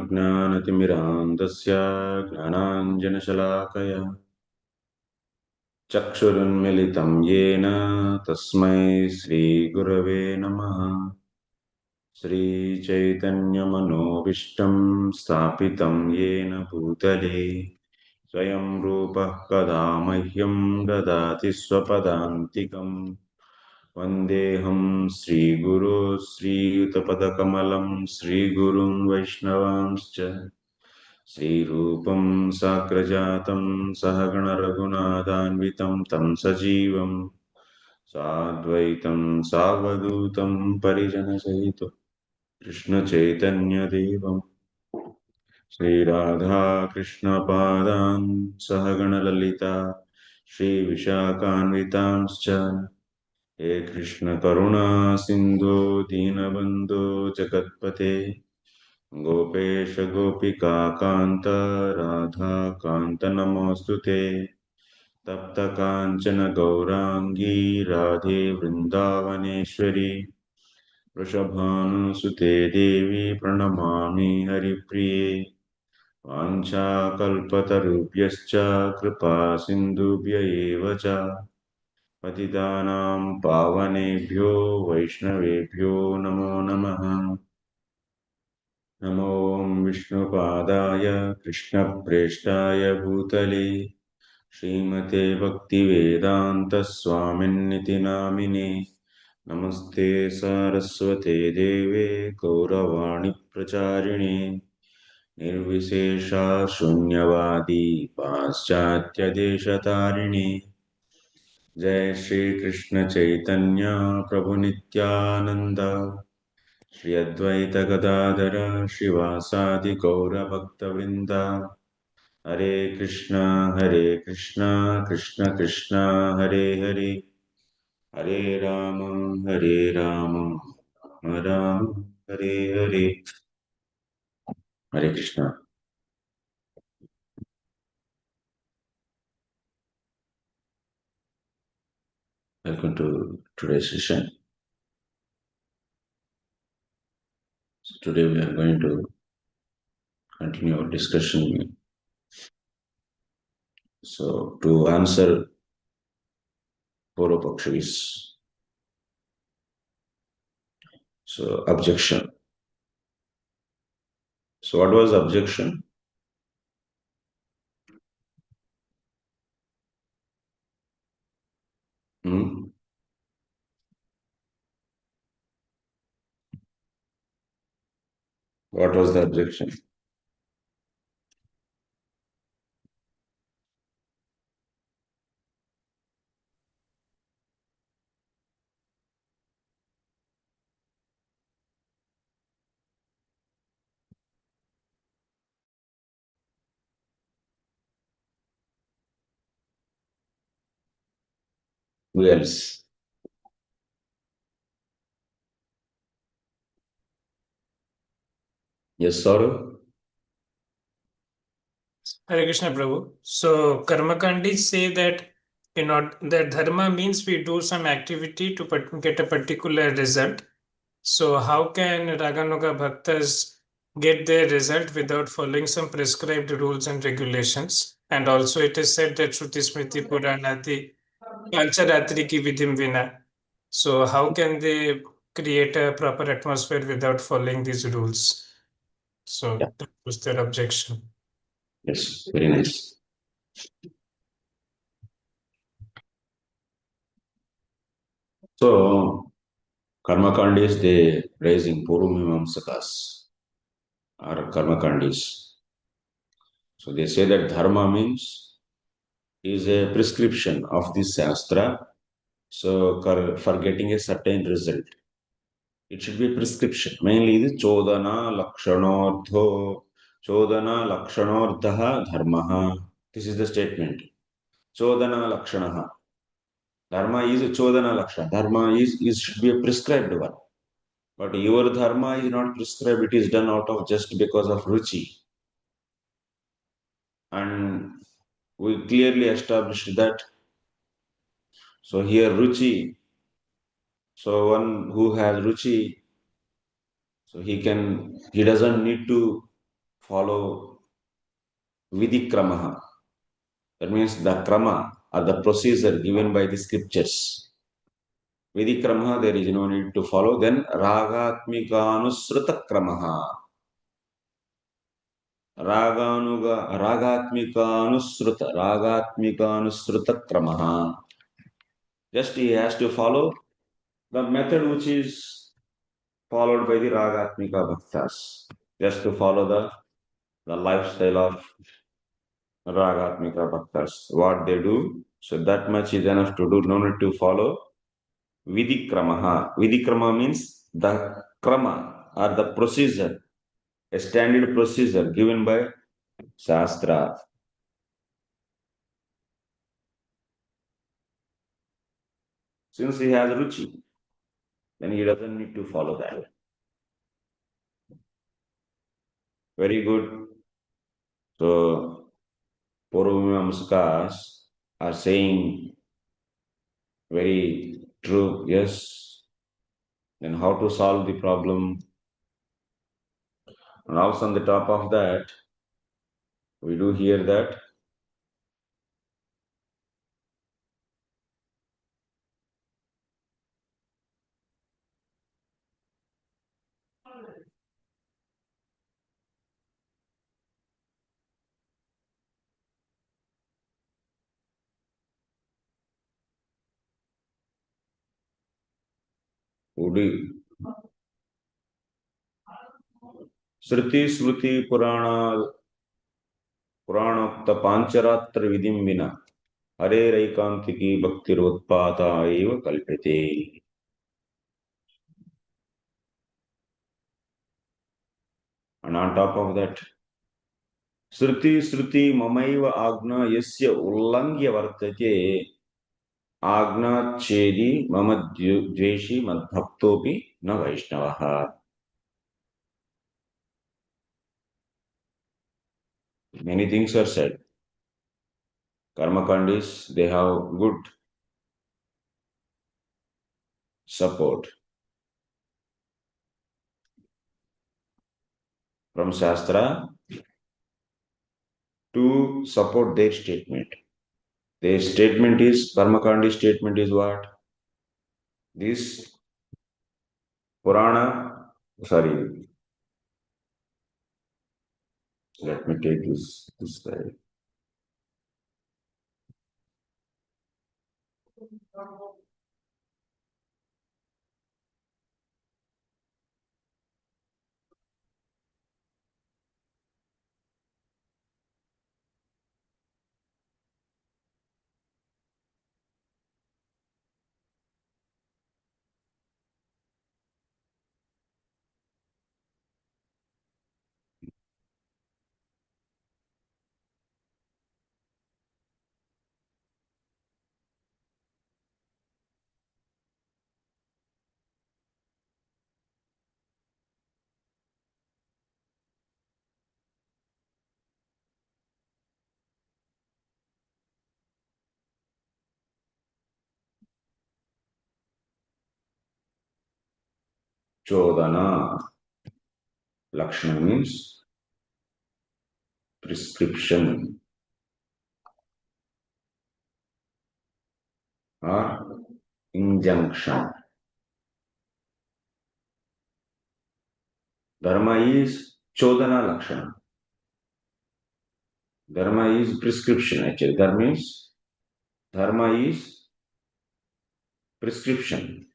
अज्ञानतिमिरान्धस्य ज्ञानाञ्जनशलाकया चक्षुरुन्मिलितं येन तस्मै श्रीगुरवे नमः। श्रीचैतन्यमनोभीष्टं स्थापितं येन भूतले स्वयं रूपः कदा मह्यं ददाति स्वपदान्तिकम्। वन्देऽहं श्रीगुरो श्रीयुतपदकमलं श्रीगुरुं वैष्णवांश्च श्रीरूपं साग्रजातं सहगणरघुनाथान्वितं तं सजीवं साद्वैतं सावधूतं परिजनसहितं कृष्णचैतन्यदेवं श्रीराधा कृष्णपादान् सहगणललिता श्रीविशाखान्वितांश्च हे कृष्ण करुणा सिन्धु दीनबन्धो जगत्पते गोपेश गोपिका कान्त राधा कान्त नमोऽस्तुते तप्त काञ्चन गौराङ्गी राधे वृन्दावनेश्वरी वृषभानुसुते देवी प्रणमामि हरिप्रिये वाञ्छाकल्पतरुभ्यश्च कृपा सिन्धुभ्य एव च पतितानां पावनेभ्यो वैष्णवेभ्यो नमो नमः। नमो विष्णुपादाय कृष्णप्रेष्ठाय भूतले श्रीमते भक्तिवेदान्तस्वामिन्निति नामिने नमस्ते सारस्वते देवे गौरवाणी प्रचारिणे निर्विशेषा शून्यवादी पाश्चात्यदेशतारिणे जय श्री कृष्ण चैतन्य प्रभु नित्यानंद श्री अद्वैत गदाधर श्रीवासादि गौर भक्तवृंद हरे कृष्णा कृष्ण कृष्ण हरे हरे हरे राम राम राम हरे हरे। हरे Krishna. Welcome to today's session. So today we are going to continue our discussion. So to answer purvapaksis, so objection. So what was the objection? Hmm? What was the objection? Who else? Yes, Saurav? Hare Krishna Prabhu. So Karmakandis say that that dharma means we do some activity to get a particular result. So how can Raganuga Bhaktas get their result without following some prescribed rules and regulations? And also it is said that Shruti Smrti Puranadi pancaratra ki vidhim vina. So how can they create a proper atmosphere without following these rules? So Yeah. that was their objection. Yes, very nice. So Karmakandis they raising Mimamsakas or Karmakandis. So they say that dharma means is a prescription of this sastra. So for getting a certain result, it should be a prescription. Mainly the chodana lakshanordha dharmaha. This is the statement. Chodana lakshanaha. Dharma is a chodana lakshana. Dharma is should be a prescribed one. But your dharma is not prescribed. It is done out of just because of ruci. And we clearly established that. So here ruci. So one who has ruci, so he doesn't need to follow vidikramaha. That means the krama or the procedure given by the scriptures. Vidikramaha, there is no need to follow. Then ragatmikanusruta kramaha. Ragatmikanusruta kramaha. Just he has to follow the method which is followed by the ragatmika bhaktas. Just to follow the lifestyle of ragatmika bhaktas, what they do. So that much is enough to do. No need to follow vidikramaha. Vidikrama means the krama or the procedure, a standard procedure given by sastra. Since he has ruci, then he doesn't need to follow that. Very good. So, Purvamamsakas are saying very true, yes. Then how to solve the problem? And also on the top of that, we do hear that Udi, sruti, smrti, puranokta pancaratra vidhim vina harer aikantiki bhaktir utpatayaiva kalpate. And on top of that, sruti mamaiva agna yasya ullangya vartate agna chedi mama dveshi mad bhaktopi na vaisnavaha. Many things are said. Karma kandis, they have good support from sastra to support their statement. Their statement is, karma kandi statement is what? This Purana, sorry, let me take this slide. Codana, laksana means prescription or injunction. Dharma is chodana lakshana. Dharma is prescription actually. Dharma is prescription.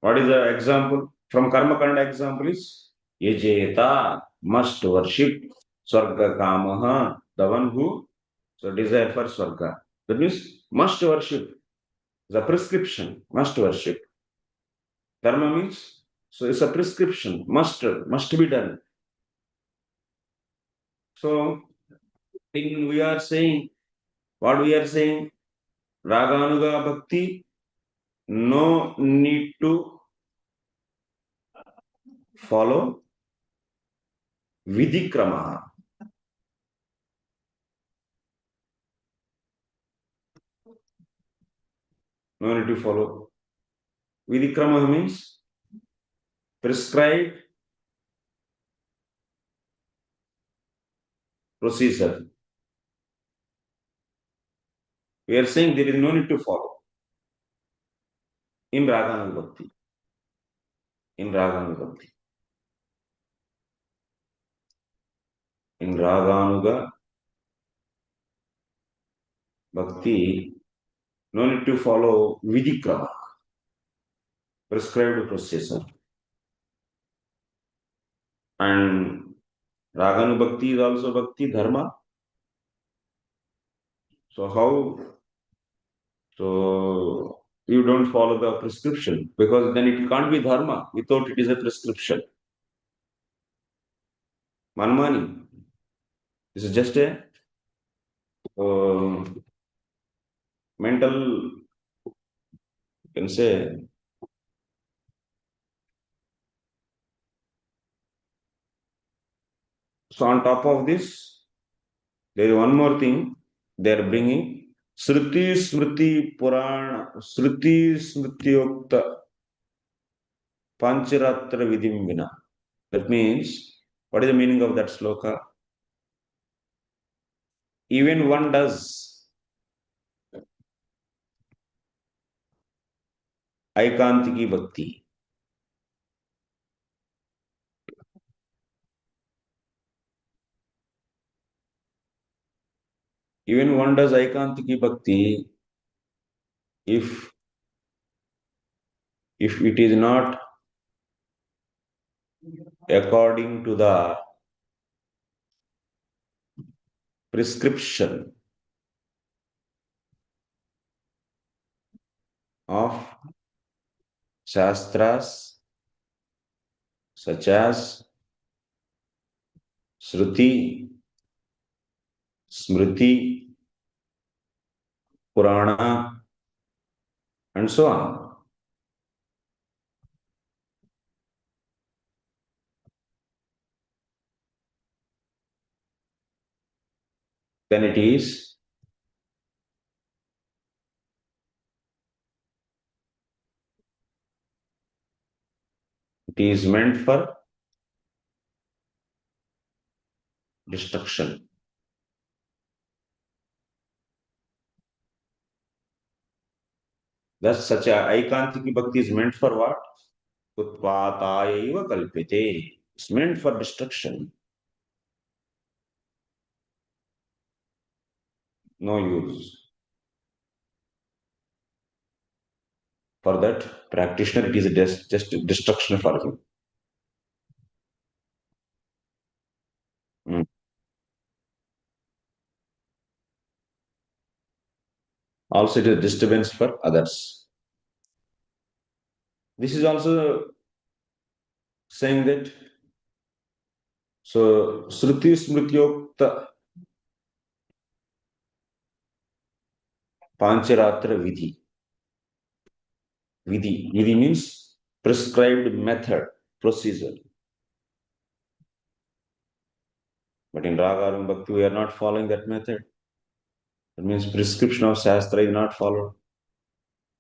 What is the example? From Karma Kanda example is Yajeta must worship Swarga Kamaha, the one who so desire for Swarga. That means must worship. The prescription, must worship. Dharma means so it's a prescription, must be done. So we are saying what we are saying, Raganuga Bhakti no need to follow vidhikrama. No need to follow. Vidhikrama means prescribed procedure. We are saying there is no need to follow in Raganuga Bhakti. In Raganuga Bhakti. In Raganuga Bhakti, no need to follow vidhikrama, prescribed procedure. And Raganu Bhakti is also Bhakti Dharma. So how? So you don't follow the prescription because then it can't be Dharma without it is a prescription. Manmani. This is just a mental, you can say, so on top of this, there is one more thing they are bringing. Sruti smrti purana, sruti smrti yukta pancaratra vidhim vina. That means, what is the meaning of that sloka? Even one does aikantiki bhakti. Even one does aikantiki bhakti if it is not according to the prescription of sastras such as sruti, smrti, purana, and so on. Then it is meant for destruction. Thus, such a aikantiki bhakti is meant for what? Utpatayaiva kalpate. It's meant for destruction. No use. For that practitioner, it is just destruction for him. Mm. Also, it is disturbance for others. This is also saying that so sruti smrityokta pancaratra vidhi. Vidhi means prescribed method, procedure. But in Raga and Bhakti, we are not following that method. That means prescription of sastra is not followed.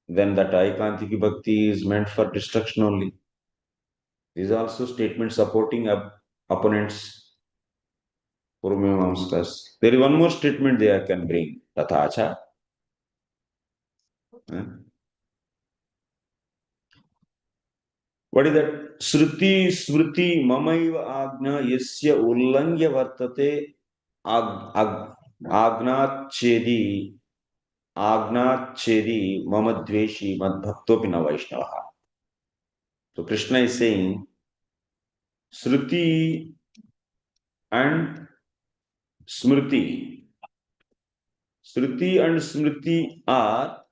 Then that aikantiki bhakti is meant for destruction only. These are also statements supporting opponents. Mimamsakas. There is one more statement they can bring. Tathacha. What is that? Sruti smrti mamaiva agna yasya ullangya vartate agnachedi mama dveshi mad bhaktopi na vaisnava. So Krishna is saying Sruti and Smrti. Sruti and Smrti are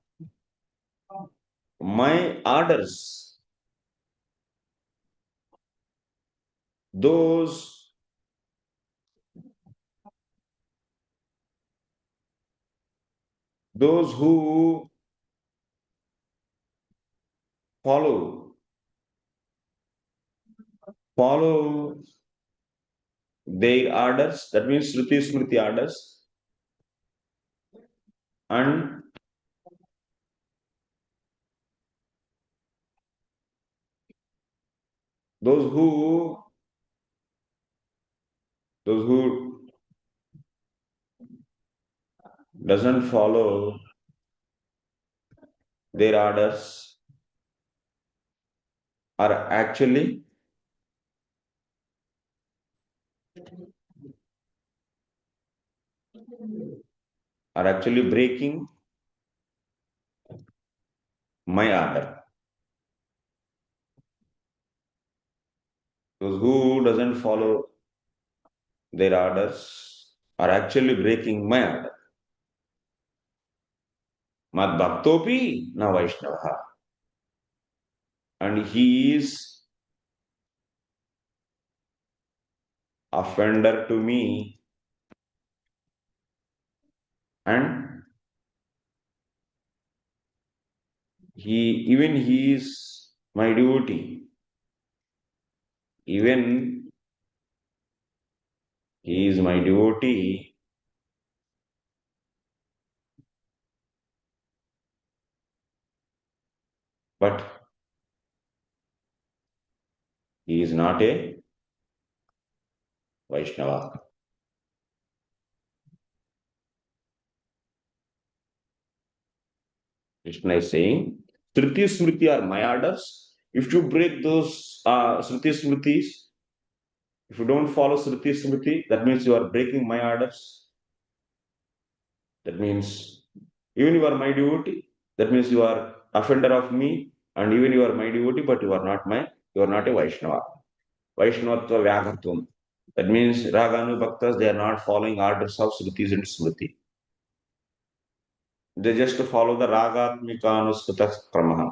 my orders. Those who follow their orders, that means Shruti Smrti orders, and those who doesn't follow their orders are actually breaking my order. Those who doesn't follow their orders are actually breaking my order. Mad bhaktopi na vaisnava. And he is offender to me, and he is my devotee. Even he is my devotee, but he is not a Vaishnava. Krishna is saying, Sruti Smrti are my orders. If you break those Sruti Smritis, if you don't follow Sruti Smriti, that means you are breaking my orders. That means even you are my devotee. That means you are offender of me, and even you are my devotee, but you are not a Vaishnava. Vaishnava Vyaghatvam. That means Raganu Bhaktas, they are not following orders of Srutis and Smriti. They just follow the Ragatmika Anuskata Kramaha.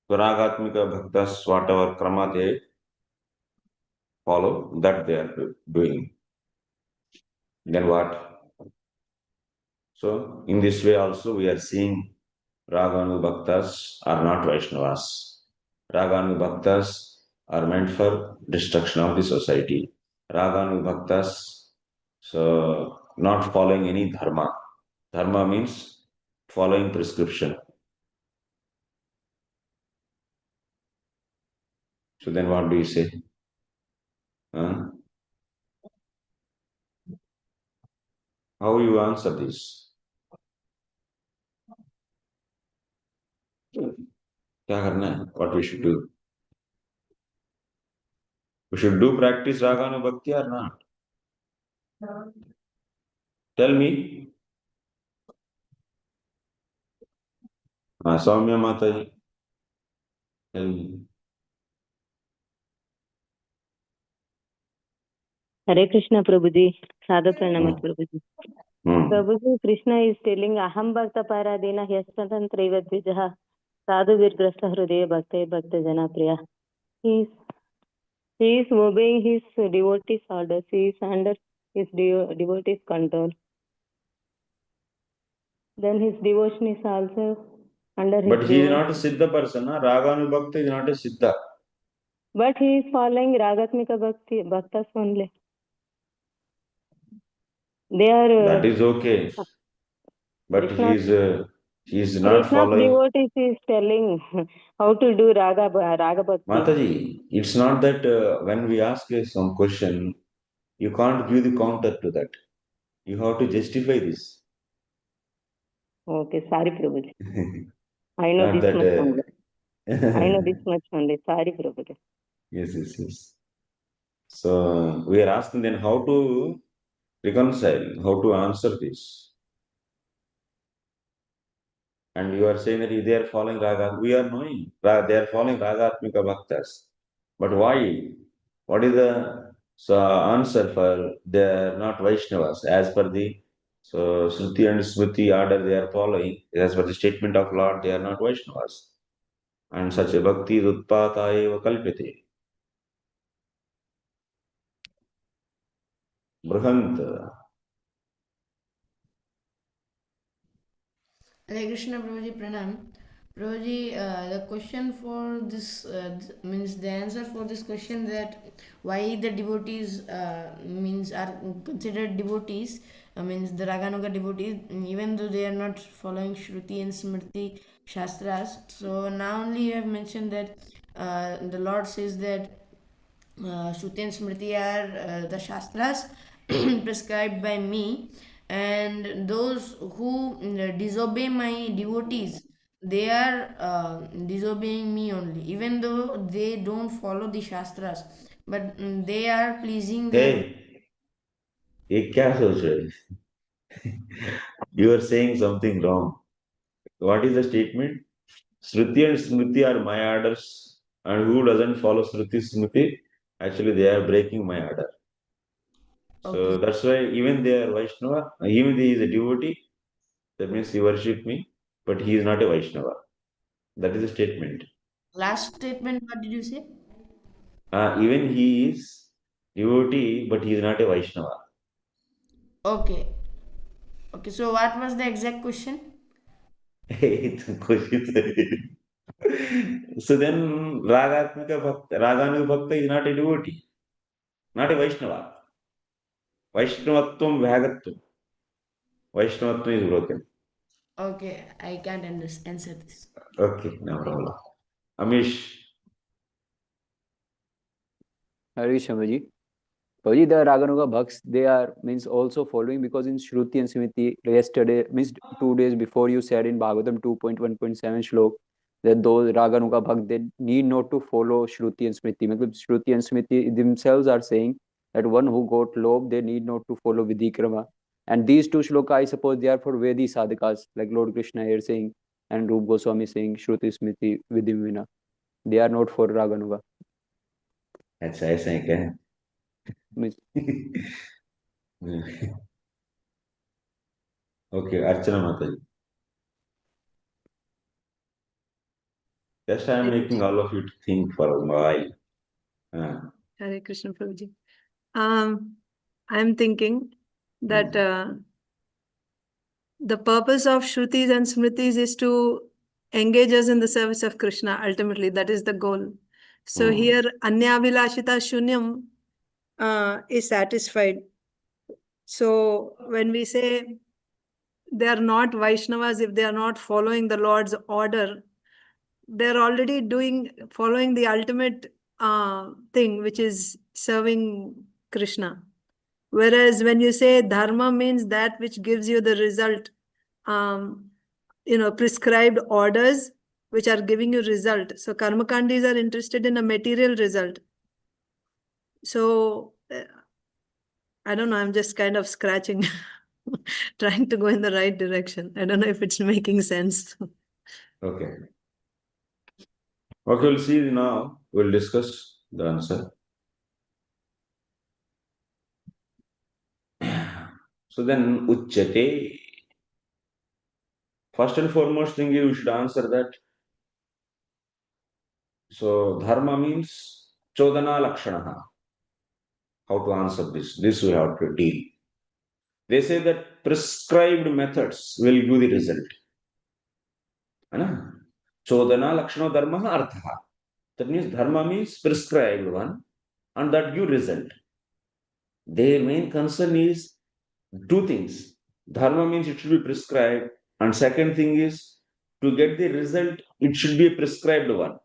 So Ragatmika Bhaktas, whatever Krama they follow, that they are doing. Then what? So in this way also we are seeing Raganu Bhaktas are not Vaishnavas. Raganu Bhaktas are meant for destruction of the society. Raganu Bhaktas, so not following any dharma. Dharma means following prescription. So then what do you say? Huh? How you answer this? क्या करना है? What we should do? We should do practice Raganu Bhakti or not? Tell me. Soumya Mataji. Tell me. Hare Krishna Prabhuji, Sadhu Pranamat Prabhuji. Prabhuji, Krishna is telling Aham Bhakta Paradena Hyastantraiva Dvijaha Sadhu Virgrasta Hrudaya Bhakta Bhakta Jana Priya. He is obeying his devotees' orders. He is under his devotees' control. Then his devotion is also under his. But he is not a Siddha person. Raganu Bhakta is not a Siddha. But he is following Ragatmika Bhakti Bhaktas only. They are. That is okay. But he is not Krishna's following. devotees is telling how to do Raga Bhakti. Mataji, it's not that when we ask some question, you can't give the counter to that. You have to justify this. Okay, sorry, Prabhuji. I know Not this that, much only. I know this much only. Sorry, Prabhuji. Yes. So we are asking then how to reconcile, how to answer this. And you are saying that they are following Raga. We are knowing they are following Ragatmika Bhaktas. But why? What is the answer for they are not Vaishnavas as per the Shruti and Smriti order they are following? As per the statement of Lord, they are not Vaishnavas. And such a bhakti is utpatayaiva kalpate. Brahant. Hare Krishna, Prabhuji, Pranam. Prabhuji, the question for this means the answer for this question that why the devotees means are considered devotees means the Raganuga devotees even though they are not following Shruti and Smrti Shastras. So now only you have mentioned that the Lord says that Shruti and Smriti are the Shastras prescribed by me, and those who disobey my devotees, they are disobeying me only, even though they don't follow the Shastras, but they are pleasing their. Hey, ये क्या सोच रहे हैं? You are saying something wrong. What is the statement? Shruti and Smriti are my orders, and who doesn't follow Shruti Smriti, actually they are breaking my order. Okay. So that's why even they are Vaishnava, even he is a devotee, that means he worship me, but he is not a Vaishnava. That is a statement. Last statement, what did you say? Even he is devotee, but he is not a Vaishnava. Okay. Okay, so what was the exact question? So then Raganuga Bhakta is not a devotee, not a Vaishnava. Vaishnavatvam Vyagatvam. Vaishnavatvam is broken. Okay, I can't answer this. Okay, no problem. Amish. Hare Krishna Ji. Prabhuji, the Raganuga Bhaks, they are means also following because in Shruti and Smriti yesterday means 2 days before you said in Bhagavatam 2.1.7 shlok that those Raganuga Bhakt they need not to follow Shruti and Smriti. Matlab Shruti and Smriti themselves are saying that one who got lob they need not to follow Vidhikrama. And these two shloka I suppose they are for Vedi sadhakas like Lord Krishna here saying and Rup Goswami saying Shruti Smriti vidhim vina. They are not for Raganuga. अच्छा ऐसा है क्या? Okay, Archana Mataji. Just I am making all of you to think for a while. Hare Krishna Prabhuji. I'm thinking that the purpose of Shrutis and Smritis is to engage us in the service of Krishna. Ultimately, that is the goal. So here, Anyavilashita Shunyam is satisfied. So when we say they are not Vaishnavas, if they are not following the Lord's order, they're already following the ultimate thing, which is serving Krishna. Whereas when you say dharma means that which gives you the result, prescribed orders which are giving you result. So karmakandis are interested in a material result. So I don't know, I'm just kind of scratching, trying to go in the right direction. I don't know if it's making sense. Okay. Okay, we'll see now. We'll discuss the answer. So then, Uchyate. First and foremost thing you should answer that. So, dharma means chodana lakshana. How to answer this? This we have to deal. They say that prescribed methods will give the result. Chodana lakshana dharma artha. That means dharma means prescribed one and that give result. Their main concern is two things. Dharma means it should be prescribed, and second thing is to get the result, it should be a prescribed one.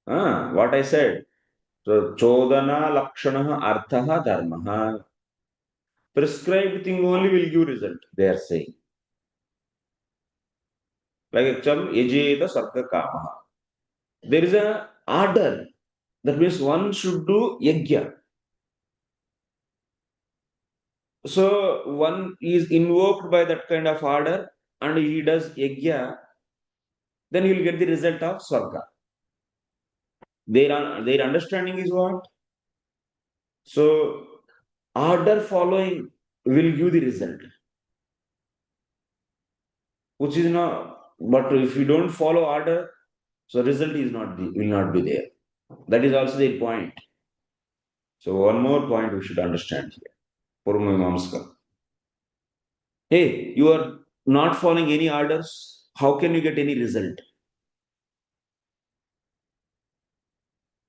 What I said. So, chodana lakshana artha dharma. Prescribed thing only will give result, they are saying. Like example, yajeda sarga kama. There is an order. That means one should do yajna. So one is invoked by that kind of order and he does yajna, then he will get the result of swarga. Their understanding is what? So order following will give the result. Which is not, but if you don't follow order, so result will not be there. That is also the point. So one more point we should understand here. Mimamsaka. Hey, you are not following any orders, how can you get any result?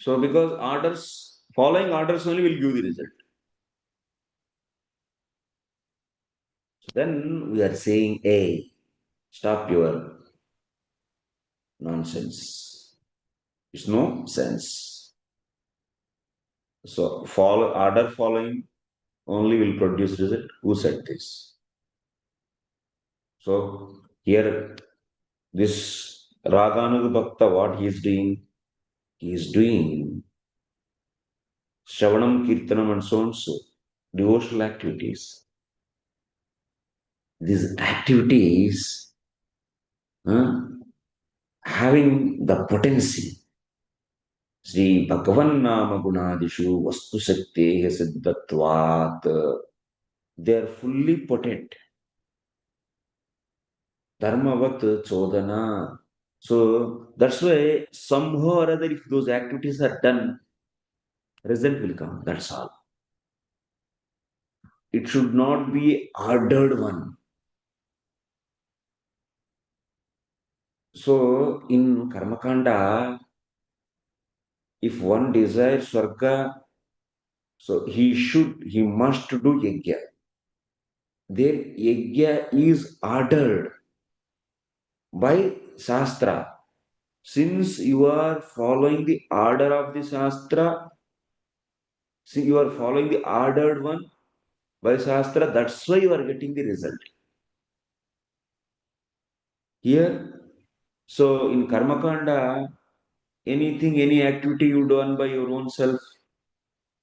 So because following orders only will give the result. So then we are saying, hey, stop your nonsense. It's no sense. So order following only will produce result. Who said this? So here, this Raganuga Bhakta, what he is doing? He is doing Shravanam, Kirtanam, and so on so devotional activities. These activities having the potency. Sri Bhagavan Nama Gunadishu Vastu Sakteha Siddhatvat. They are fully potent. Dharmavat Codana. So that's why somehow or other, if those activities are done, result will come. That's all. It should not be ordered one. So in Karmakanda, if one desires Swarga, so he must do yajna. Their yajna is ordered by sastra. Since you are following the order of the sastra, see, you are following the ordered one by sastra, that's why you are getting the result. Here, so in Karmakanda, any activity you done by your own self,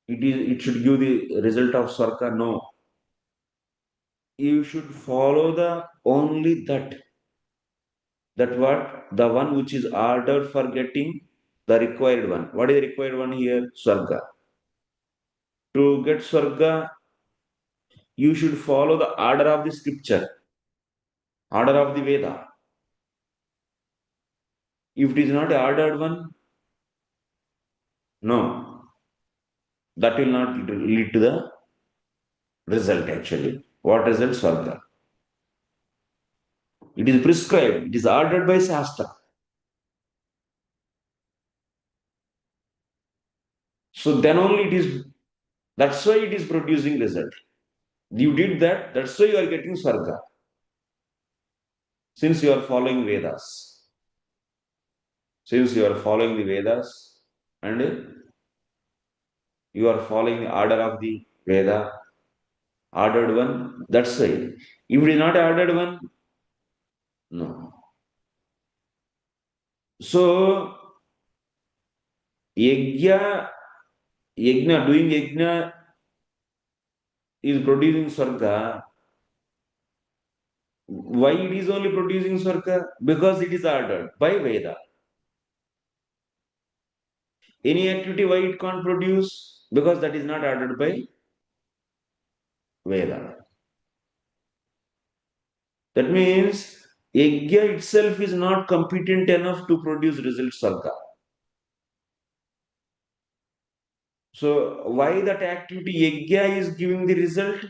it should give the result of Swarga. No. You should follow the only that what the one which is ordered for getting the required one. What is the required one here? Swarga. To get Swarga, you should follow the order of the scripture, order of the Veda. If it is not the ordered one, no, that will not lead to the result actually. What result? Swarga. It is prescribed, it is ordered by Shastra. So then only it is, that's why it is producing result. You did that, that's why you are getting Swarga. Since you are following Vedas. Since you are following the Vedas and you are following the order of the Veda, ordered one, that's why. If it is not ordered one, no. So, doing yajna is producing Swarga. Why it is only producing Swarga? Because it is ordered by Veda. Any activity, why it can't produce? Because that is not ordered by Veda. That means yajna itself is not competent enough to produce results Swarga. So why that activity yajna is giving the result?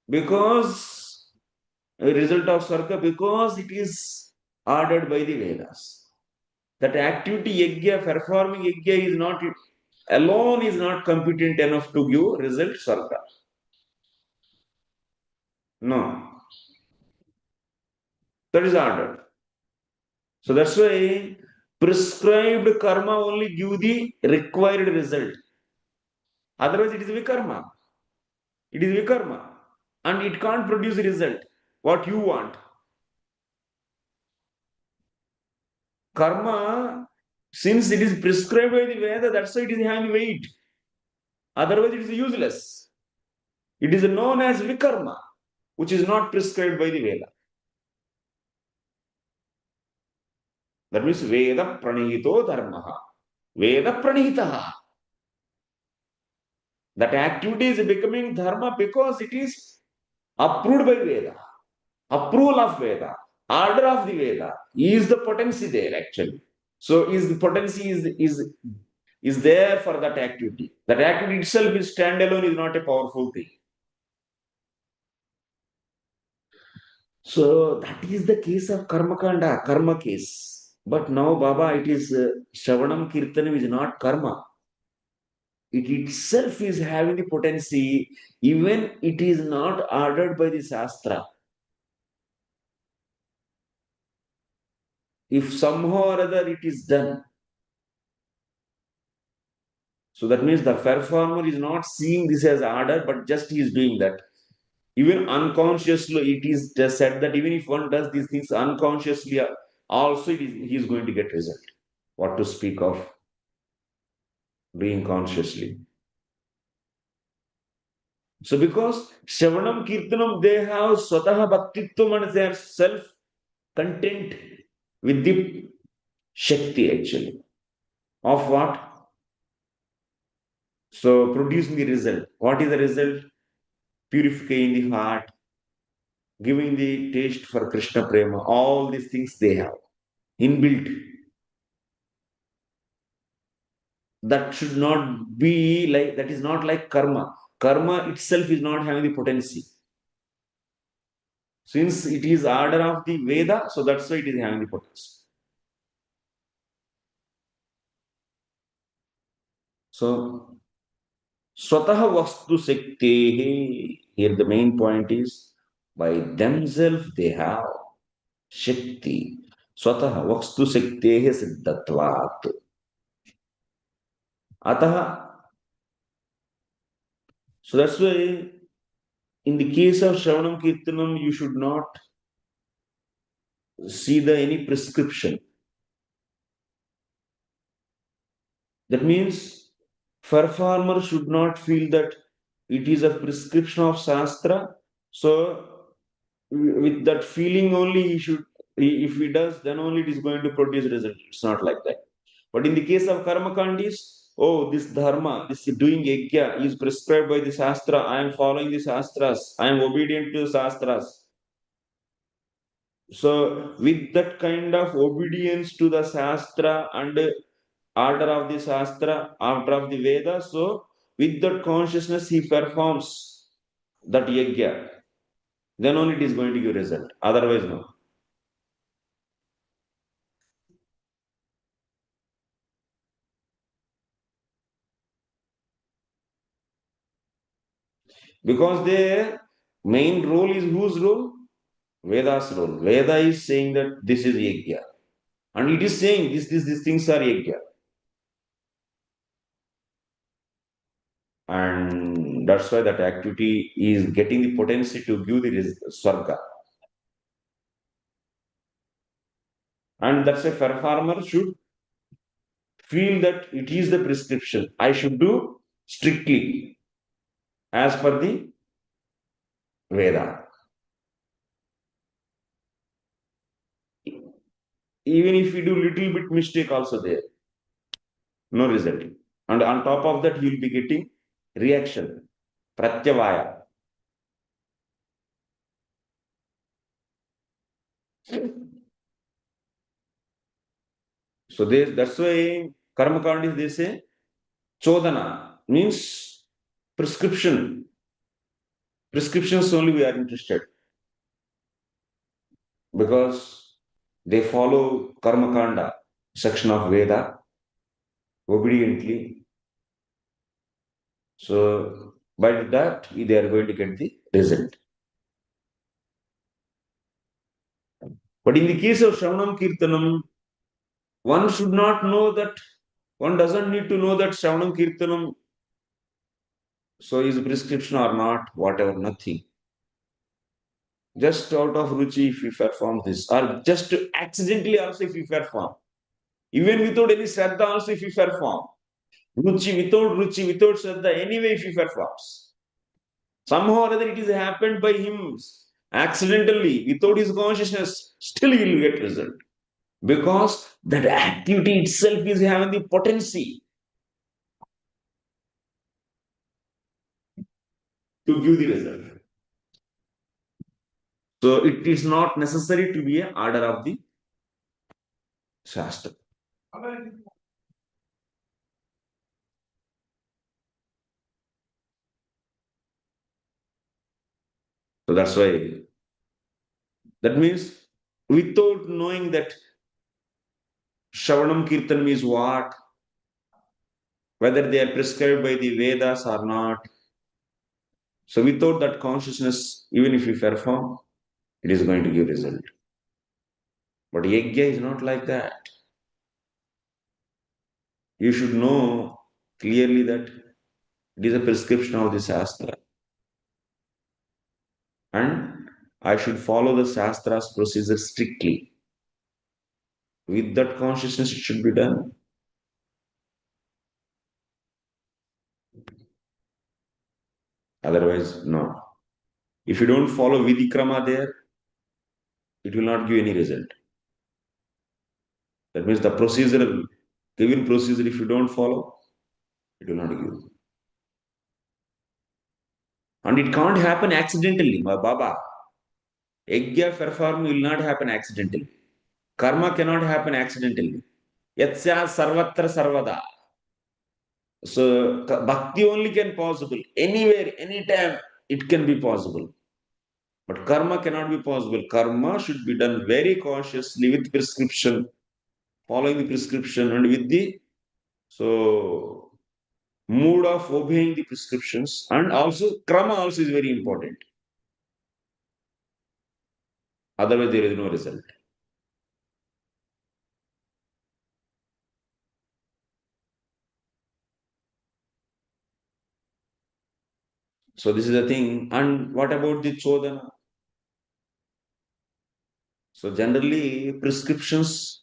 Because a result of Swarga, because it is ordered by the Vedas. That activity yajna, performing yajna is not alone is not competent enough to give result Swarga. No. That is ordered. So that's why prescribed karma only give the required result. Otherwise, it is vikarma. It is vikarma. And it can't produce a result. What you want. Karma, since it is prescribed by the Veda, that's why it is having weight. Otherwise, it is useless. It is known as vikarma, which is not prescribed by the Veda. That means Veda pranihito dharmah. Veda pranihitaha. That activity is becoming dharma because it is approved by Veda. Approval of Veda. Order of the Veda. Is the potency there actually. So is the potency is there for that activity. That activity itself is standalone, is not a powerful thing. So that is the case of karmakanda, karma case. But now, Baba, it is Shravanam Kirtanam is not karma. It itself is having the potency, even it is not ordered by the sastra. If somehow or other it is done, so that means the performer is not seeing this as order, but just he is doing that. Even unconsciously, it is just said that even if one does these things unconsciously, also he is going to get result. What to speak of doing consciously. So because Shravanam Kirtanam, they have Swataha Bhaktitvam and they are self-content with the Shakti actually. Of what? So producing the result. What is the result? Purifying the heart, giving the taste for Krishna Prema, all these things they have inbuilt. That should not be like, that is not like karma. Karma itself is not having the potency. Since it is order of the Veda, so that's why it is having the potency. So, Swataha Vastu Shakti, here the main point is, by themselves they have Shakti. Swataha Vastu Shakti Siddhatvat. Ataha, so that's why in the case of Shravanam Kirtanam, you should not see any prescription. That means performer should not feel that it is a prescription of sastra. So with that feeling only he should, if he does, then only it is going to produce result. It's not like that. But in the case of karma kandis, oh, this dharma, this doing yajna is prescribed by the sastra. I am following the sastras. I am obedient to the sastras. So with that kind of obedience to the sastra and order of the sastra, order of the Veda, so with that consciousness he performs that yajna. Then only it is going to give result. Otherwise, no. Because their main role is whose role? Veda's role. Veda is saying that this is yajna. And it is saying these things are yajna. And that's why that activity is getting the potency to give the swarga. And that's why performer should feel that it is the prescription. I should do strictly as per the Veda. Even if we do little bit mistake also there, no result. And on top of that, you will be getting reaction, pratyavaya. So that's why karma kandis they say codana means prescription. Prescriptions only we are interested because they follow karma kanda section of Veda obediently. So by that they are going to get the result. But in the case of Shravanam Kirtanam, one should not know that, one doesn't need to know that Shravanam Kirtanam so is a prescription or not, whatever, nothing. Just out of ruci if we perform this, or just accidentally also if we perform, even without any shraddha also if we perform, ruci, without shraddha, anyway if he performs, somehow or other it is happened by him accidentally, without his consciousness, still he will get result. Because that activity itself is having the potency to give the result. So it is not necessary to be an order of the Shastra. So that's why That means without knowing that Shravanam Kirtanam is what, whether they are prescribed by the Vedas or not. So without that consciousness, even if you perform, it is going to give result. But yajna is not like that. You should know clearly that it is a prescription of the sastra. And I should follow the sastra's procedure strictly. With that consciousness, it should be done. Otherwise, no. If you don't follow vidikrama there, it will not give any result. That means the procedure, given procedure, if you don't follow, it will not give. And it can't happen accidentally, my Baba. Yajna perform will not happen accidentally. Karma cannot happen accidentally. Yatsya sarvatra sarvada. So bhakti only can possible. Anywhere, anytime, it can be possible. But karma cannot be possible. Karma should be done very cautiously with prescription, following the prescription and with the mood of obeying the prescriptions. And also krama also is very important. Otherwise, there is no result. So this is the thing. And what about the codana? So generally, prescriptions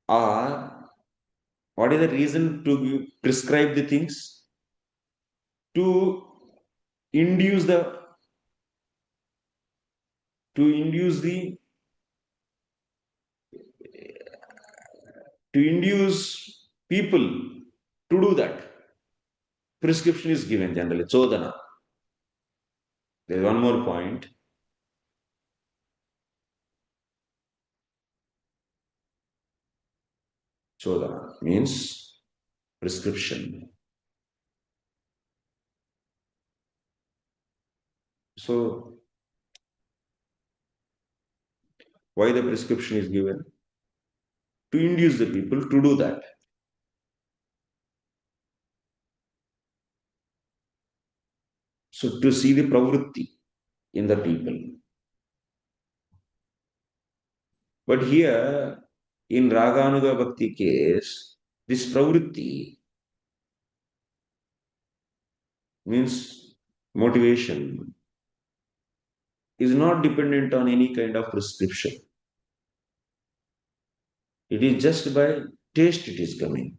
are, what is the reason to prescribe the things? To induce the, to induce the, to induce people to do that. Prescription is given generally, codana. There is one more point. Codana means prescription. So, why the prescription is given? To induce the people to do that. So, to see the pravrutti in the people. But here, in Raganuga Bhakti case, this pravrutti means motivation is not dependent on any kind of prescription. It is just by taste it is coming.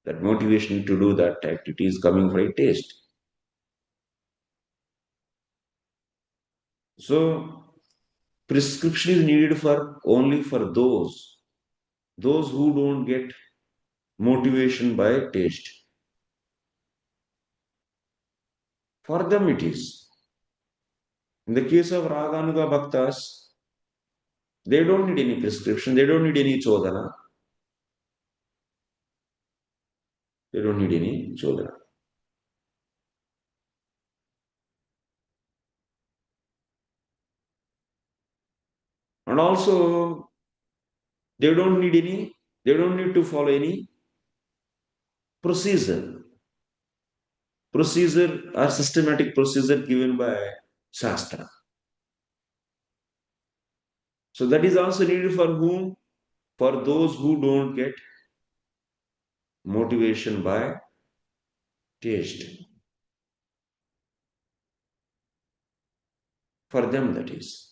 That motivation to do that activity is coming by taste. So, prescription is needed for only for those who don't get motivation by taste. For them it is. In the case of Raganuga Bhaktas, they don't need any prescription, they don't need any codana. They don't need any codana. And also, they don't need to follow any procedure. Procedure or systematic procedure given by sastra. So that is also needed for whom? For those who don't get motivation by taste. For them, that is.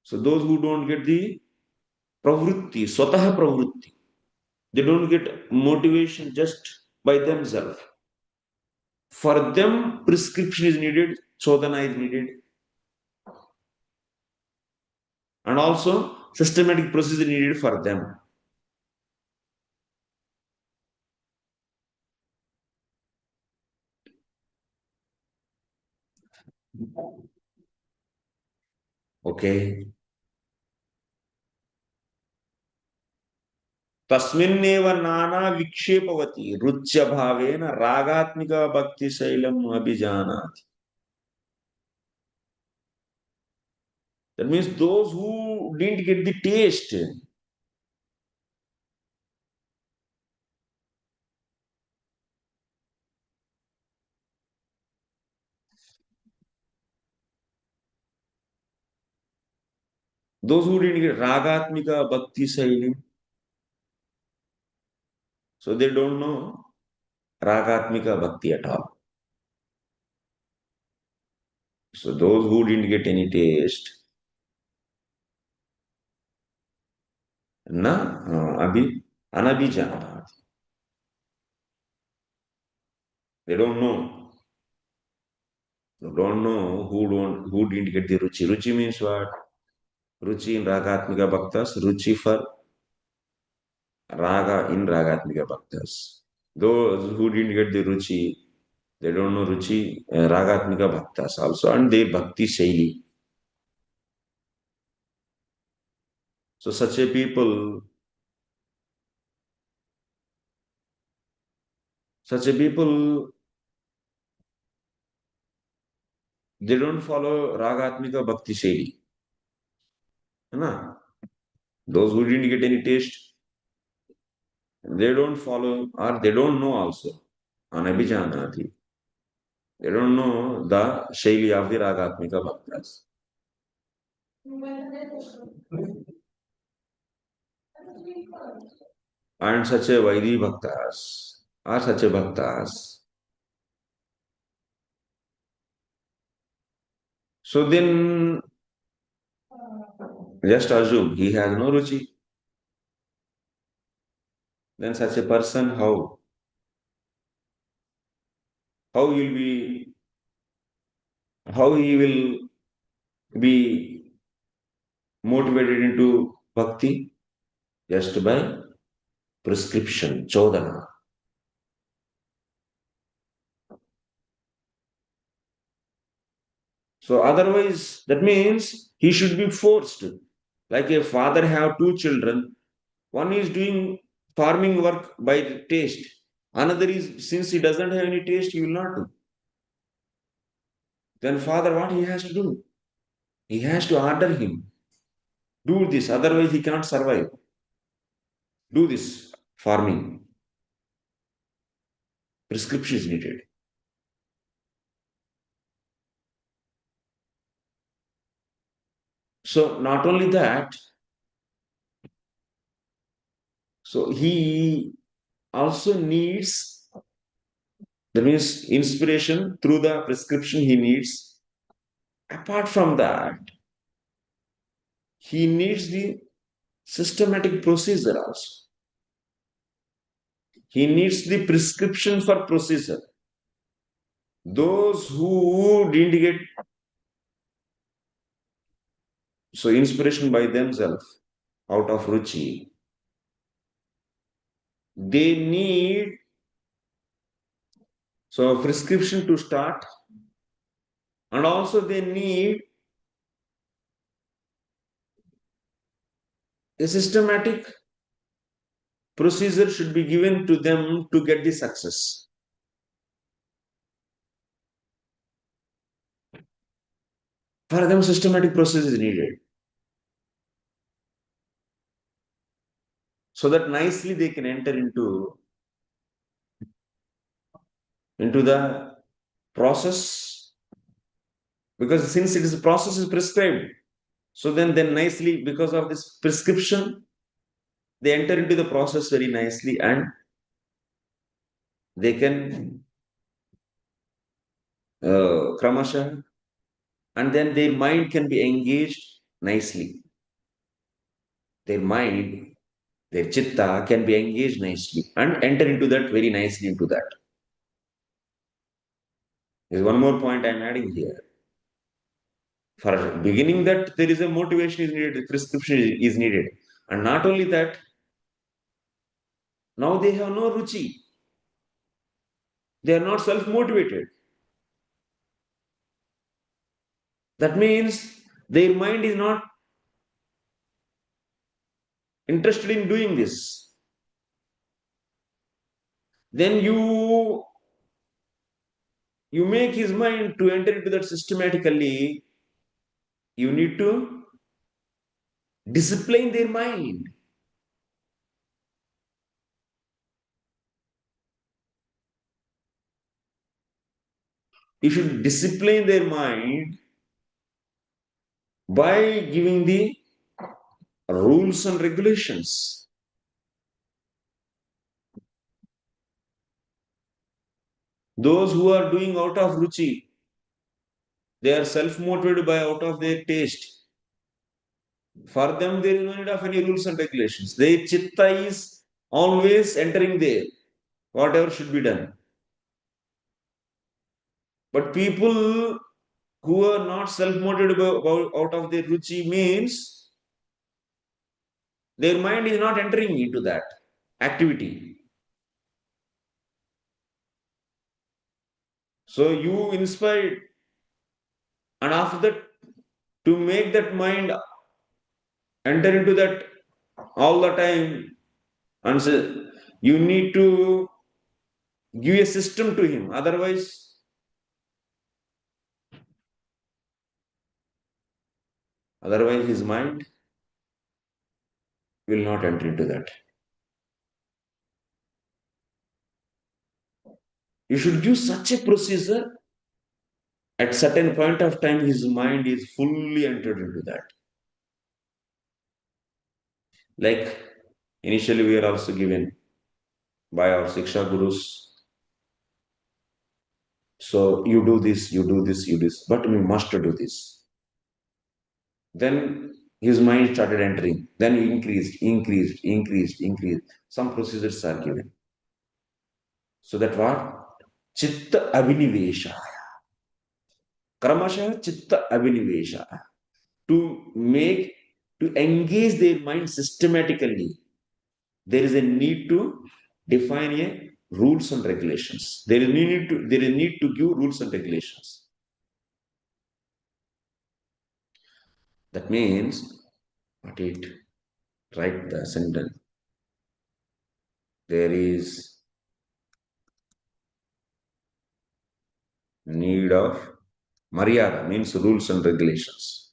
So those who don't get the pravrutti, swataha pravrutti, they don't get motivation just by themselves. For them, prescription is needed, sadhana is needed. And also, systematic procedure needed for them. Okay. तस्मिन्नेव नाना विक्षेपवती रुच्य भावेन रागात्मिका भक्ति Shailam अभिजानाति. That means those who didn't get the taste. Those who didn't get ragatmika bhakti saili. So they don't know ragatmika bhakti at all. So those who didn't get any taste, na abhi anabhijana. They don't know. They don't know who didn't get the ruci. Ruci means what? Ruci in ragatmika bhaktas, ruci for raga in ragatmika bhaktas. Those who didn't get the ruci, they don't know ruci, ragatmika bhaktas also, and their bhakti shaili. So such a people, they don't follow ragatmika bhakti shaili. Those who didn't get any taste, they don't follow or they don't know also. Anabhijanati. They don't know the shaili of the ragatmika bhaktas. And such a Vaidhi bhaktas or such a bhaktas. So then just assume he has no ruchi. Then such a person, how will be, how he will be motivated into bhakti? Just by prescription, codana. So otherwise, that means he should be forced. Like a father have two children. One is doing farming work by taste. Another is, since he doesn't have any taste, he will not do. Then father, what he has to do? He has to order him. Do this, otherwise he cannot survive. Do this farming. Prescription is needed. So not only that, so he also needs, that means inspiration through the prescription he needs. Apart from that, he needs the systematic procedure also. He needs the prescription for procedure. Those who didn't get so inspiration by themselves out of ruchi, they need so a prescription to start, and also they need a systematic procedure should be given to them to get the success. For them, systematic process is needed. So that nicely they can enter into the process, because since it is a process is prescribed, so then nicely, because of this prescription, they enter into the process very nicely, and they can kramasha, and then their mind can be engaged nicely. Their mind, their chitta can be engaged nicely and enter into that very nicely into that. There's one more point I'm adding here. For beginning that, there is a motivation is needed, prescription is needed. And not only that, now they have no ruchi. They are not self-motivated. That means their mind is not interested in doing this. Then you make his mind to enter into that systematically. You need to discipline their mind. You should discipline their mind by giving the rules and regulations. Those who are doing out of ruci, they are self-motivated by out of their taste. For them, there is no need of any rules and regulations. Their chitta is always entering there, whatever should be done. But people who are not self-motivated out of their ruci means their mind is not entering into that activity. So you inspired, and after that, to make that mind enter into that all the time, and so you need to give a system to him. Otherwise, his mind will not enter into that. You should give such a procedure. At certain point of time, his mind is fully entered into that. Like initially, we are also given by our Siksha Gurus. So you do this, you do this, you do this, but we must do this. Then his mind started entering. Then increased. Some procedures are given. So that what? Chitta abhinivesha. Kramasha chitta abhinivesha. To engage their mind systematically, there is a need to define a rules and regulations. There is need to give rules and regulations. That means, write the sentence. There is need of maryada, means rules and regulations.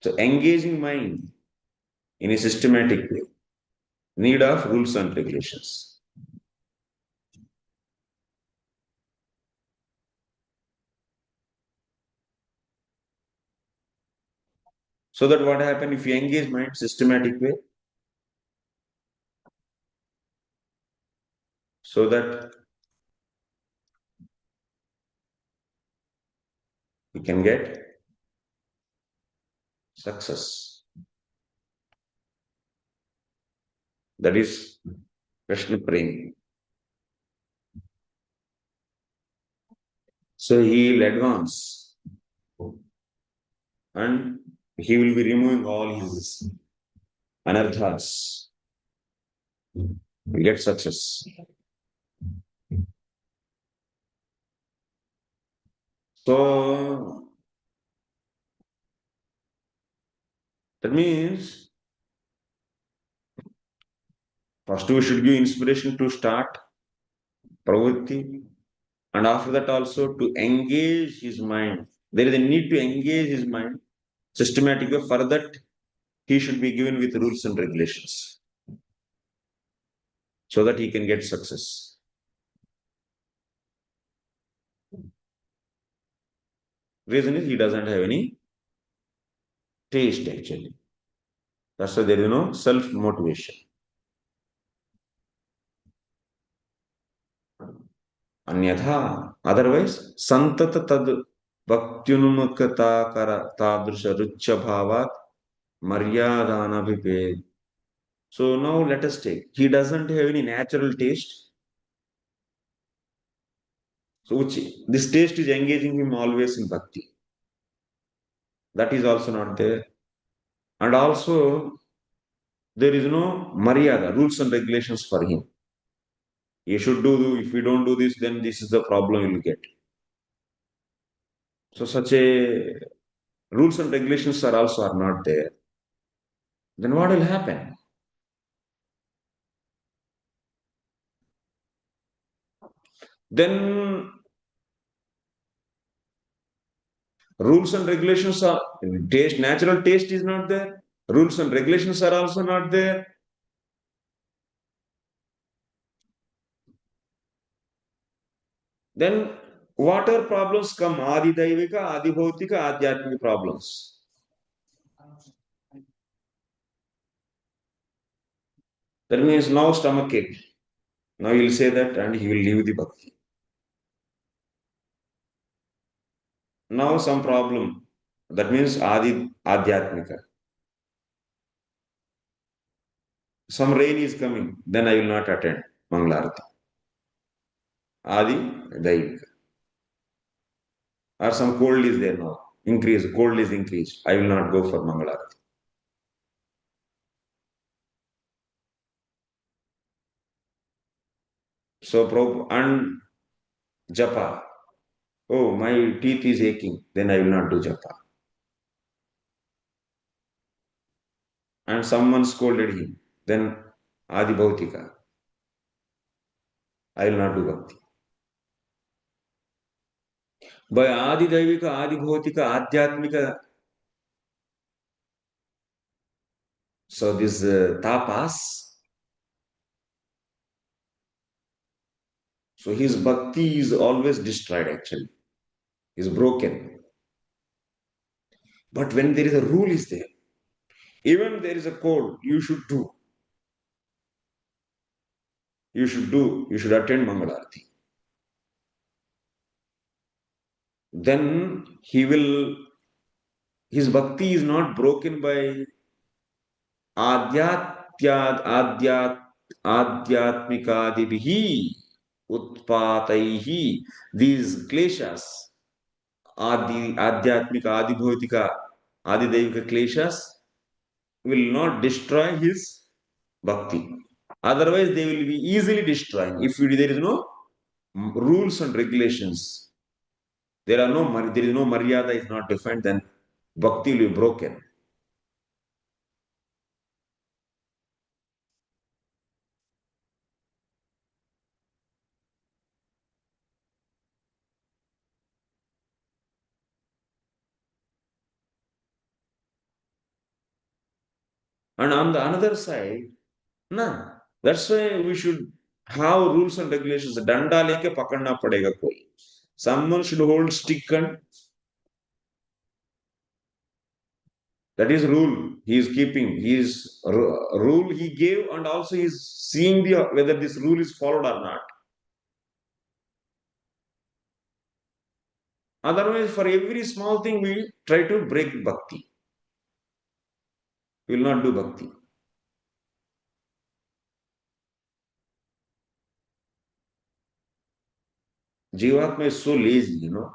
So engaging mind in a systematic way, need of rules and regulations. So that what happens if you engage mind systematic way? So that we can get success. That is Krsna prema. So he will advance and he will be removing all his anarthas. We get success. So that means first we should give inspiration to start pravritti, and after that also to engage his mind. There is a need to engage his mind systematically. For that, he should be given with rules and regulations so that he can get success. Reason is he doesn't have any taste actually. That's why there is no self-motivation. Anyatha, otherwise, santata tad bhaktyunumukata kara tadrusha rucha bhavat maryadana viped. So now let us take, he doesn't have any natural taste. So this taste is engaging him always in bhakti. That is also not there. And also, there is no maryada, rules and regulations for him. You should do, if you don't do this, then this is the problem you will get. So such a rules and regulations are also are not there. Then what will happen? Then rules and regulations are taste, natural taste is not there. Rules and regulations are also not there. Then what are problems come? Adi daivika, adi bhautika, adhyatmika problems. That means now stomach ache. Now he will say that and he will leave the bhakti. Now some problem. That means adi adhyatmika. Some rain is coming, then I will not attend Mangalarati. Adi daivika. Or some cold is there now. Cold is increased. I will not go for Mangalarati. So, and japa. Oh, my teeth is aching. Then I will not do japa. And someone scolded him. Then Adi Bhautika. I will not do bhakti. By Adi Daivika, Adi Bhautika, Adhyatmika. So this tapas. So his bhakti is always destroyed actually. Is broken. But when there is a rule is there, even there is a code, you should do. You should do. You should attend Mangalarati. Then he will, his bhakti is not broken by adhyatmikadibihi utpatayaiva. These kleshas, adhyatmika, adibhautika, adidevika kleshas will not destroy his bhakti. Otherwise, they will be easily destroyed. If there is no rules and regulations, there is no maryada is not defined, then bhakti will be broken. And on the another side, no. That's why we should have rules and regulations. Danda leke pakadna padega koi. Someone should hold stick and that is rule he is keeping. His rule he gave and also he is seeing whether this rule is followed or not. Otherwise, for every small thing we try to break bhakti. We will not do bhakti. Jivatma is so lazy, you know.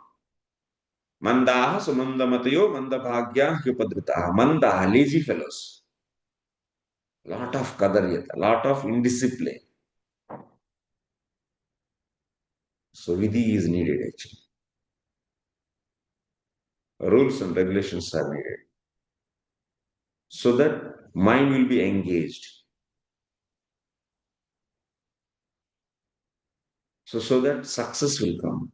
Mandaha sumandamatayo mandabhagya hyupadritaha. Mandaha, lazy fellows. Lot of kadaryata, lot of indiscipline. So vidhi is needed actually. Rules and regulations are needed. So that mind will be engaged. So that success will come.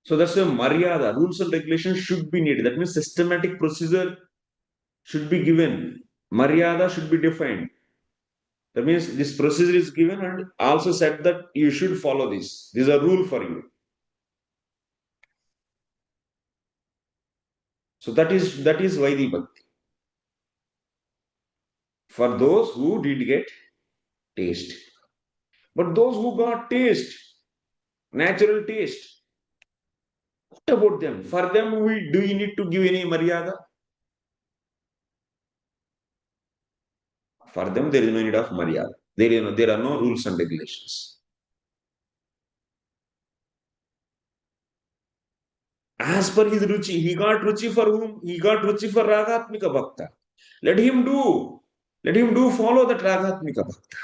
So that's why maryada, rules and regulations should be needed. That means systematic procedure should be given. Maryada should be defined. That means this procedure is given and also said that you should follow this. This is a rule for you. So that is Vaidhi Bhakti. For those who did get taste. But those who got taste, natural taste, What about them? For them, do we need to give any maryada? For them, there is no need of maryada. There are no rules and regulations. As per his ruci, he got ruci for whom? He got ruci for ragatmika bhakta. Let him do. Let him do follow that ragatmika bhakta.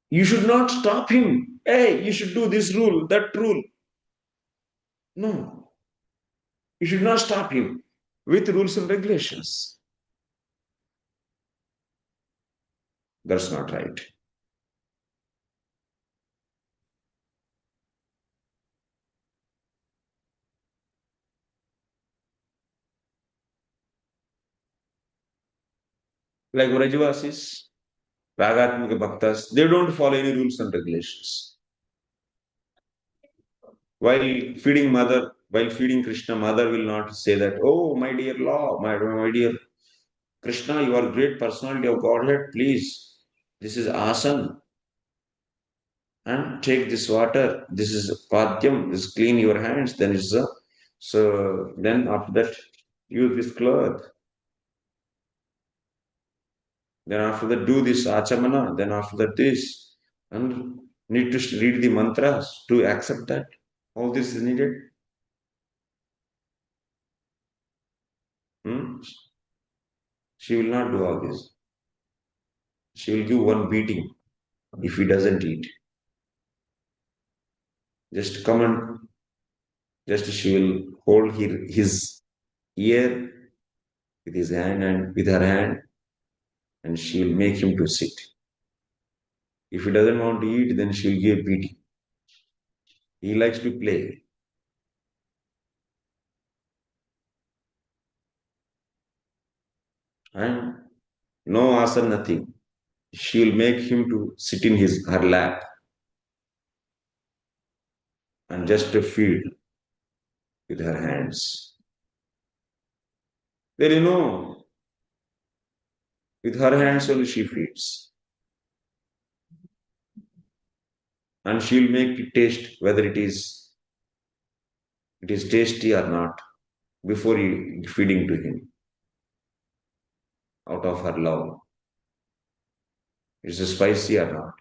You should not stop him. Hey, you should do this rule, that rule. No. You should not stop him with rules and regulations. That's not right. Like Vrajavasis, Ragatmika Bhaktas, they don't follow any rules and regulations. While feeding Krishna, mother will not say that, oh, my dear Lord, my dear Krishna, you are great personality of Godhead, please, this is asan, and take this water, this is padyam, this clean your hands, then it's so then after that, use this cloth. Then after that, do this achamana. Then after that, this. And need to read the mantras to accept that. All this is needed. She will not do all this. She will give one beating if he doesn't eat. Just come and just she will hold his ear with his hand and with her hand, and she will make him to sit. If he doesn't want to eat, then she will give beating. He likes to play. And no asana, nothing. She will make him to sit in her lap and just to feed with her hands. There is no, with her hands only she feeds. And she will make it taste whether it is tasty or not before feeding to him out of her love. Is it spicy or not?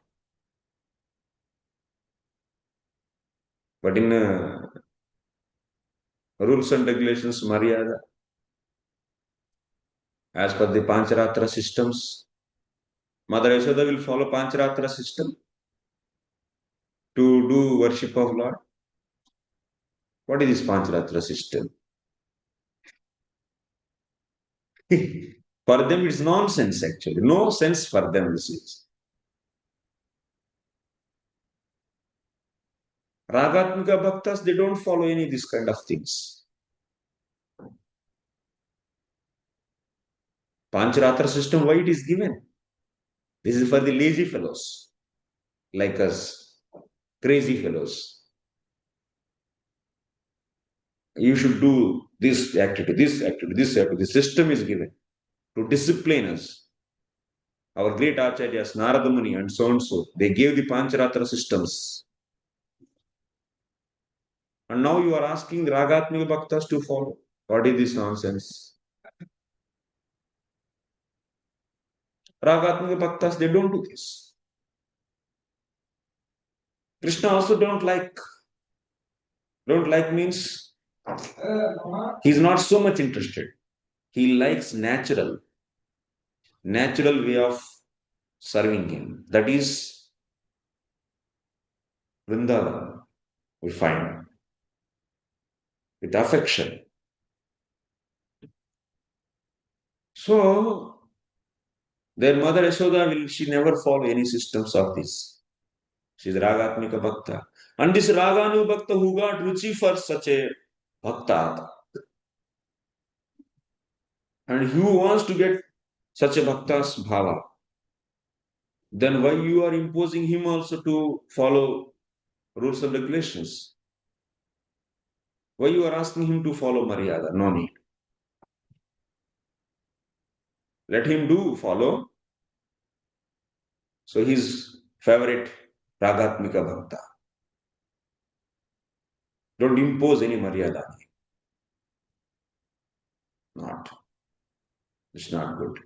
But in rules and regulations, Maryada, as per the pancaratra systems, Mother Yashoda will follow pancaratra system to do worship of Lord. What is this pancaratra system? For them, it's nonsense actually. No sense for them, this is. Ragatmika bhaktas, they don't follow any of this kind of things. Pancharatra system, why it is given? This is for the lazy fellows, like us, crazy fellows. You should do this activity, this activity, this activity. The system is given to discipline us. Our great acharyas, Narada Muni and so, they gave the Pancharatra systems. And now you are asking the Ragatmika bhaktas to follow. What is this nonsense? Ragatmika bhaktas, they don't do this. Krishna also don't like. Don't like means he's not so much interested. He likes natural way of serving him. That is Vrindavan, we find, with affection. So, their mother Yashoda, she never follow any systems of this. She is Ragatmika Bhakta. And this Raganuga Bhakta who got ruci for such a Bhakta, and who wants to get such a Bhakta's bhava, then why you are imposing him also to follow rules and regulations? Why you are asking him to follow Maryada? No need. Let him do follow. So his favorite Ragatmika Bhakta. Don't impose any maryada. Not. It's not good.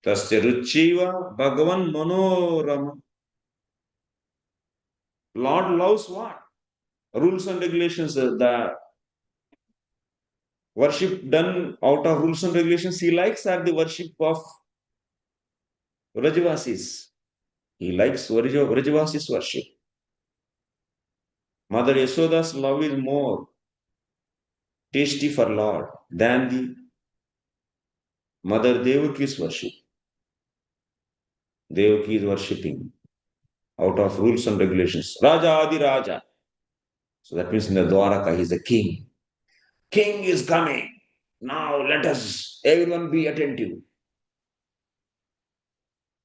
Tasya ruciva bhagavan manorama. Lord loves what? Rules and regulations. The worship done out of rules and regulations he likes are the worship of Vrajavasis. He likes Vrajavasis worship. Mother Yashoda's love is more tasty for Lord than the Mother Devaki's worship. Devaki is worshipping out of rules and regulations. Raja Adi Raja. So that means in the Dwaraka he is a king. King is coming. Now let us everyone be attentive.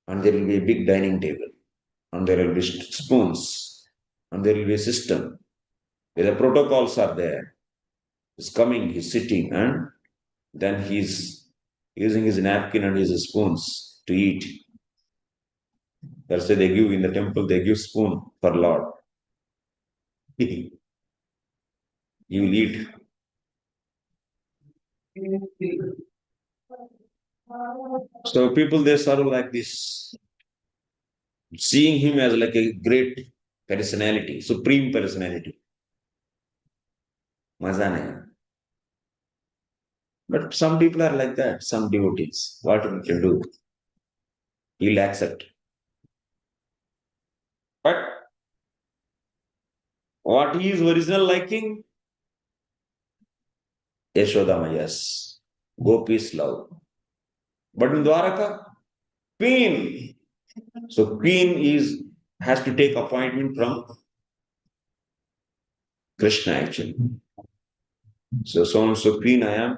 And there will be a big dining table. And there will be spoons. And there will be a system. The protocols are there. He's coming, he's sitting, and then he's using his napkin and his spoons to eat. That's why they give in the temple, they give spoon for Lord. You will eat. So people, they serve like this. Seeing him as like a great personality, supreme personality. Maza nahi. But some people are like that, some devotees. What we can do? He'll accept. But what he is original liking? Yashoda yes. Gopis love. But in Dwaraka, queen. So queen has to take appointment from Krishna actually. So and so queen I am.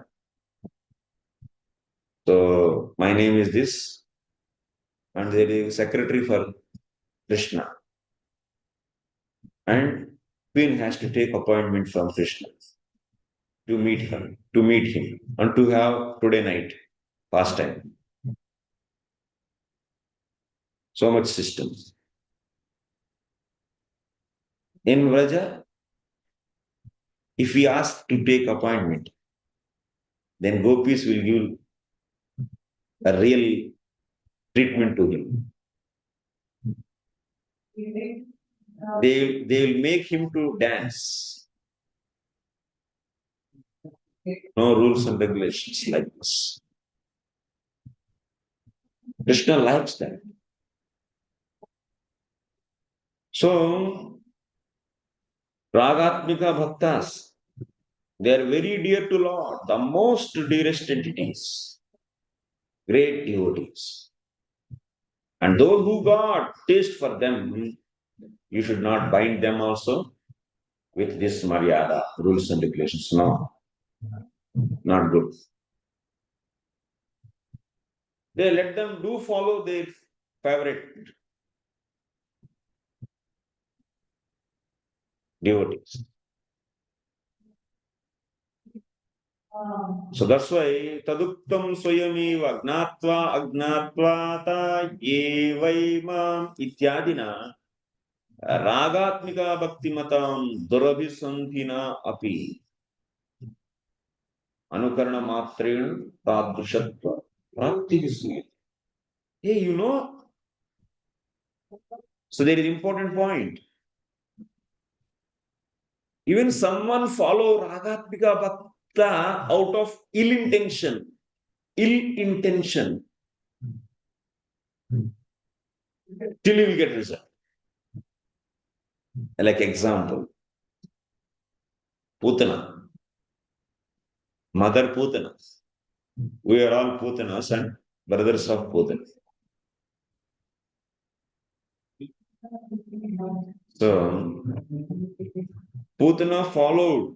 So my name is this. And there is a secretary for Krishna. And queen has to take appointment from Krishna to meet him, and to have today night pastime. So much systems. In Vraja, if we ask to take appointment, then gopis will give a real treatment to him. They will make him to dance. No rules and regulations like this. Krishna likes that. So, Ragatmika Bhaktas, they are very dear to Lord, the most dearest entities, great devotees. And those who got taste for them, you should not bind them also with this maryada, rules and regulations. No, not good. They let them do follow their favorite devotees. So that's why taduktam swayamiva agnatva ta yevaimam ityadina ragatmika bhaktimatam durabhisanthina api anukarana matrena tadrushatva practitioner. Hey, you know, so there is important point. Even someone follow ragatmika bhakta out of ill intention, till you will get result. Like example, Putana, mother Putana. We are all Putanas and brothers of Putana. So, Putana followed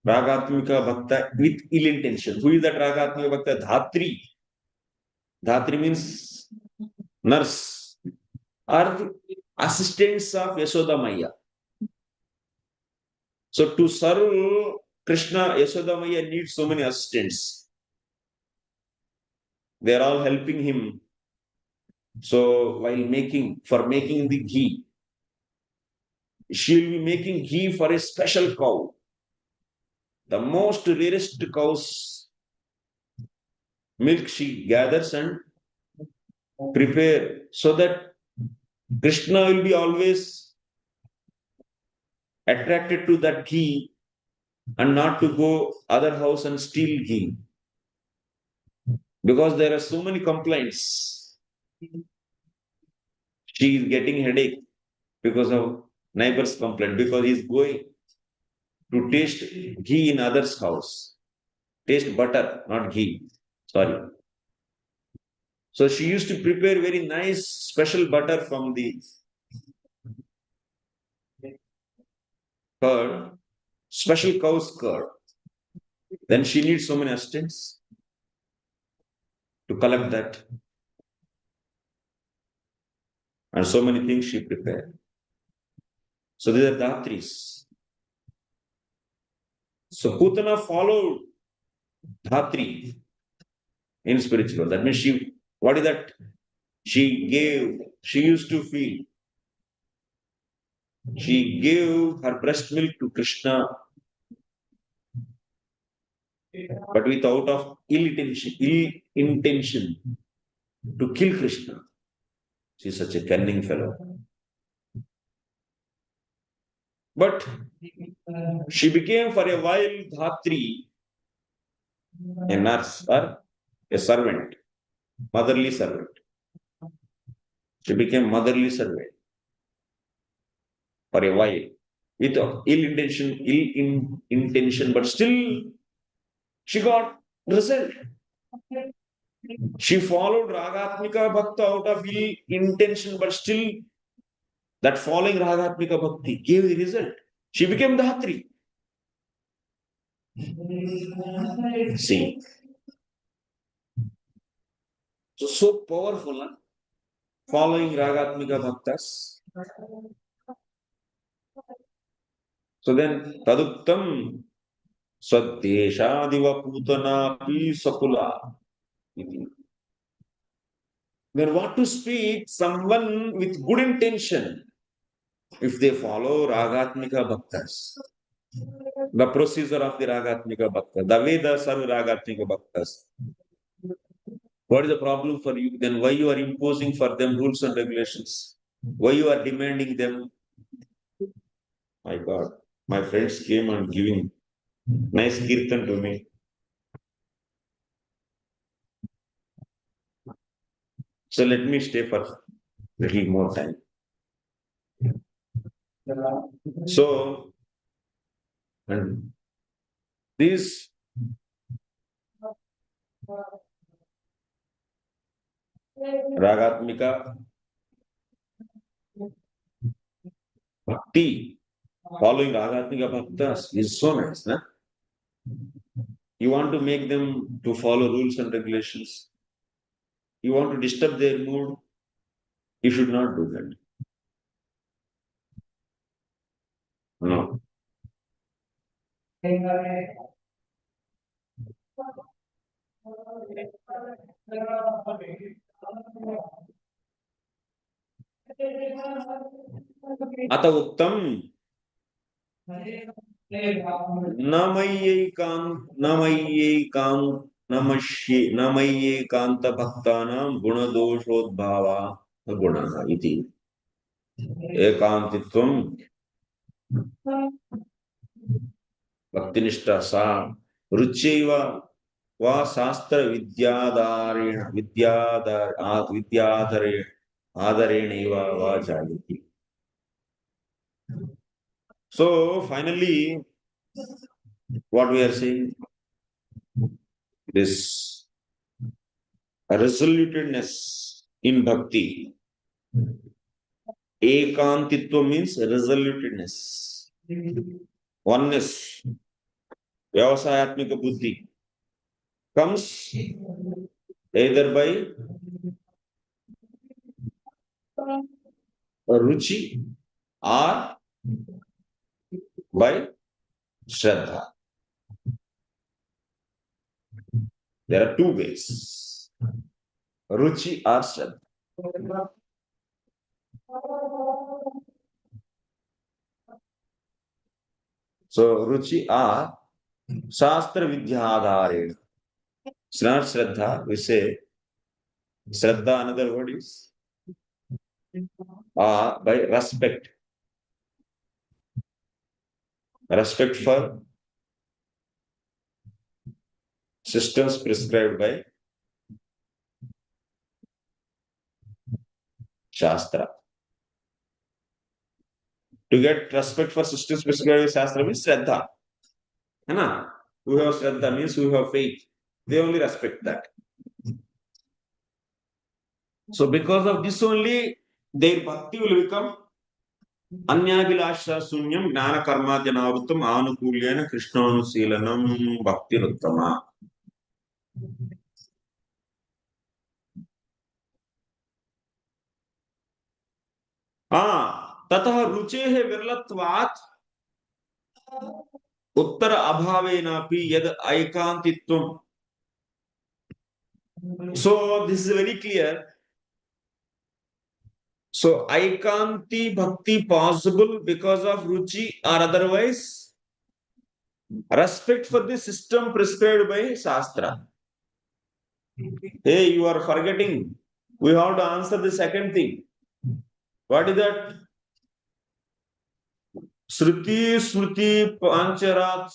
Ragatmika Bhakta with ill intention. Who is that Ragatmika Bhakta? Dhatri. Dhatri means nurse or assistants of Yashoda Maya. So to serve Krishna, Yashoda Maya needs so many assistants. They are all helping him. So while making the ghee, she will be making ghee for a special cow. The most rarest cow's milk she gathers and prepare so that Krishna will be always attracted to that ghee and not to go other house and steal ghee. Because there are so many complaints. She is getting headache because of neighbor's complaint, because he is going to taste ghee in others' house. Taste butter, not ghee. Sorry. So she used to prepare very nice special butter from the curd, special cow's curd. Then she needs so many assistants to collect that. And so many things she prepared. So these are dhatris. So Putana followed dhatri in spiritual. That means what is that? She used to feel. She gave her breast milk to Krishna, but without of ill intention to kill Krishna. She is such a cunning fellow. But she became for a while dhatri, a nurse or a servant, motherly servant. She became motherly servant for a while with ill intention, but still she got result. She followed Ragatmika Bhakta out of ill intention, but still that following Ragatmika Bhakti gave the result. She became Dhatri. See. So powerful, huh? Following Ragatmika Bhaktas. So then, Taduktam Swadesha Diva Putana Pi Sakula. Then what to speak? Someone with good intention, if they follow Ragatmika Bhaktas, the procedure of the Ragatmika Bhaktas, the way the serve Ragatmika Bhaktas. What is the problem for you? Then why you are imposing for them rules and regulations? Why you are demanding them? My God, my friends came and giving nice kirtan to me. So let me stay for a little more time. So, and these Ragatmika Bhakti, following Ragatmika Bhaktas is so nice. Nah? You want to make them to follow rules and regulations. You want to disturb their mood. You should not do that. No. Ata uttam namayye kanta bhaktanam gunadoshodbhava gunana iti ekantitvam bhaktinishta sa rucaiva va sastra vidyadhareneva va jayati. So finally, what we are saying, this resolutedness in bhakti. Ekantitva means resolutedness, oneness, vyavasayatmika buddhi comes either by ruci or by shraddha. There are two ways, ruci or shraddha. So ruci are sastra vidyadharena. It's not shraddha. We say shraddha. Another word is by respect. Respect for systems prescribed by Shastra. To get respect for systems prescribed by Shastra means Shraddha. Who have Shraddha means who have faith. They only respect that. So because of this only, their bhakti will become Anyabhilasha Sunyam Gnana Karma Janavrutam Anukulyana Krishnanusilanam Bhaktiruttama. ततः रुचेः विरलत्वात् उत्तर अभावेनापि यद ऐकान्तित्वम्. So this is very clear. So aikanti bhakti possible because of ruci or otherwise respect for the system prescribed by Shastra. Hey, you are forgetting. We have to answer the second thing. What is that? Sruti, smrti, pancharat,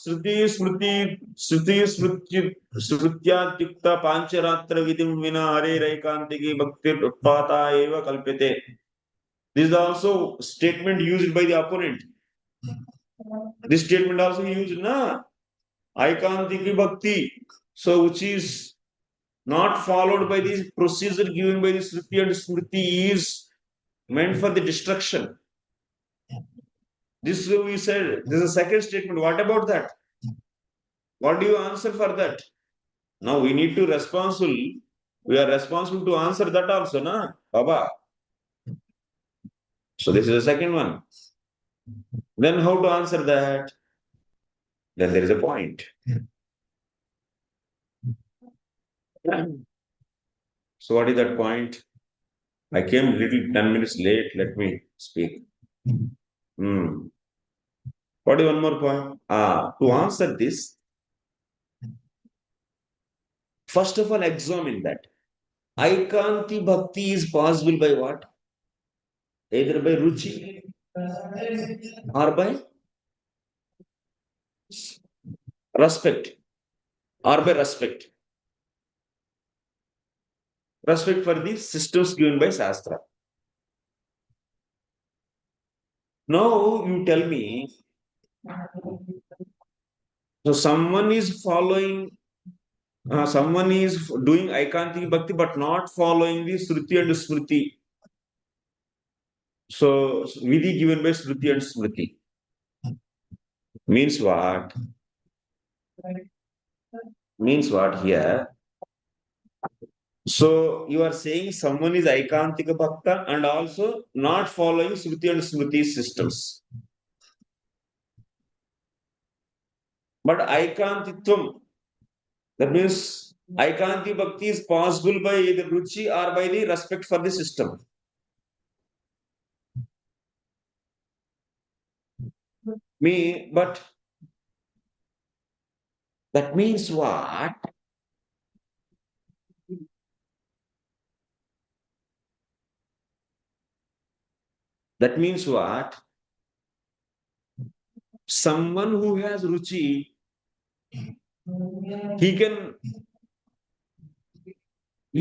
srutyatikta, pancaratra, vidhim, vina, harer, aikantiki, bhaktir, utpatayaiva, kalpate. This is also statement used by the opponent. This statement also used, na? Aikantiki bhakti. So, which is not followed by the procedure given by the sruti and smrti is meant for the destruction. This we said, this is a second statement. What about that? What do you answer for that? Now we need to responsible. We are responsible to answer that also, na, Baba. So this is the second one. Then how to answer that? Then there is a point. So what is that point? I came little 10 minutes late. Let me speak. What is one more point? To answer this, first of all, examine that. Aikanti bhakti is possible by what? Either by ruci or by respect. Or by respect. Respect for the systems given by Shastra. Now you tell me, so someone is following, someone is doing aikantiki bhakti but not following the sruti and smrti. So vidhi given by sruti and smrti. Means what? Means what here? So you are saying someone is aikantika bhakta and also not following sruti and smrti systems. But aikantitvam, that means aikanti bhakti is possible by either ruci or by the respect for the system. But that means what? That means what? Someone who has ruci, he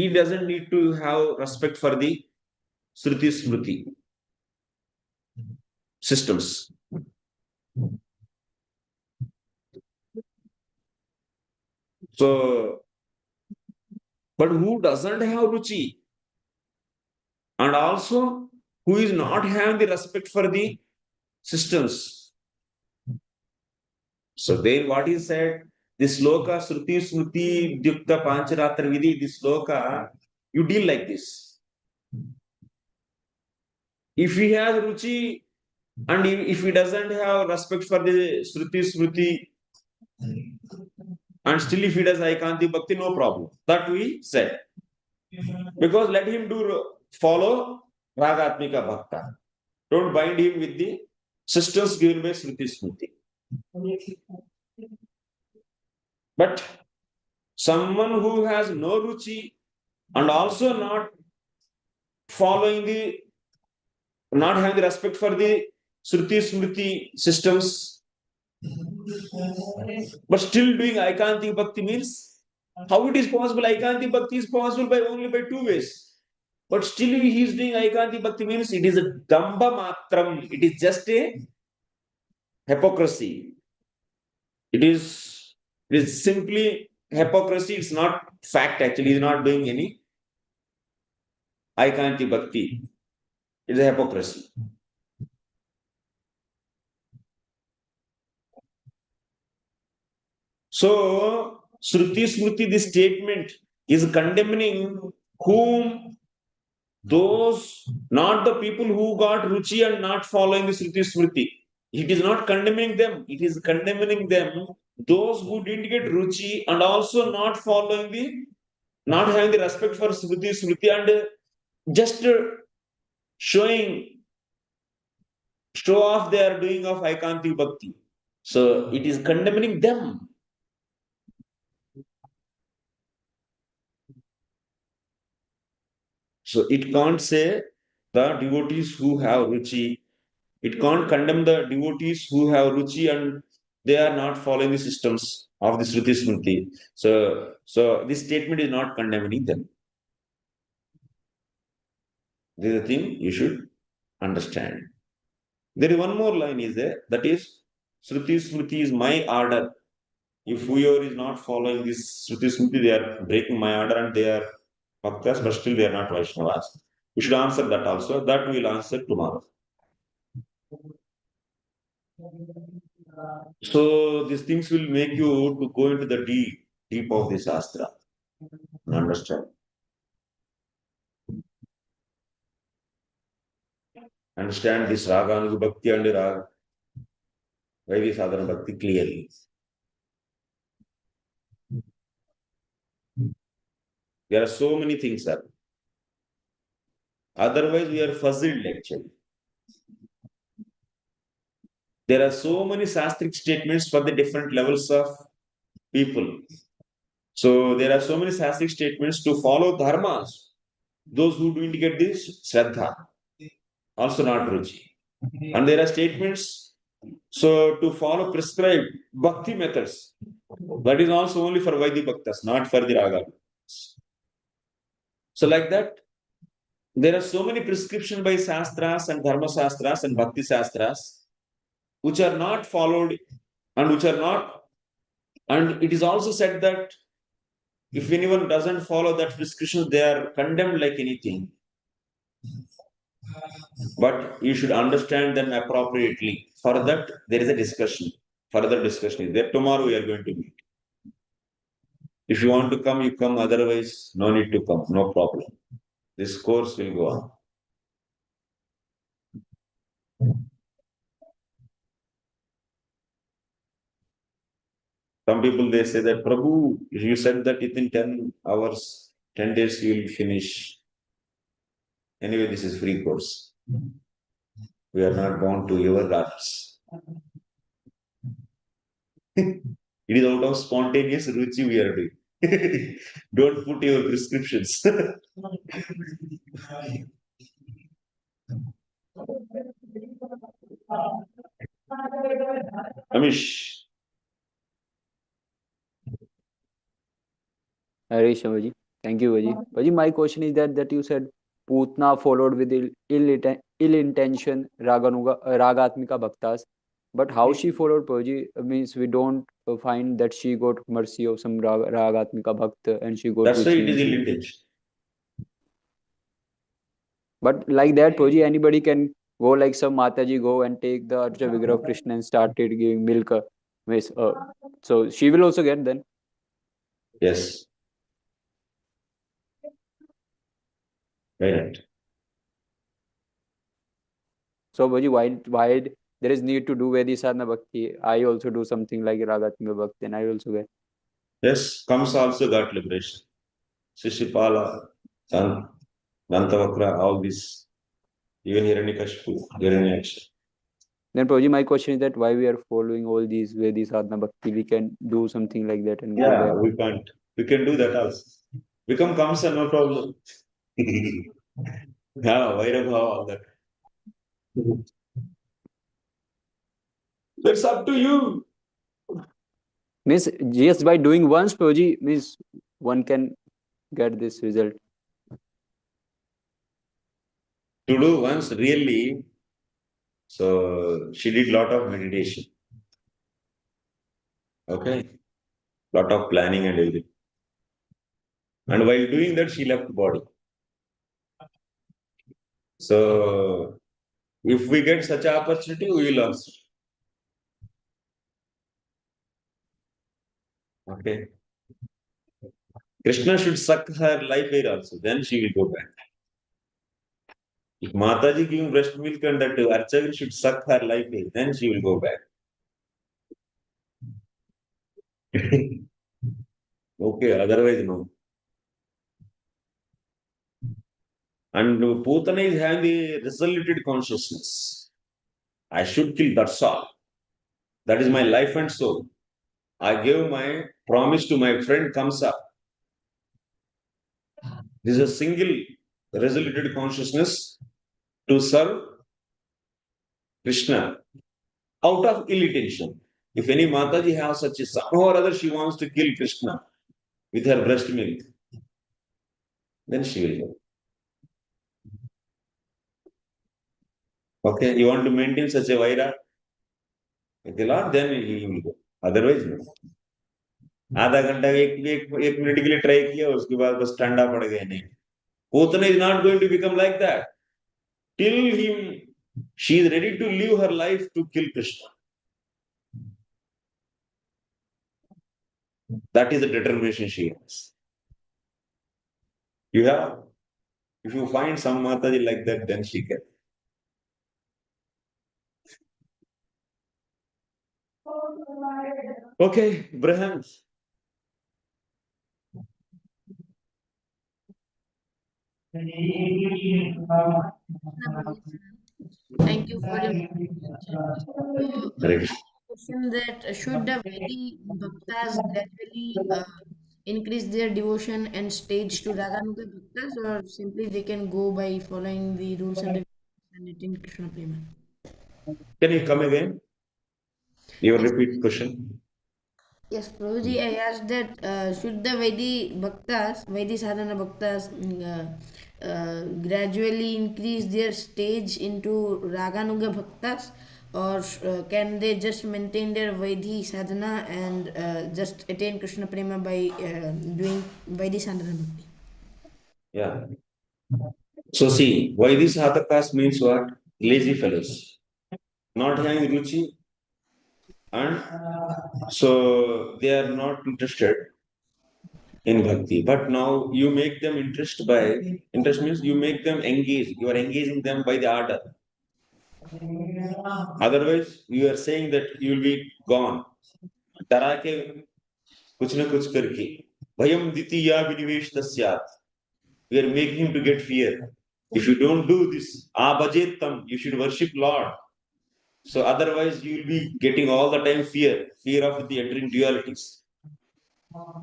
doesn't need to have respect for the sruti smrti systems. So, but who doesn't have ruci and also who is not having the respect for the systems. So then what is said? This sloka, sruti, smrti, dyukta, pancaratra, vidhi, this sloka, you deal like this. If he has ruci and if he doesn't have respect for the sruti, smrti, and still if he does aikanti bhakti, no problem. That we said. Because let him follow ragatmika bhakta. Don't bind him with the systems given by sruti, smrti. But someone who has no ruci and also not following the, not having the respect for the sruti smrti systems, but still doing aikantiki bhakti means, how it is possible? Aikantiki bhakti is possible by only by two ways. But still he is doing aikantiki bhakti means it is a damba matram. It is just a hypocrisy. It is simply hypocrisy. It's not fact actually. He's not doing any aikantiki bhakti. It's a hypocrisy. So, Shruti Smrti, this statement is condemning whom? Those, not the people who got ruci and not following the Shruti Smrti. It is not condemning them, it is condemning them, those who didn't get ruci and also not following the, not having the respect for Shruti Smrti and just show off they are doing of Aikanti Bhakti. So, it is condemning them. So it can't say the devotees who have ruci, it can't condemn the devotees who have ruci and they are not following the systems of the Shruti Smrti. So this statement is not condemning them. This is the thing you should understand. There is one more line is there, that is Shruti Smrti is my order. If whoever is not following this Shruti Smrti, they are breaking my order and they are bhaktas, but still they are not Vaishnavas. We should answer that also. That we will answer tomorrow. So these things will make you to go into the deep of the sastra and understand. Understand this Raganuga Bhakti and Vaidhi Sadhana Bhakti clearly. There are so many things, sir. Otherwise, we are fuzzled actually. There are so many sastric statements for the different levels of people. So there are so many sastric statements to follow dharmas. Those who don't get this shraddha, also not ruci. And there are statements so to follow prescribed bhakti methods. That is also only for Vaidhi Bhaktas, not for the Raga. So like that, there are so many prescriptions by sastras and dharma sastras and bhakti sastras which are not followed and which are not. And it is also said that if anyone doesn't follow that prescription, they are condemned like anything. But you should understand them appropriately. For that, there is a discussion. Further discussion is there. Tomorrow we are going to meet. If you want to come, you come. Otherwise, no need to come. No problem. This course will go on. Some people, they say that, Prabhu, you said that within 10 hours, 10 days, you will finish. Anyway, this is free course. We are not bound to your orders. It is out of spontaneous ruci we are doing. Don't put your prescriptions. Amish. Hare Shamaji. Thank you, Vaji. Vaji, my question is that you said Putna followed with ill intention Ragatmika Bhaktas. But how she followed Prabhuji means we don't find that she got mercy of some Ragatmika Bhakta and she got. That's why it is ill intention. But like that, Prabhuji, anybody can go like some Mataji go and take the Archa Vigraha of Krishna and started giving milk. So she will also get then. Yes. Right. So, Bhaji, why there is need to do Vedi Sadhana Bhakti? I also do something like Ragatmika Bhakti, and I also get. Yes, comes also got liberation. Shishipala, Dantavakra, all this, even Hiranyakashipu, Hiranyaksha. Then Prabhuji, my question is that why we are following all these Vedis, sadhana, bhakti? We can do something like that and go Yeah, back. we can't. We can do that also. Become Kamsa, no problem. Yeah, Vairabhava, all that. That's up to you. Means just by doing once, Prabhuji, means one can get this result. To do once, really. So she did lot of meditation. Okay. Lot of planning and everything. And while doing that, she left body. So if we get such an opportunity, we will also. Okay. Krishna should suck her life air also, then she will go back. If Mataji giving breast milk and that Archana should suck her life air, then she will go back. Okay, otherwise no. And Putana is having the resoluted consciousness. I should kill, that's all. That is my life and soul. I gave my promise to my friend Kamsa. This is a single resoluted consciousness to serve Krishna out of ill intention. If any Mataji has such a somehow or other she wants to kill Krishna with her breast milk, then she will go. Okay, you want to maintain such a vaira with the Lord, then he will go. Otherwise, no. आधा घंटा एक minute के लिए try किया उसके बाद बस ठंडा पड़ गया नहीं. Putana is not going to become like that. Till she is ready to live her life to kill Krishna. That is the determination she has. If you find some Mataji like that, then she can. Okay, Braham. Thank you for your question that should the Vedi bhaktas gradually increase their devotion and stage to Raganuga bhaktas, or simply they can go by following the rules and regulations and attaining Krishna prema? Can you come again? Your repeat question. Yes, Prabhuji, I asked that should the Vedi sadhana bhaktas gradually increase their stage into Raganuga bhaktas, or can they just maintain their Vedi sadhana and just attain Krishna prema by doing Vedi sadhana bhakti? Yeah. So see, Vaidhi sadhakas means what? Lazy fellows. Not having ruci, and so they are not interested in bhakti. But now you make them interest means you make them engage. You are engaging them by the order. Otherwise, you are saying that you will be gone. डरा के कुछ न कुछ करके भयम द्वितीया विनिवेश तस्यात्. We are making him to get fear. If you don't do this, abhajetam, you should worship Lord. So otherwise you will be getting all the time fear of the entering dualities.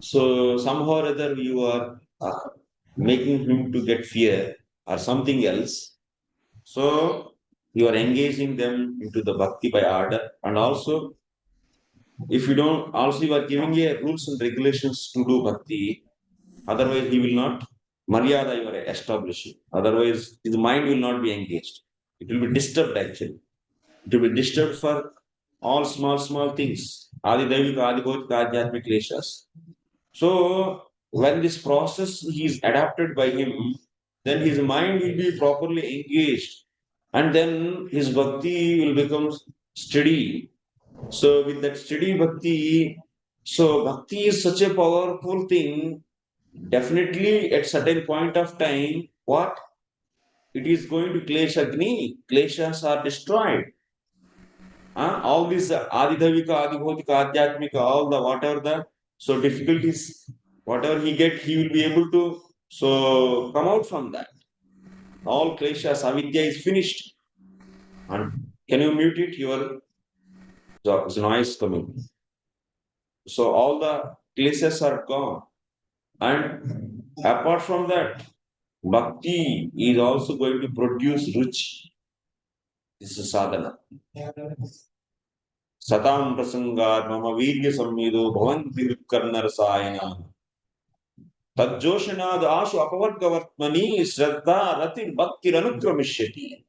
So somehow or other you are making him to get fear or something else. So you are engaging them into the bhakti by order, and also if you don't, also you are giving a rules and regulations to do bhakti. Otherwise he will not maryada you are establishing. Otherwise his mind will not be engaged. It will be disturbed actually. It will be disturbed for all small things. Adi Daivika, Adi Bhautika, Adhyatmik kleshas. So when this process is adapted by him, then his mind will be properly engaged, and then his bhakti will become steady. So with that steady bhakti, so bhakti is such a powerful thing. Definitely at certain point of time, what? It is going to kleshagni. Kleshas are destroyed. All these adidhavika, adibhautika, adhyatmika, all the whatever the so difficulties, whatever he get, he will be able to come out from that. All kleshas, avidya is finished. And Can you mute it? There's noise coming. So all the places are gone. And apart from that, Bhakti is also going to produce ruci. This is sadhana. Satam prasangat mama virya sammido bhavanti vitkarna rasayana. Tadjoshanad ashu apavargavartmani shraddha ratir bhaktir anukramishyati.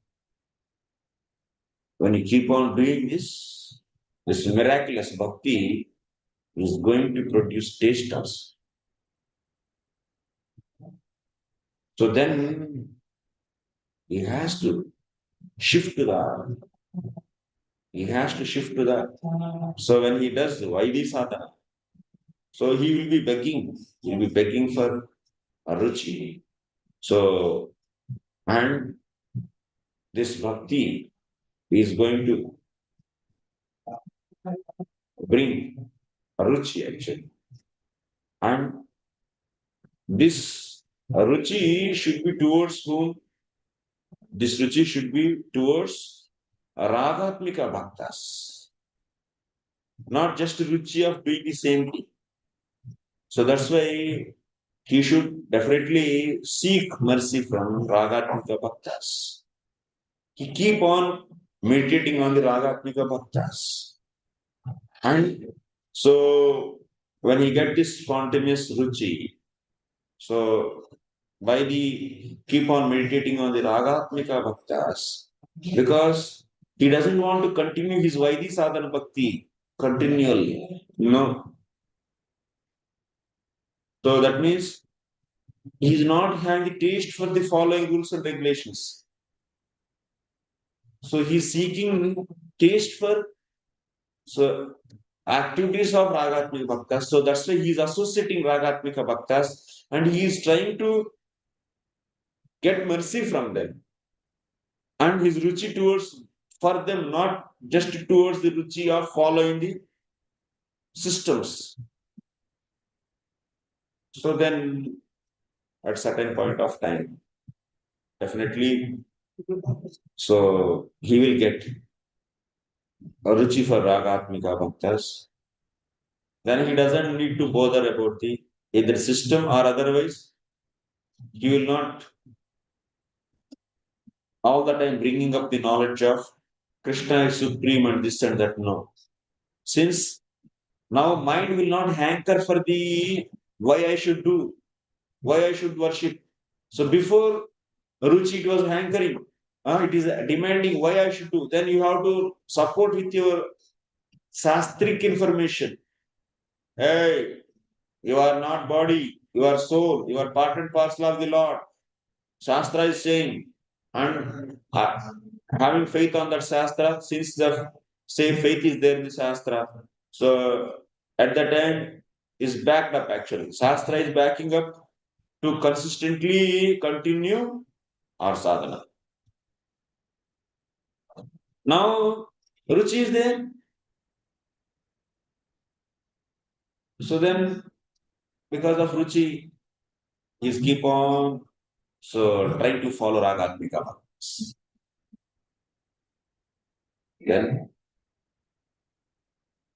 When you keep on doing this miraculous bhakti is going to produce taste also. So then he has to shift to that. He has to shift to that. So when he does the Vaidhi sadhana, so he will be begging. He will be begging for a ruci. So, and this bhakti is going to bring a ruci actually. And this ruci should be towards whom? This ruci should be towards ragatmika bhaktas. Not just ruci of doing the same thing. So that's why he should definitely seek mercy from ragatmika bhaktas. He keep on meditating on the ragatmika bhaktas. And so when he get this spontaneous ruci, so why the keep on meditating on the ragatmika bhaktas? Because he doesn't want to continue his Vaidhi sadhana bhakti continually, So that means he is not having the taste for the following rules and regulations. So he is seeking taste for activities of ragatmika bhaktas. So that's why he is associating ragatmika bhaktas and he is trying to get mercy from them. And his ruci towards for them, not just towards the ruci of following the systems. So then at certain point of time, definitely, so he will get a ruci for ragatmika bhaktas. Then he doesn't need to bother about the either system or otherwise. He will not all the time bringing up the knowledge of Krishna is supreme and this and that. No. Since now mind will not hanker for the why I should do, why I should worship. So before ruci it was hankering. It is demanding why I should do. Then you have to support with your sastric information. Hey, you are not body, you are soul, you are part and parcel of the Lord. Shastra is saying, and having faith on that Shastra, since the same faith is there in the Shastra, so at that time is backed up actually. Shastra is backing up to consistently continue our sadhana. Now, ruci is there. So then, because of ruci, he's keep on trying to follow ragatmika bhaktis. Then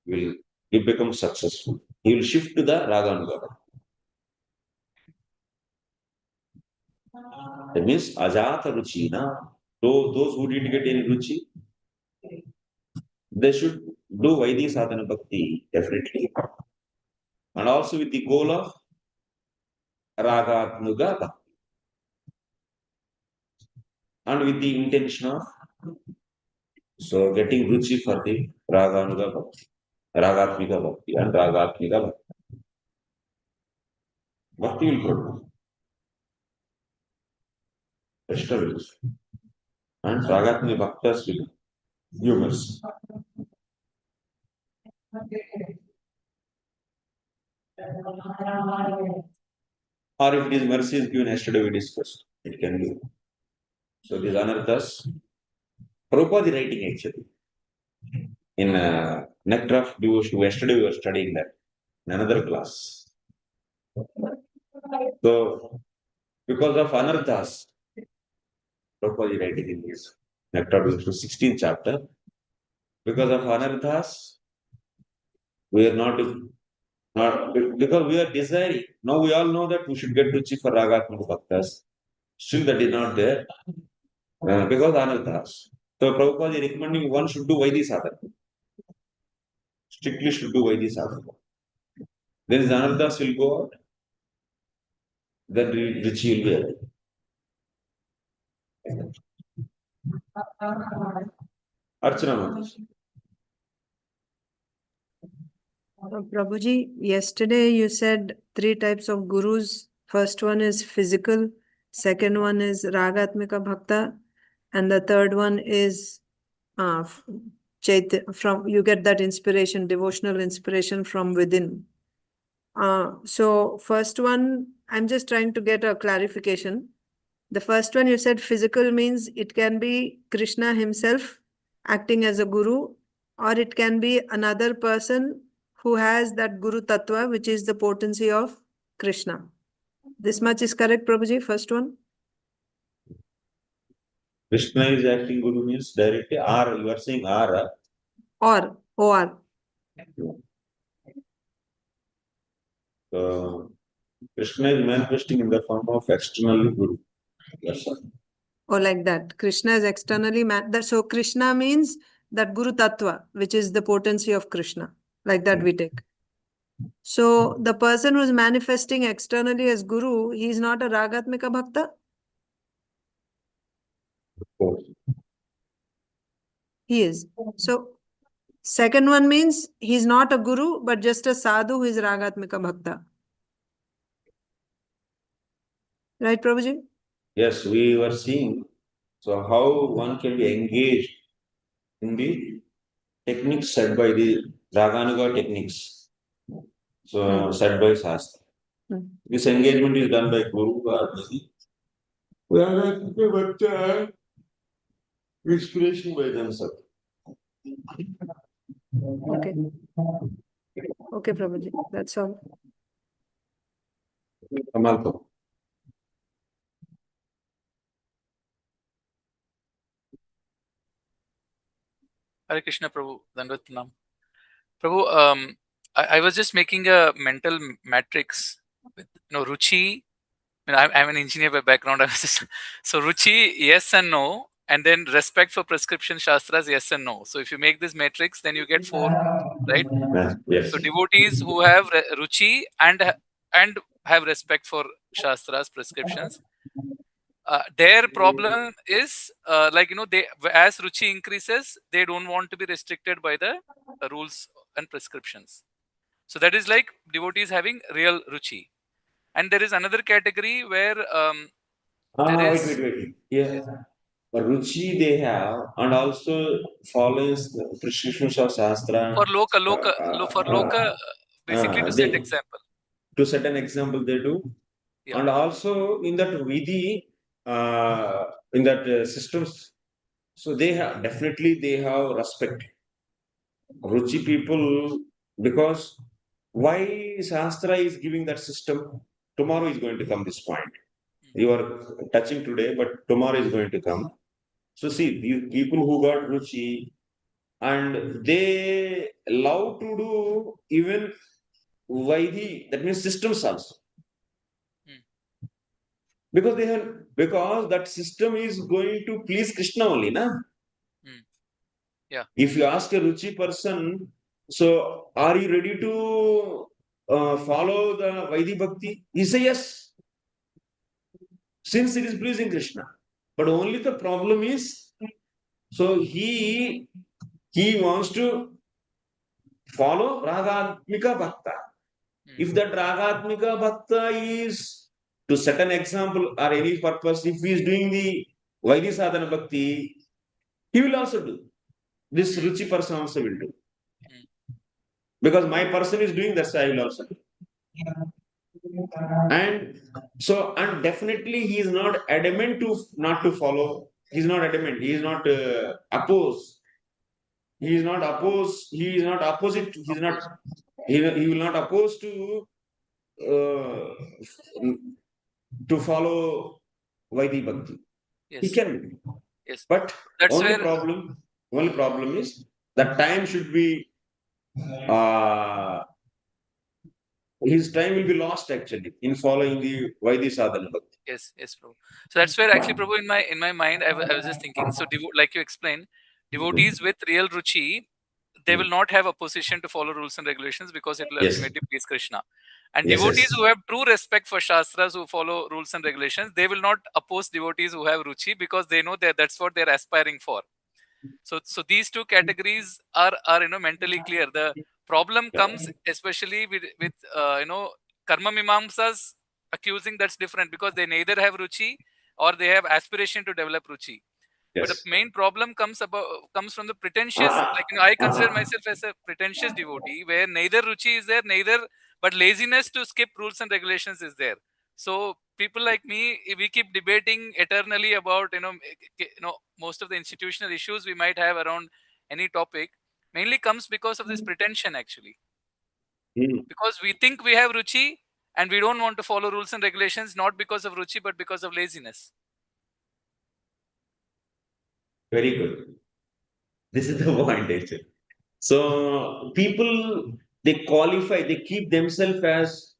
he becomes successful. He will shift to the Raganuga. That means ajata ruci. Those who didn't get any ruci, they should do Vaidhi sadhana bhakti, definitely. And also with the goal of Raganuga bhakti. And with the intention of getting ruci for the Raganuga bhakti, Ragatmika bhakti and Ragatmika bhakti. Bhakti will produce. Krishna will. And Ragatmika bhaktas will give mercy. Or if it is mercy is given, yesterday we discussed, it can be. So these anarthas, Prabhupada writing actually. In Nectar of Devotion, yesterday we were studying that in another class. So, because of anarthas, Prabhupada is writing in this. Nectar to 16th chapter. Because of anarthas, we are not because we are desiring. Now we all know that we should get ruci for ragatmika bhaktas. Still that is not there because anarthas. So Prabhupada is recommending one should do Vaidhi sadhana. Strictly should do Vaidhi sadhana. Then the anarthas will go out. Then ruci will be there. Archana Mataji. Prabhuji, yesterday you said 3 types of gurus. First one is physical, second one is ragatmika bhakta, and the third one is from you get that inspiration, devotional inspiration from within. So first one, I'm just trying to get a clarification. The first one you said physical means it can be Krishna himself acting as a guru, or it can be another person who has that Guru Tattva, which is the potency of Krishna. This much is correct, Prabhuji, first one? Krishna is acting guru means directly, or you are saying or. Or. Krishna is manifesting in the form of external guru. Yes, sir. Or like that. Krishna is externally, so Krishna means that Guru Tattva, which is the potency of Krishna. Like that we take. So the person who is manifesting externally as Guru, he is not a Ragatmika Bhakta? Of course. He is. So second one means he is not a Guru, but just a Sadhu who is Ragatmika Bhakta. Right, Prabhuji? Yes, we were seeing. So how one can be engaged in the techniques set by the Raganuga techniques. So set by sastra. This engagement is done by Guru or the inspiration by themselves. Okay. Okay, Prabhuji. That's all. Amalto. Hare Krishna, Prabhu. Dandavat Prabhu, I was just making a mental matrix with ruci. I'm an engineer by background. So ruci, yes and no, and then respect for prescription shastras, yes and no. So if you make this matrix, then you get 4, right? Yes. So devotees who have ruci and have respect for shastras, prescriptions, their problem is they, as ruci increases, they don't want to be restricted by the rules and prescriptions. So that is like devotees having real ruci. And there is another category where there is wait. Yeah. Ruchi they have, and also follows the prescriptions of sastra. for loka, basically to set example. To set an example, they do. Yeah. And also in that vidhi, in that systems, so they have definitely respect. Ruchi people, because why Shastra is giving that system? Tomorrow is going to come this point. You are touching today, but tomorrow is going to come. So see, these people who got Ruchi, and they love to do even Vaidhi, that means systems also. Because that system is going to please Krishna only, na? Yeah. If you ask a Ruchi person, so are you ready to follow the Vaidhi Bhakti? He say yes. Since it is pleasing Krishna. But only the problem is, so he wants to follow Ragatmika Bhakta. If that Ragatmika Bhakta is to set an example or any purpose, if he is doing the Vaidhi Sadhana Bhakti, he will also do. This Ruchi person also will do. Because my person is doing that, so I will also do. And so, and definitely he is not adamant to not to follow. He is not adamant. He is not opposed. He is not opposed. He is not opposite. He is not. He will not oppose to follow Vaidhi Bhakti. Yes. He can. Yes. But That's only where problem is that time should be his time will be lost actually in following the Vaidhi sadhana bhakti. yes, Prabhu. So that's where actually, Prabhu, in my mind, I was just thinking. So, like you explained, devotees with real ruci, they will not have opposition to follow rules and regulations because it will Yes. ultimately please Krishna. And Yes, devotees yes. who have true respect for shastras, who follow rules and regulations, they will not oppose devotees who have ruci because they know that that's what they're aspiring for. So these two categories are mentally clear. The problem comes especially with karma mimamsas accusing, that's different because they neither have ruci or they have aspiration to develop ruci. But the Yes. main problem comes from the pretentious. Like, I consider myself as a pretentious devotee where neither ruchi is there, but laziness to skip rules and regulations is there. So people like me, we keep debating eternally about most of the institutional issues we might have around any topic. Mainly comes because of this pretension actually, because we think we have ruchi and we don't want to follow rules and regulations, not because of ruchi but because of laziness. Very good. This is the point actually. So people, they qualify, they keep themselves as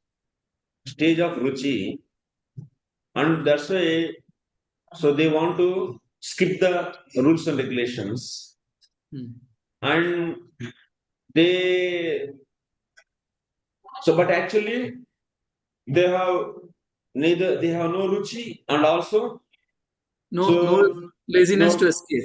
stage of ruchi, and that's why, so they want to skip the rules and regulations, and they, so but actually they have they have no ruchi, and also no laziness to escape.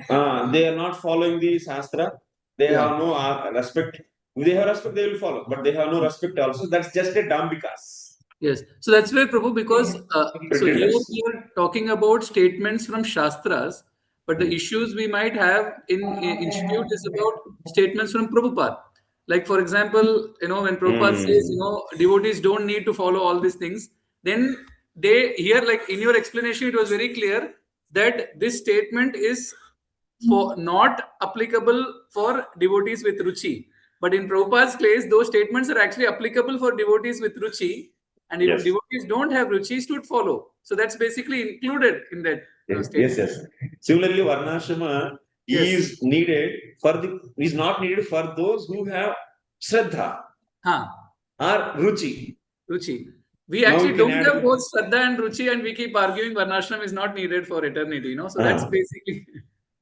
They are not following the sastra. They have no respect. They have respect, they will follow, but they have no respect also. That's just a dambikas. Yes. So that's where, Prabhu, because so here we are talking about statements from Shastras, but the issues we might have in institute is about statements from Prabhupada. Like, for example, when Prabhupada says, devotees don't need to follow all these things, then they here, like in your explanation, it was very clear that this statement is for not applicable for devotees with ruchi. But in Prabhupada's case, those statements are actually applicable for devotees with ruchi. And if devotees don't have ruchi, should follow. So that's basically included in that statement. Yes. Similarly, Varnashrama is needed is not needed for those who have shraddha or ruchi. We actually don't have both shraddha and ruchi, and we keep arguing Varnashram is not needed for eternity. So that's basically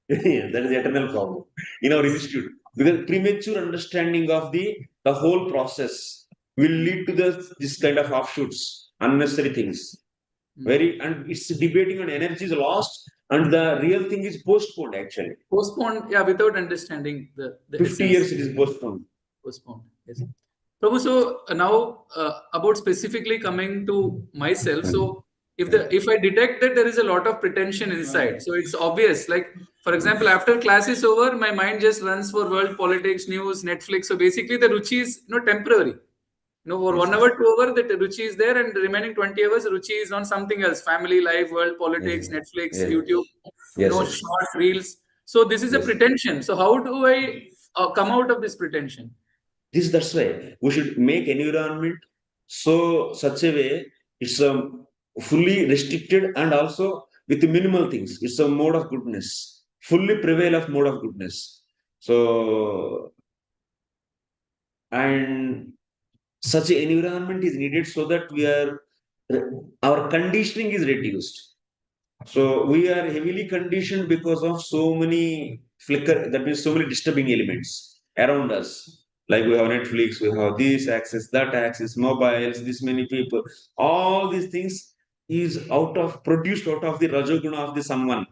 that is the eternal problem in our institute, because premature understanding of the whole process will lead to this kind of offshoots, unnecessary things. And it's debating on energy is lost, and the real thing is postponed actually. Postponed, without understanding the 50 essence. years it is postponed. Yes. Prabhu, so now about specifically coming to myself. So if I detect that there is a lot of pretension inside, so it's obvious. Like, for example, after class is over, my mind just runs for world politics, news, Netflix. So basically, the ruchi is temporary. For 1 hour, 2 hours, that ruchi is there, and the remaining 20 hours, ruchi is on something else: family life, world politics, Netflix, YouTube, short reels. So this is a pretension. So how do I come out of this pretension? That's why we should make environment such a way it's fully restricted, and also with minimal things. It's a mode of goodness, fully prevail of mode of goodness. So, and such an environment is needed so that our conditioning is reduced. So we are heavily conditioned because of so many that means so many disturbing elements around us. Like we have Netflix, we have this access, that access, mobiles, this many people. All these things is produced out of the rajoguna of the someone.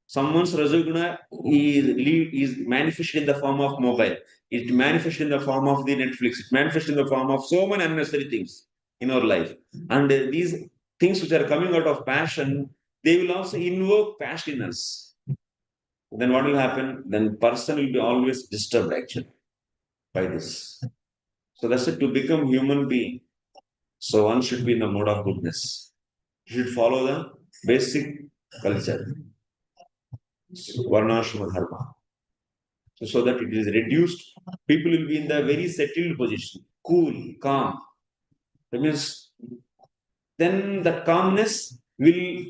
Someone's rajoguna is manifested in the form of mobile. It manifests in the form of the Netflix. It manifests in the form of so many unnecessary things in our life. And these things which are coming out of passion, they will also invoke passion in us. Then what will happen? Then person will be always disturbed actually by this. So that's it, to become human being. So one should be in the mode of goodness. You should follow the basic culture. Varnashrama dharma. So that it is reduced, people will be in the very settled position, cool, calm. That means then that calmness will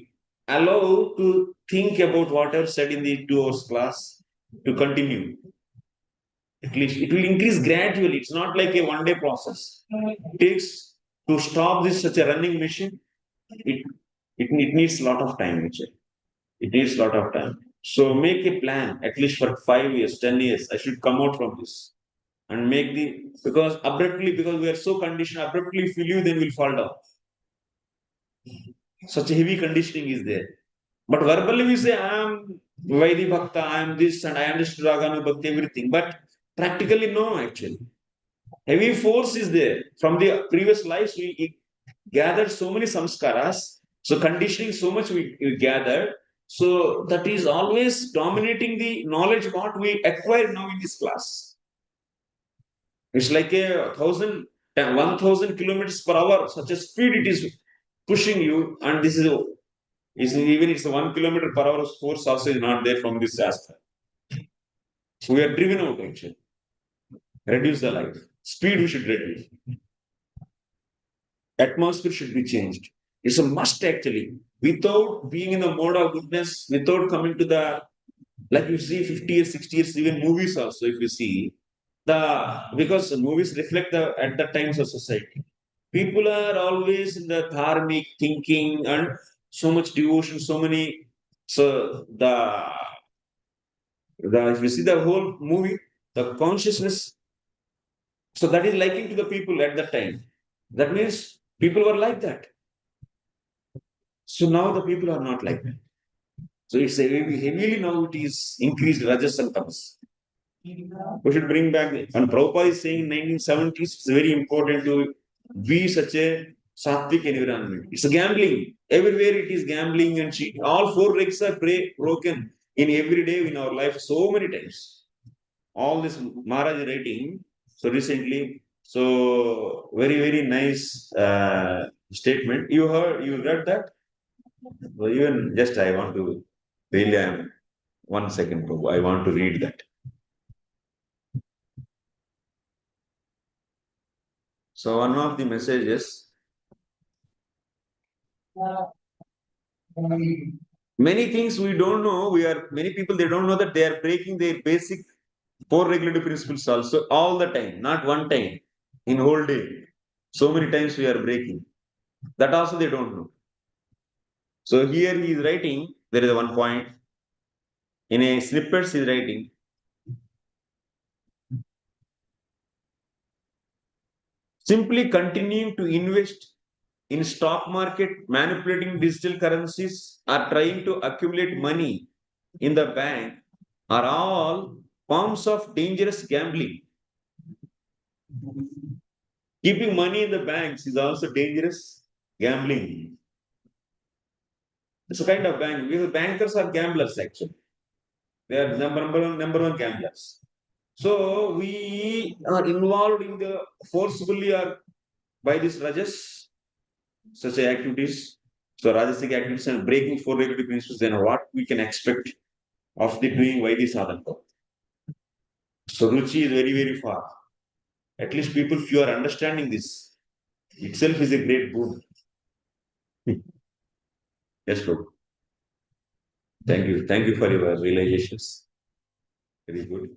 allow to think about what I've said in the 2 hours class to continue. At least it will increase gradually. It's not like a one-day process. It takes to stop this such a running machine. It needs a lot of time, actually. It needs a lot of time. So make a plan, at least for 5 years, 10 years. I should come out from this and make the, because we are so conditioned, abruptly if we leave, then we'll fall down. Such a heavy conditioning is there. But verbally we say, I am Vaidhi Bhakta, I am this, and I understood Raganuga Bhakti, everything. But practically, no, actually. Heavy force is there. From the previous lives, we gathered so many samskaras. So conditioning so much we gathered. So that is always dominating the knowledge what we acquire now in this class. It's like 1,000 kilometers per hour, such a speed it is pushing you, and this is even it's 1 kilometer per hour force also is not there from this sastra. So we are driven out actually. Reduce the life. Speed we should reduce. Atmosphere should be changed. It's a must actually. Without being in the mode of goodness, without coming to the, like you see 50 years, 60 years, even movies also, if you see, because movies reflect at the times of society. People are always in the dharmic thinking and so much devotion, so many. So if you see the whole movie, the consciousness, so that is liking to the people at that time. That means people were like that. So now the people are not like that. So it's heavily now it is increased rajas and tamas. We should bring back and Prabhupada is saying in 1970s it's very important to be such a sattvic environment. It's a gambling. Everywhere it is gambling and cheating. All 4 legs are broken in every day in our life so many times. All this Maharaj writing so recently. So very, very nice statement. You read that? So even just I want to really 1 second, Prabhu. I want to read that. So one of the messages, many things we don't know. Many people they don't know that they are breaking their basic 4 regulative principles also all the time, not one time in whole day. So many times we are breaking. That also they don't know. So here he is writing. There is one point in a snippet. He is writing. Simply continuing to invest in stock market, manipulating digital currencies, or trying to accumulate money in the bank are all forms of dangerous gambling. Keeping money in the banks is also dangerous gambling. It's a kind of bank. Because bankers are gamblers actually. They are number one gamblers. So we are involved in the forcefully or by these rajas, such activities. So rajasic activities and breaking 4 regulative principles, then what we can expect of the doing Vaidhi sadhana. So ruci is very, very far. At least people, if you are understanding this, itself is a great boon. Yes, Prabhu. Thank you. Thank you for your realizations. Very good.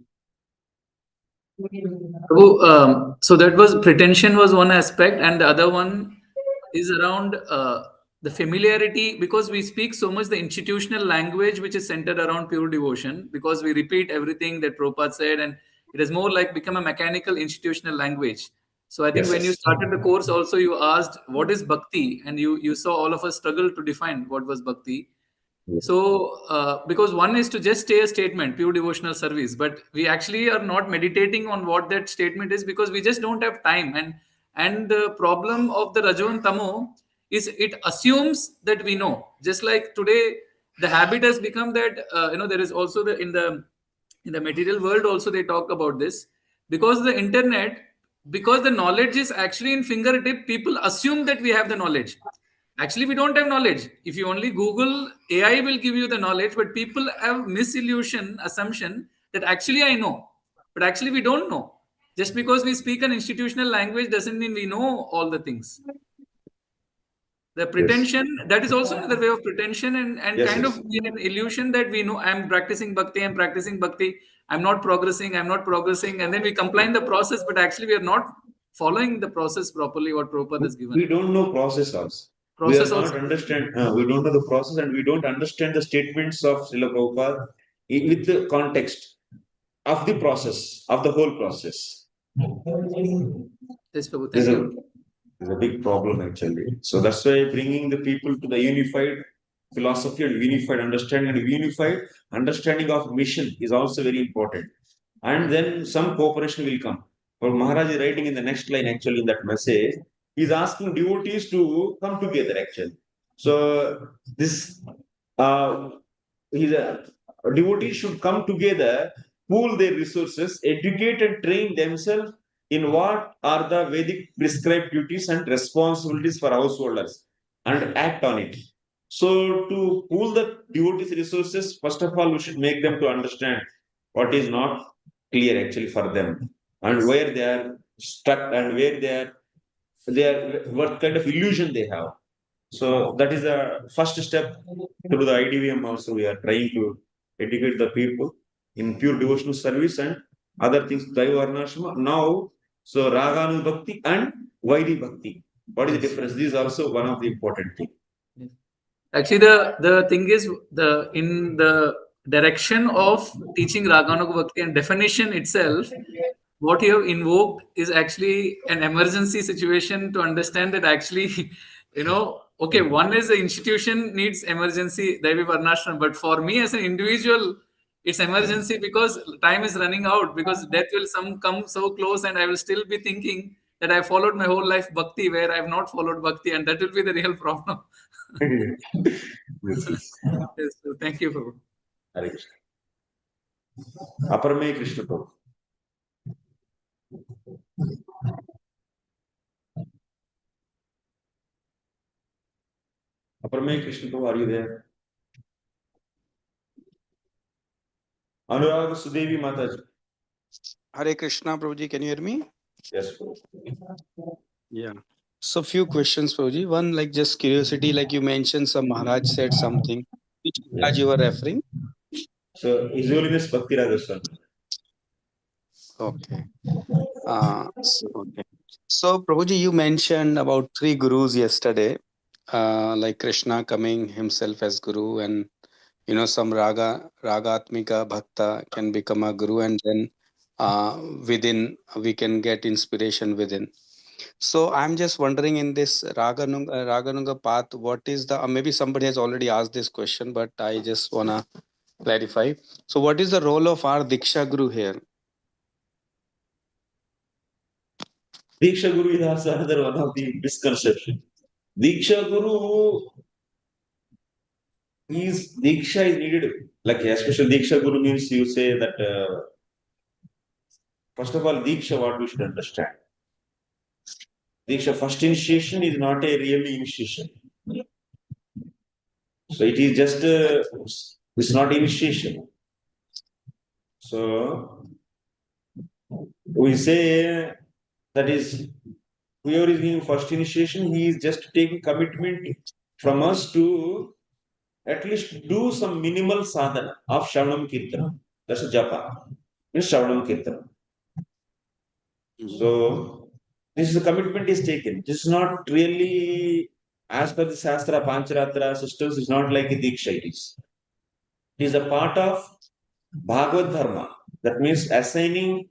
So that was pretension was one aspect, and the other one is around the familiarity, because we speak so much the institutional language which is centered around pure devotion, because we repeat everything that Prabhupada said, and it is more like become a mechanical institutional language. So I think when you started the course also, you asked what is bhakti, and you saw all of us struggle to define what was bhakti. So, because one is to just say a statement, pure devotional service, but we actually are not meditating on what that statement is, because we just don't have time. And the problem of the Rajo and Tamo is it assumes that we know. Just like today, the habit has become that there is also in the material world also they talk about this, because the internet, because the knowledge is actually in fingertip. People assume that we have the knowledge. Actually, we don't have knowledge. If you only Google, AI will give you the knowledge, but people have assumption that actually I know. But actually, we don't know. Just because we speak an institutional language doesn't mean we know all the things. The pretension, that is also another way of pretension and kind of an illusion that we know I'm practicing bhakti, I'm not progressing, and then we complain the process, but actually we are not following the process properly what Prabhupada has given. We don't know process also. We don't know the process, and we don't understand the statements of Srila Prabhupada with the context of the process, of the whole process. Yes, Prabhu, thank you. It's a big problem actually. So that's why bringing the people to the unified philosophy and unified understanding of mission is also very important. And then some cooperation will come. For Maharaj is writing in the next line actually in that message, he's asking devotees to come together actually. So this devotees should come together, pool their resources, educate and train themselves in what are the Vedic prescribed duties and responsibilities for householders and act on it. So to pool the devotees' resources, first of all, we should make them to understand what is not clear actually for them and where they are stuck and where they are what kind of illusion they have. So that is the first step through the IDVM also. We are trying to educate the people in pure devotional service and other things, Daiva Varnashrama. Now, so Raganuga Bhakti and Vaidhi Bhakti. What is the difference? This is also one of the important things. Actually, the thing is, in the direction of teaching Raganuga Bhakti and definition itself, what you have invoked is actually an emergency situation to understand that actually, okay, one is the institution needs emergency, Daivi Varnashram, but for me as an individual, it's emergency because time is running out, because death will come so close, and I will still be thinking that I followed my whole life bhakti where I have not followed bhakti, and that will be the real problem. Yes, so thank you, Prabhu. Hare Krishna. Aparame Krishna Prabhu. Aparame Krishna Prabhu, are you there? Anurag Sudevi Mataji. Hare Krishna, Prabhuji, can you hear me? Yes, Prabhu. Yeah. So few questions, Prabhuji. One, like just curiosity, like you mentioned some Maharaj said something. Which Maharaj you were referring? So His Holiness Bhakti Radhasan. Okay. Okay. So Prabhuji, you mentioned about 3 gurus yesterday, like Krishna coming himself as guru, and some ragatmika bhakta can become a guru, and then within we can get inspiration within. So I'm just wondering, in this Raganuga path, what is the maybe somebody has already asked this question, but I just wanna clarify. So what is the role of our Diksha Guru here? Diksha Guru is also another one of the misconceptions. Diksha Guru Diksha is needed. Like especially Diksha Guru means you say that first of all, Diksha, what we should understand. Diksha, first initiation is not a real initiation. So it is just, it's not initiation. So we say that is, whoever is giving first initiation, he is just taking commitment from us to at least do some minimal sadhana of Shravanam Kirtana. That's a japa. It's Shravanam Kirtana. So this is the commitment is taken. This is not really as per the sastra, pancaratra systems. It's not like a diksha. It is a part of Bhagavad dharma. That means assigning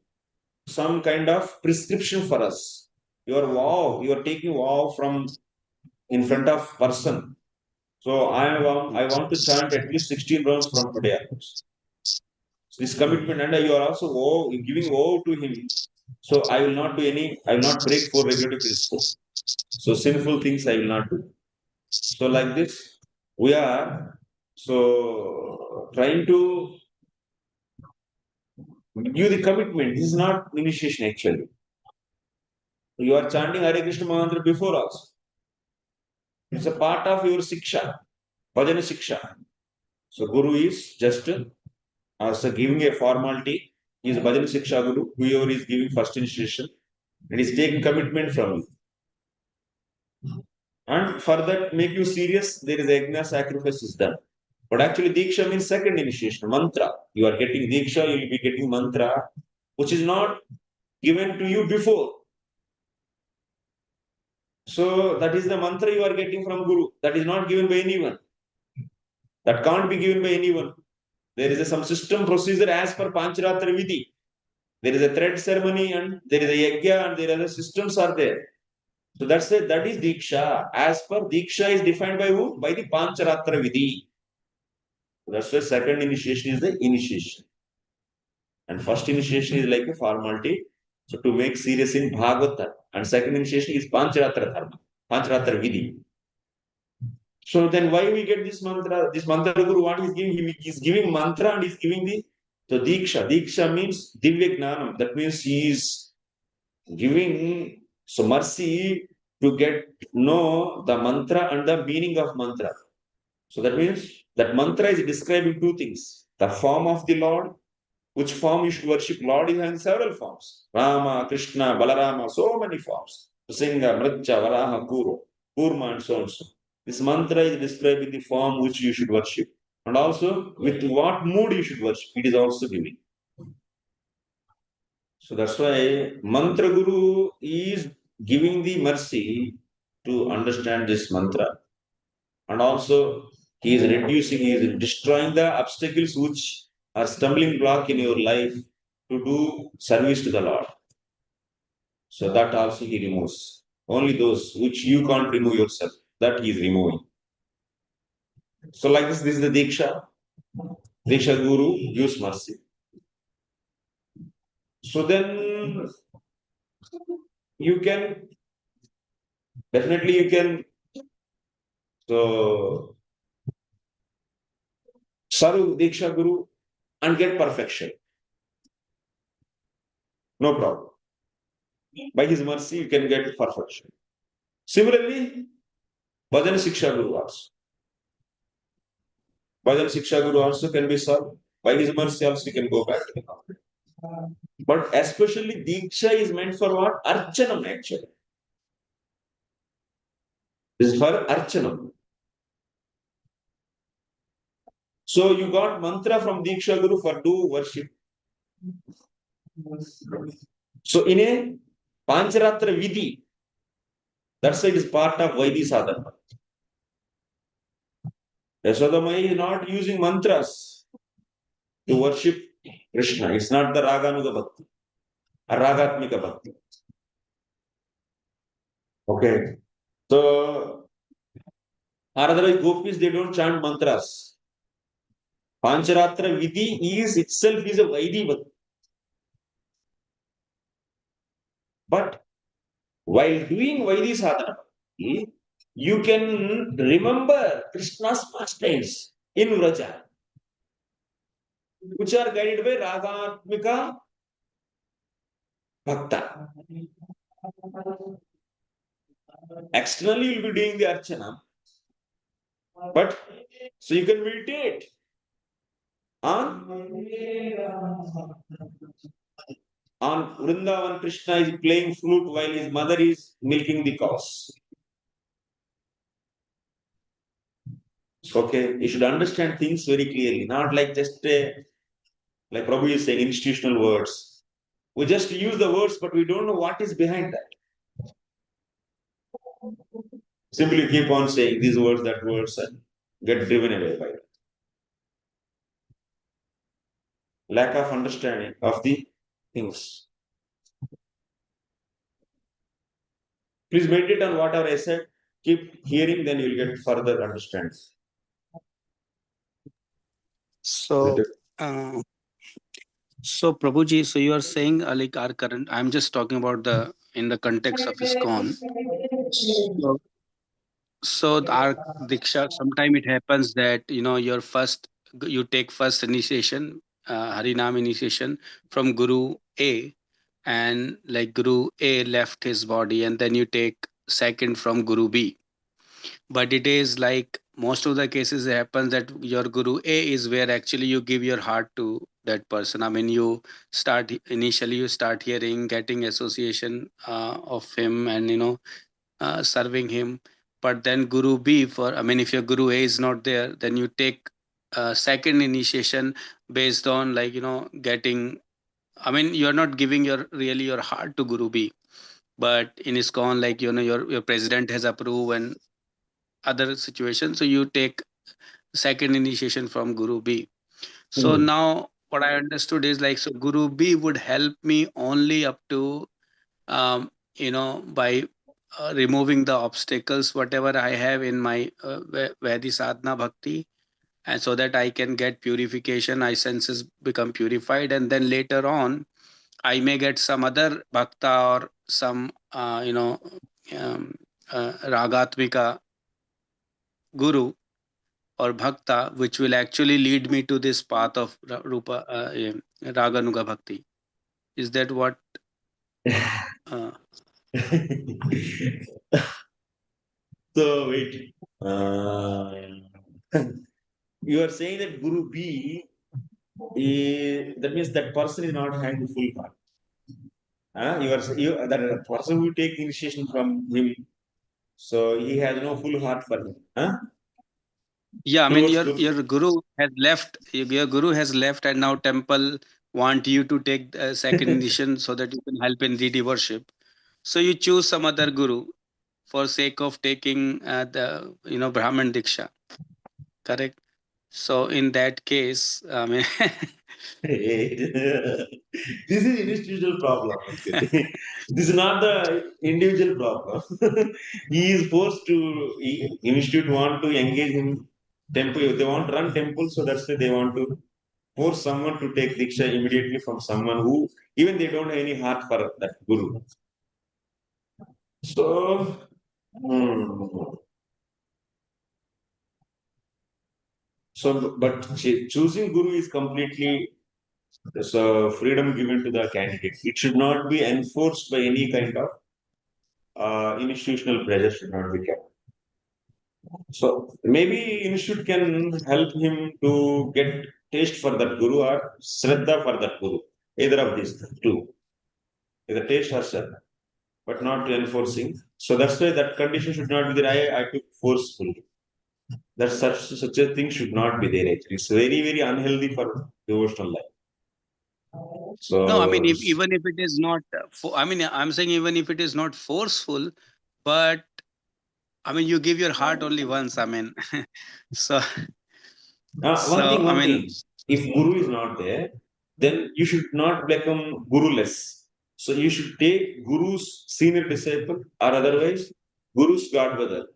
some kind of prescription for us. You are taking vow from in front of person. So I want to chant at least 16 rounds from today onwards. So this commitment, and you are also giving vow to him. So I will not break 4 regulative principles. So sinful things I will not do. So like this, we are trying to give the commitment. This is not initiation actually. You are chanting Hare Krishna mantra before also. It's a part of your siksha, bhajana siksha. So Guru is just also giving a formality. He is bhajana siksha Guru. Whoever is giving first initiation and is taking commitment from you. And for that, make you serious, there is yajna, sacrifice is done. But actually, Diksha means second initiation, mantra. You are getting Diksha, you will be getting mantra, which is not given to you before. So that is the mantra you are getting from Guru. That is not given by anyone. That can't be given by anyone. There is some system procedure as per pancaratra vidhi. There is a thread ceremony and there is a yajna and there are the systems are there. So that's it. That is Diksha. As per Diksha is defined by who? By the pancaratra vidhi. That's why second initiation is the initiation. And first initiation is like a formality. So to make serious in Bhagavata. And second initiation is pancaratra dharma, pancaratra vidhi. So then why we get this mantra? This mantra Guru, what he's giving? He is giving mantra and he's giving the Diksha. Diksha means Divya Gnanam. That means he is giving mercy to get know the mantra and the meaning of mantra. So that means that mantra is describing two things. The form of the Lord, which form you should worship. Lord is in several forms. Rama, Krishna, Balarama, so many forms. Singha, Mritcha, Varaha, Kuru, Kurma, and so on. This mantra is describing the form which you should worship. And also with what mood you should worship. It is also giving. So that's why Mantra Guru is giving the mercy to understand this mantra. And also he is reducing, he is destroying the obstacles which are stumbling block in your life to do service to the Lord. So that also he removes. Only those which you can't remove yourself, that he is removing. So like this is the Diksha. Diksha Guru gives mercy. So then you can, definitely you can, so serve Diksha Guru and get perfection. No problem. By his mercy, you can get perfection. Similarly, Bhajan Siksha Guru also. Bhajan Siksha Guru also can be served. By his mercy, also you can go back to the company. But especially Diksha is meant for what? Archanam actually. This is for Archanam. So you got mantra from Diksha Guru for do worship. So in a Pancaratra Vidhi, that's why it is part of Vaidhi sadhana. Yasodamai is not using mantras to worship Krishna. It's not the Raganuga Bhakti or Ragatmika Bhakti. Okay. So, otherwise, gopis, they don't chant mantras. Pancaratra Vidhi is itself is a Vaidhi Bhakti. But while doing Vaidhi sadhana, you can remember Krishna's pastimes in Vraja, which are guided by Ragatmika Bhakta. Externally, you'll be doing the Archana, but so you can meditate on Vrindavan. Krishna is playing flute while his mother is milking the cows. Okay, you should understand things very clearly, not like just like Prabhu is saying, institutional words. We just use the words, but we don't know what is behind that. Simply keep on saying these words, that words, and get driven away by it. Lack of understanding of the things. Please meditate on whatever I said. Keep hearing, then you'll get further understanding. So, so Prabhuji, so you are saying like our current, I'm just talking about in the context of ISKCON. So our Diksha, sometime it happens that, you take first initiation, Harinam initiation from Guru A, and like Guru A left his body, and then you take second from Guru B. But it is like most of the cases it happens that your Guru A is where actually you give your heart to that person. I mean, you start hearing, getting association of him, and serving him. but then Guru B if your Guru A is not there, then you take second initiation based on getting. You're not giving your heart to Guru B, but in ISKCON, your president has approved and other situations, so you take second initiation from Guru B. So now what I understood is so Guru B would help me only up to by removing the obstacles whatever I have in my Vedi sadhana bhakti, and so that I can get purification, my senses become purified, and then later on I may get some other bhakta or some ragatmika guru or bhakta, which will actually lead me to this path of Raganuga bhakti. Is that what? So wait, you are saying that Guru B, that means that person is not having full heart. That person who take initiation from him, so he has no full heart for him. Yeah, Towards your guru has left. Your guru has left, and now temple want you to take second initiation so that you can help in deity worship. So you choose some other guru for sake of taking the Brahman diksha. Correct. So in that case, this is institutional problem actually. This is not the individual problem. He is forced to. Institute want to engage in temple. They want to run temple, so that's why they want to force someone to take diksha immediately from someone who even they don't have any heart for that guru. So. So, but choosing guru is completely so freedom given to the candidate. It should not be enforced by any kind of institutional pressure. Should not be kept. So maybe institute can help him to get taste for that guru or shraddha for that guru. Either of these two, either taste or shraddha, but not enforcing. So that's why that condition should not be there. I took forcefully. That such a thing should not be there. Actually, it's very very unhealthy for devotional life. So no, even if it is not, I'm saying even if it is not forceful, but you give your heart only once. So one thing. If guru is not there, then you should not become guruless. So you should take guru's senior disciple or otherwise guru's god brother.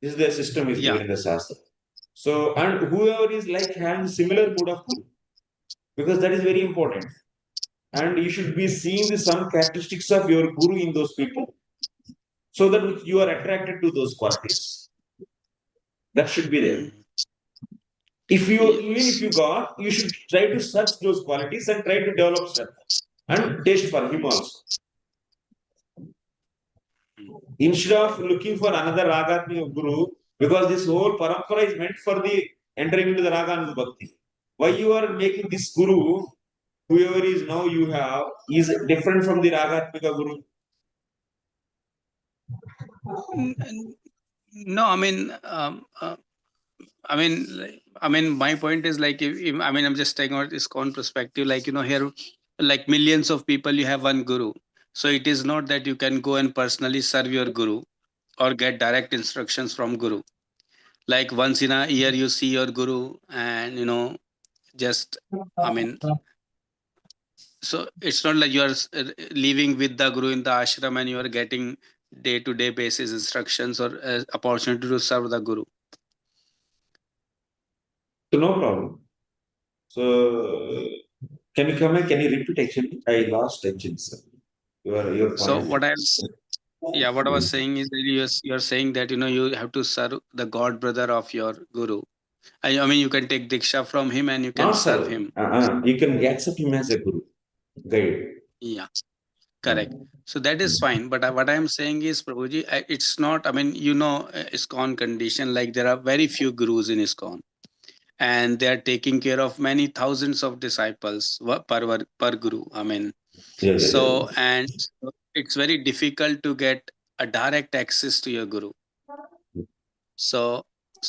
This is the system is given in the sastra. So and whoever is having similar mode of guru, because that is very important. And you should be seeing some characteristics of your guru in those people, so that you are attracted to those qualities. That should be there. Even if you got, you should try to search those qualities and try to develop strength and taste for him also. Instead of looking for another ragatmika guru, because this whole parampara is meant for the entering into the Raganuga Bhakti. Why you are making this guru, whoever is now you have, is different from the ragatmika guru? No, my point is if I'm just taking out ISKCON perspective, here, millions of people, you have one guru. So it is not that you can go and personally serve your guru or get direct instructions from guru. Like once in a year, you see your guru and, just, so it's not like you are living with the guru in the ashram and you are getting day-to-day basis instructions or opportunity to serve the guru. So no problem. So can you come and can you repeat actually? I lost actually, sir. Your point. So what I was saying is that you're saying that you have to serve the god brother of your guru. You can take diksha from him and you can serve him. You can accept him as a guru, guide. Yeah, correct. So that is fine. But what I'm saying is, Prabhuji, it's not. ISKCON condition. There are very few gurus in ISKCON, and they are taking care of many thousands of disciples per guru. And it's very difficult to get a direct access to your guru. So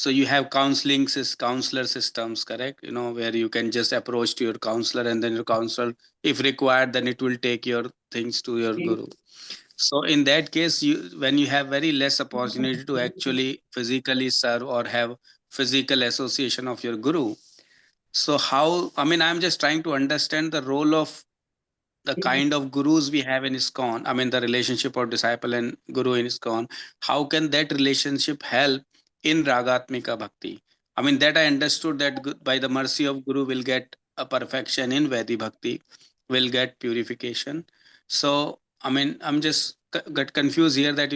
you have counselor systems, correct? Where you can just approach to your counselor, and then your counselor, if required, then it will take your things to your guru. So in that case, when you have very less opportunity to actually physically serve or have physical association of your guru, so how, I'm just trying to understand the role of the kind of gurus we have in ISKCON, the relationship of disciple and guru in ISKCON, how can that relationship help in Ragatmika Bhakti? That I understood that by the mercy of guru will get a perfection in Vaidhi Bhakti, will get purification. So, I'm just got confused here that,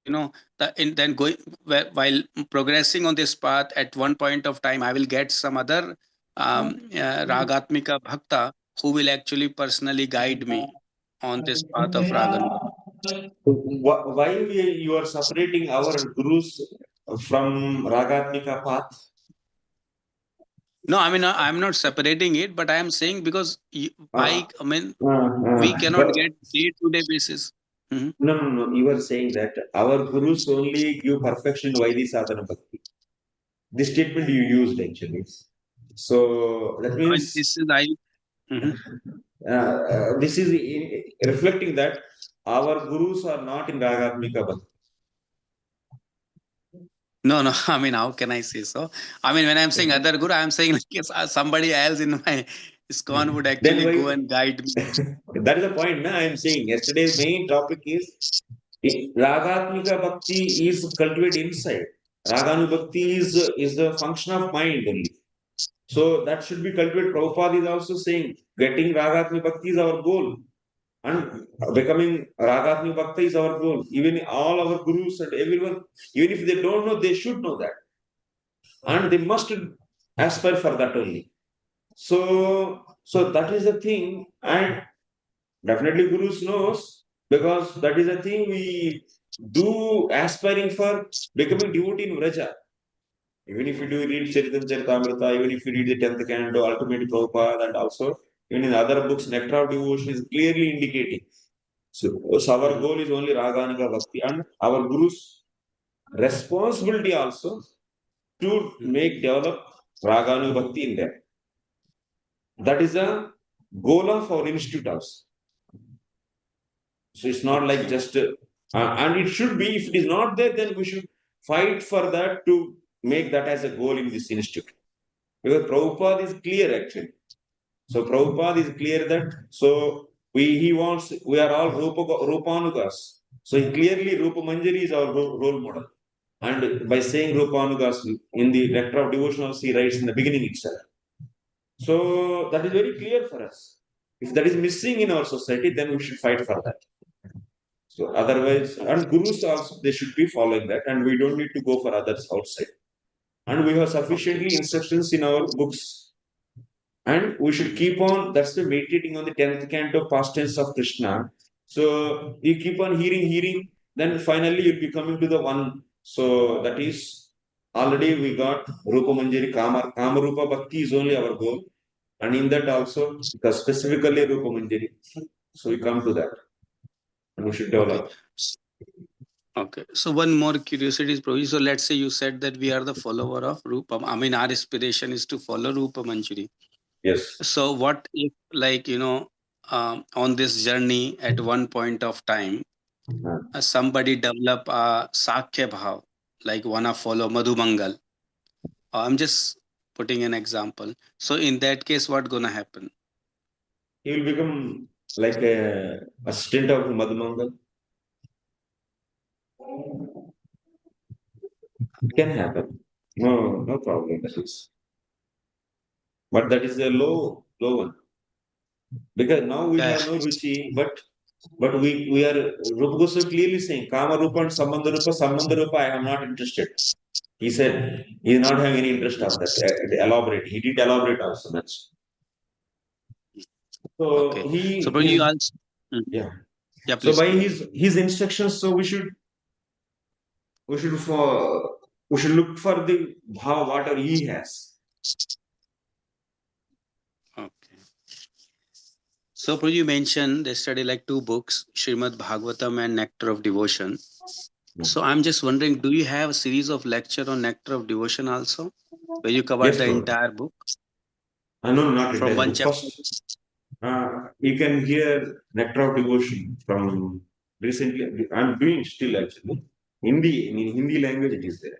then going, while progressing on this path, at one point of time, I will get some other Ragatmika Bhakta who will actually personally guide me on this path of Raganuga. Why you are separating our gurus from Ragatmika path? No, I'm not separating it, but I am saying because we cannot get day-to-day basis. Mm-hmm. No. You are saying that our gurus only give perfection Vaidhi sadhana bhakti. This statement you used actually. So that means this is this is reflecting that our gurus are not in Ragatmika bhakti. No. How can I say so? When I'm saying other guru, I'm saying like somebody else in my ISKCON would actually go and guide me. That is the point. I am saying yesterday's main topic is Ragatmika Bhakti is cultivated inside. Raganu Bhakti is the function of mind only. So that should be cultivated. Prabhupada is also saying getting Ragatmika Bhakti is our goal. And becoming Ragatmika Bhakti is our goal. Even all our gurus and everyone, even if they don't know, they should know that. And they must aspire for that only. So that is the thing. And definitely Gurus knows, because that is the thing we do aspiring for becoming devotee in Vraja. Even if you do read Charitam Charitamrita, even if you read the 10th canto, Ultimate Prabhupada, and also even in other books, Nectar of Devotion is clearly indicating. So our goal is only Raganuga Bhakti, and our Guru's responsibility also to make develop Raganuga Bhakti in them. That is the goal of our institute also. So it's not like just, and it should be, if it is not there, then we should fight for that to make that as a goal in this institute. Because Prabhupada is clear actually. So Prabhupada is clear that, so we are all Rupanugas. So clearly Rupa Manjari is our role model. And by saying Rupanugas in the Nectar of Devotion also he writes in the beginning itself. So that is very clear for us. If that is missing in our society, then we should fight for that. So otherwise, and gurus also, they should be following that, and we don't need to go for others outside. And we have sufficiently instructions in our books. And we should keep on, that's the meditating on the 10th canto past tense of Krishna. So you keep on hearing, then finally you'll be coming to the one. So that is, already we got Rupa Manjari, Kama Rupa Bhakti is only our goal. And in that also, because specifically Rupa Manjari. So we come to that. And we should develop. Okay. So one more curiosity is, Prabhu. So let's say you said that we are the follower of Rupa. Our aspiration is to follow Rupa Manjari. Yes. So what if, like, on this journey at one point of time, somebody develop a Sakya Bhav, like wanna follow Madhumangal. I'm just putting an example. So in that case, what gonna happen? He will become like a assistant of Madhumangal. It can happen. No problem. But that is a low one. Because now we have no ruci, but we are Rupa Goswami clearly saying Kama Rupa and Sambandha Rupa, I am not interested. He said he is not having any interest of that. Elaborate. He did elaborate also. That's so okay. So you also yeah. Yeah, so please. By his instructions, so we should look for the bhav whatever he has. Okay. So Prabhu, you mentioned yesterday like two books, Srimad Bhagavatam and Nectar of Devotion. So I'm just wondering, do you have a series of lecture on nectar of devotion also, where you covered Yes, the Lord. entire book No, not from entire one book. chapter? First, you can hear nectar of devotion from recently. I'm doing still actually. In Hindi language, it is there.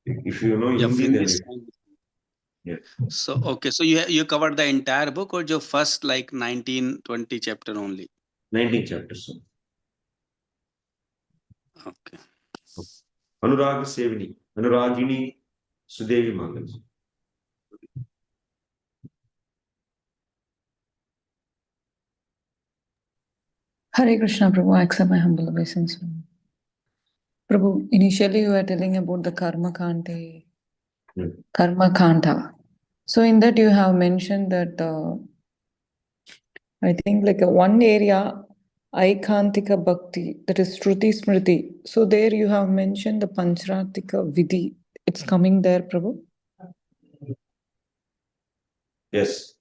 If you know Yeah, Hindi, in then this. yeah. So okay, so you covered the entire book or your first like 19-20 chapter only? 19 chapters. Okay. Anurag Sevini, Anuragini Sudevi Mangal. Hare Krishna, Prabhu. I accept my humble obeisance. Prabhu, initially you were telling about the karma kanta. So in that you have mentioned that I think like one area, aikantika bhakti, that is sruti smrti. So there you have mentioned the pancharatika vidhi. It's coming there, Prabhu. Yes.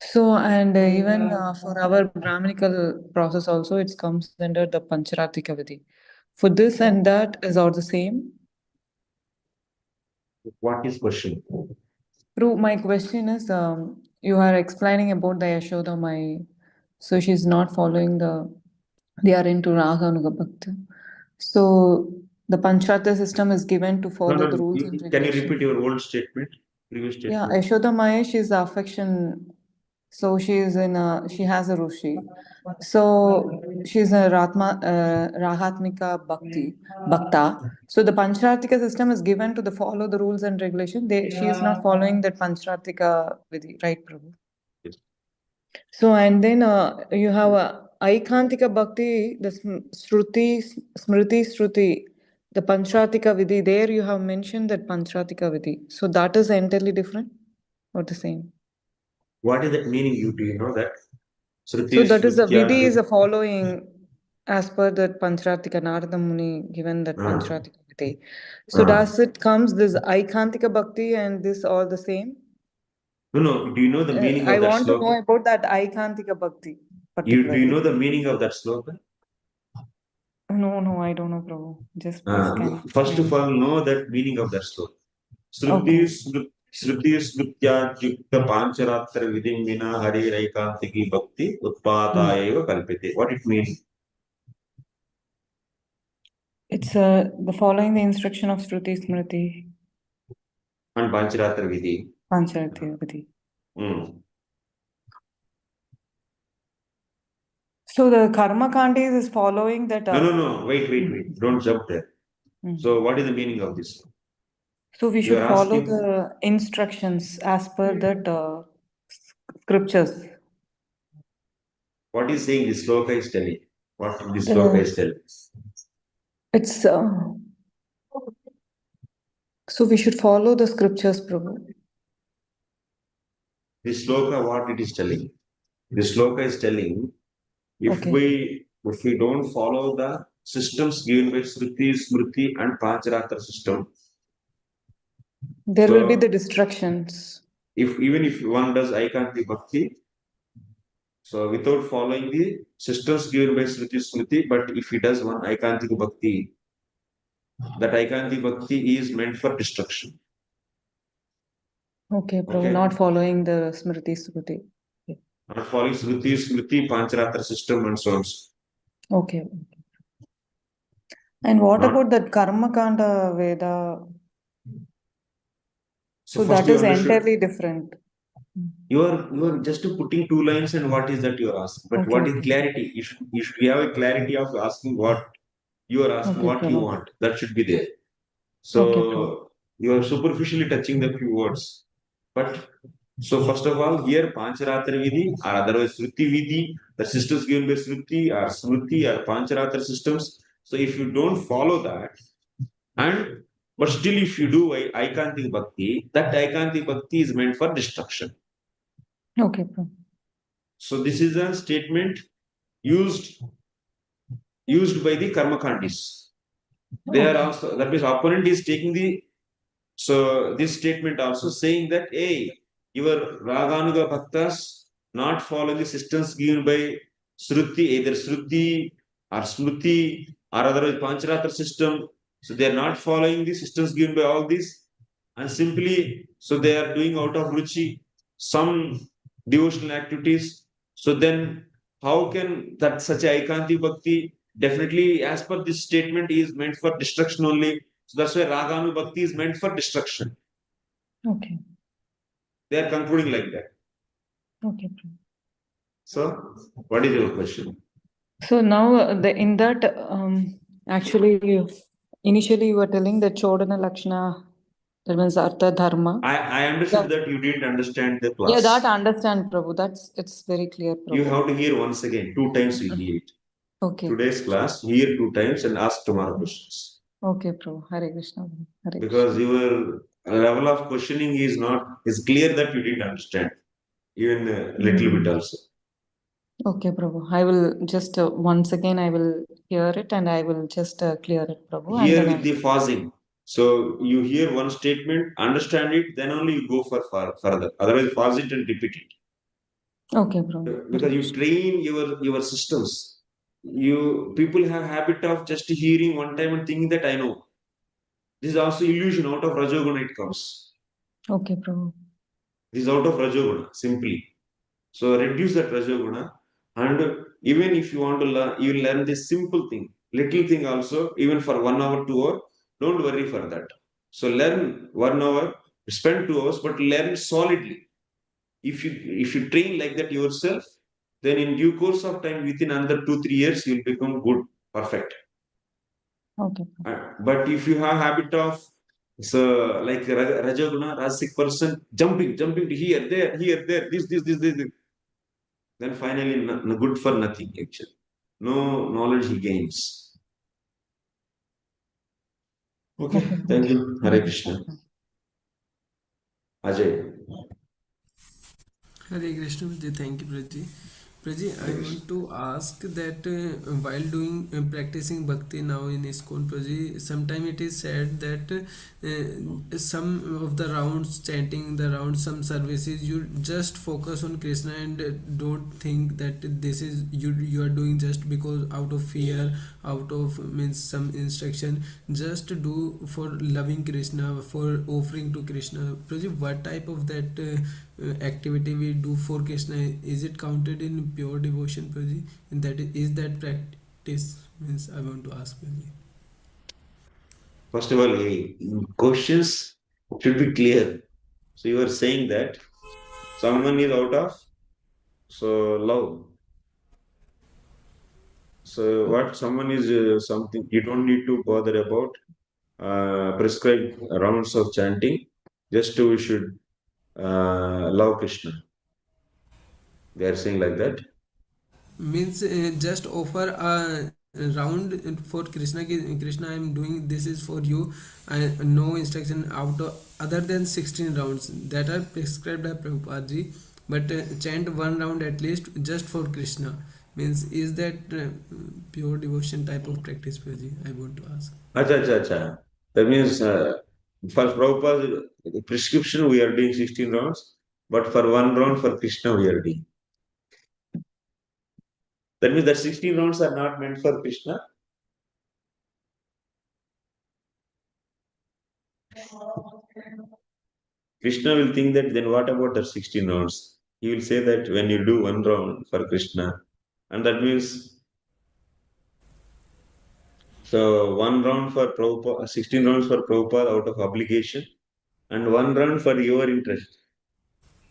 So and even for our Brahminical process also, it comes under the pancharatika vidhi. For this and that is all the same. What is question? Prue, my question is, you are explaining about the Yashoda Mai, so she's not following they are into Raganuga Bhakti. So the Pancharatra system is given to follow the rules and Can you regulations. repeat your old statement, previous Yeah, statement? Yashoda Mai, she's the affection. So she is she has a ruci. So she's a Rahatmika Bhakta. So the Pancharatika system is given to the follow the rules and regulation. She is not following that Pancharatika vidhi, right, Prabhu? Yes. So and then you have Aikantika Bhakti, the Smrti Sruti, the Pancharatika vidhi. There you have mentioned that Pancharatika vidhi. So that is entirely different or the same? What is that meaning? Do you know that? So that is a vidhi is a following as per that Pancharatika Narada Muni given that Pancharatika vidhi. So does it comes this Aikantika Bhakti and this all the same? No. Do you know the meaning I of that want to know sloka? about that Aikantika Bhakti Do particularly. you know the meaning of that sloka? No, I don't know, Prabhu. Just please can you First explain? of all, know that meaning of that sloka. Okay. Shruti smrtya yukta pancaratra vidhim vina harer aikantiki bhakti utpatayaiva kalpate. What it means? It's the following the instruction of Shruti Smrti. And pancaratra vidhi. Pancharatika vidhi. So the karma kandis is following that. No. Wait. Don't jump there. So what is the meaning of this? So we should follow the instructions as per that scriptures. What is saying this sloka is telling? What this sloka is telling? It's so we should follow the scriptures, Prabhu. This sloka, what it is telling? This sloka is telling if we don't follow the systems given by Sruti, Smrti, and Pancaratra system, there will be the distractions. Even if one does aikantik bhakti, so without following the systems given by Sruti, Smrti, but if he does one aikantik bhakti, that aikantik bhakti is meant for destruction. Okay, Prabhu, not following the Smrti Smrti. Not following Sruti, Smrti, Pancaratra system and so on. Okay. And what about that Karma Kanda Veda? So that is entirely different. You are just putting two lines and what is that you are asking? But what is clarity? If you have a clarity of asking what you are asking, what you want, that should be there. So you are superficially touching the few words. But so first of all, here Pancaratra Vidhi or otherwise Sruti Vidhi, the systems given by Sruti or Smrti or Pancaratra systems. So if you don't follow that, but still if you do Aikantik Bhakti, that Aikantik Bhakti is meant for destruction. Okay. So this is a statement used by the Karmakandis. They are also, that means opponent is taking so this statement also saying that, hey, your Raganuga Bhaktas not following the systems given by Sruti, either Sruti or Smrti or otherwise pancaratra system. So they are not following the systems given by all these, and simply so they are doing out of ruci some devotional activities. So then how can that such a aikantiki bhakti, definitely as per this statement, is meant for destruction only. So that's why Raganuga bhakti is meant for destruction. Okay. They are concluding like that. Okay. So what is your question? So now in that actually initially you were telling that codana lakshana, that means artha dharma. I understood that you didn't understand the class. Yeah, that I understand, Prabhu. It's very clear, Prabhu. You have to hear once again, 2 times you hear it. Okay. Today's class, hear 2 times and ask tomorrow questions. Okay, Prabhu. Hare Krishna. Hare Because your level of questioning is clear that you didn't understand, even a little bit also. Okay, Prabhu. I will just once again I will hear it and I will just clear it, Prabhu. Here with the pausing. So you hear one statement, understand it, then only you go for further. Otherwise, pause it and repeat it. Okay, Prabhu. Because you train your systems. People have habit of just hearing one time and thinking that I know. This is also illusion. Out of rajoguna it comes. Okay, Prabhu. This is out of rajoguna simply. So reduce that rajoguna, and even if you want to learn, you learn this simple thing, little thing also, even for 1 hour, 2 hour. Don't worry for that. So learn 1 hour, spend 2 hours, but learn solidly. If you train like that yourself, then in due course of time, within another 2-3 years, you'll become good, perfect. Okay. But if you have habit of like rajoguna, rasic person, jumping to here, there, this, then finally good for nothing actually. No knowledge he gains. Okay, thank you. Hare Krishna. Ajay. Hare Krishna, thank you, Praji. Praji, I want to ask that while doing practicing bhakti now in ISKCON, Praji, sometimes it is said that some of the rounds, chanting the rounds, some services, you just focus on Krishna and don't think that this is you are doing just because out of fear, out of means some instruction, just do for loving Krishna, for offering to Krishna. Praji, what type of that activity we do for Krishna, is it counted in pure devotion, Praji? And that is that practice? Means I want to ask Praji. First of all, questions should be clear. So you are saying that someone is out of love. So what someone is something you don't need to bother about prescribed rounds of chanting. Just we should love Krishna. They are saying like that. Means just offer a round for Krishna. Krishna, I am doing this is for you. No instruction out of other than 16 rounds that are prescribed by Prabhupada ji. But chant 1 round at least just for Krishna. Means is that pure devotion type of practice, Prabhuji? I want to ask. Acha. That means for Prabhupada prescription we are doing 16 rounds, but for 1 round for Krishna we are doing. That means that 16 rounds are not meant for Krishna. Krishna will think that then what about the 16 rounds? He will say that when you do 1 round for Krishna, and that means so 1 round for Prabhupada, 16 rounds for Prabhupada out of obligation, and 1 round for your interest.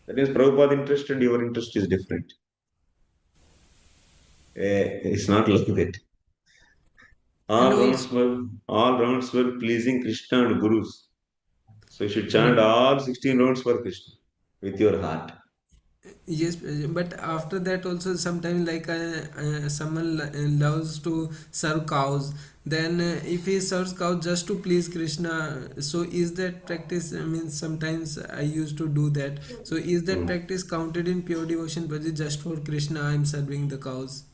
That means Prabhupada interest and your interest is different. It's not like that. All rounds were pleasing Krishna and Gurus. So you should chant all 16 rounds for Krishna with your heart. Yes, but after that also sometimes like someone loves to serve cows. Then if he serves cows just to please Krishna, so is that practice? I mean, sometimes I used to do that. So is that practice counted in pure devotion, Praji? Just for Krishna, I am serving the cows.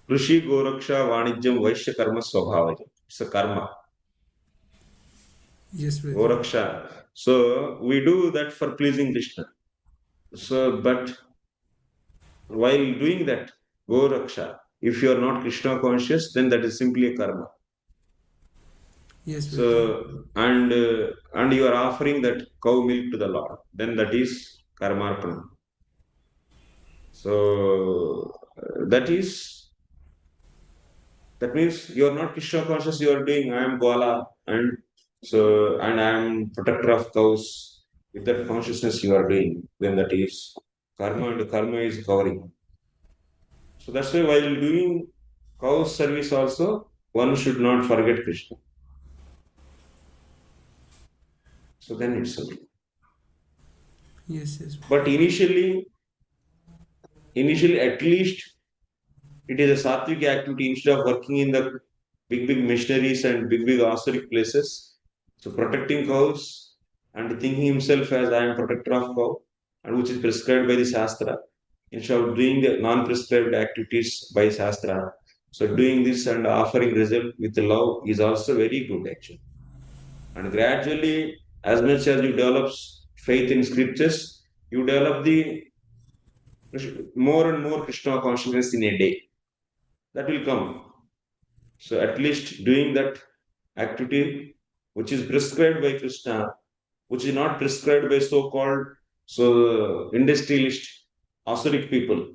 Ruci, Goraksha, Vanijyam, Vaishya Karma, Swabhavajam. It's a karma. Yes, Praji. Goraksha. So we do that for pleasing Krishna. So, but while doing that, Goraksha, if you are not Krishna conscious, then that is simply a karma. Yes, Prabhuji. So, and you are offering that cow milk to the Lord, then that is karmarpana. So that means you are not Krishna conscious, you are doing I am Gwala and I am protector of cows. With that consciousness you are doing, then that is karma, and karma is covering. So that's why while doing cow service also, one should not forget Krishna. So then it's okay. Yes. But initially at least it is a sattvic activity instead of working in the big machineries and big austeric places. So protecting cows and thinking himself as I am protector of cow, and which is prescribed by the sastra, instead of doing the non-prescribed activities by sastra. So doing this and offering result with love is also very good actually. And gradually, as much as you develop faith in scriptures, you develop the more and more Krishna consciousness in a day. That will come. So at least doing that activity which is prescribed by Krishna, which is not prescribed by so-called industrialist, asuric people.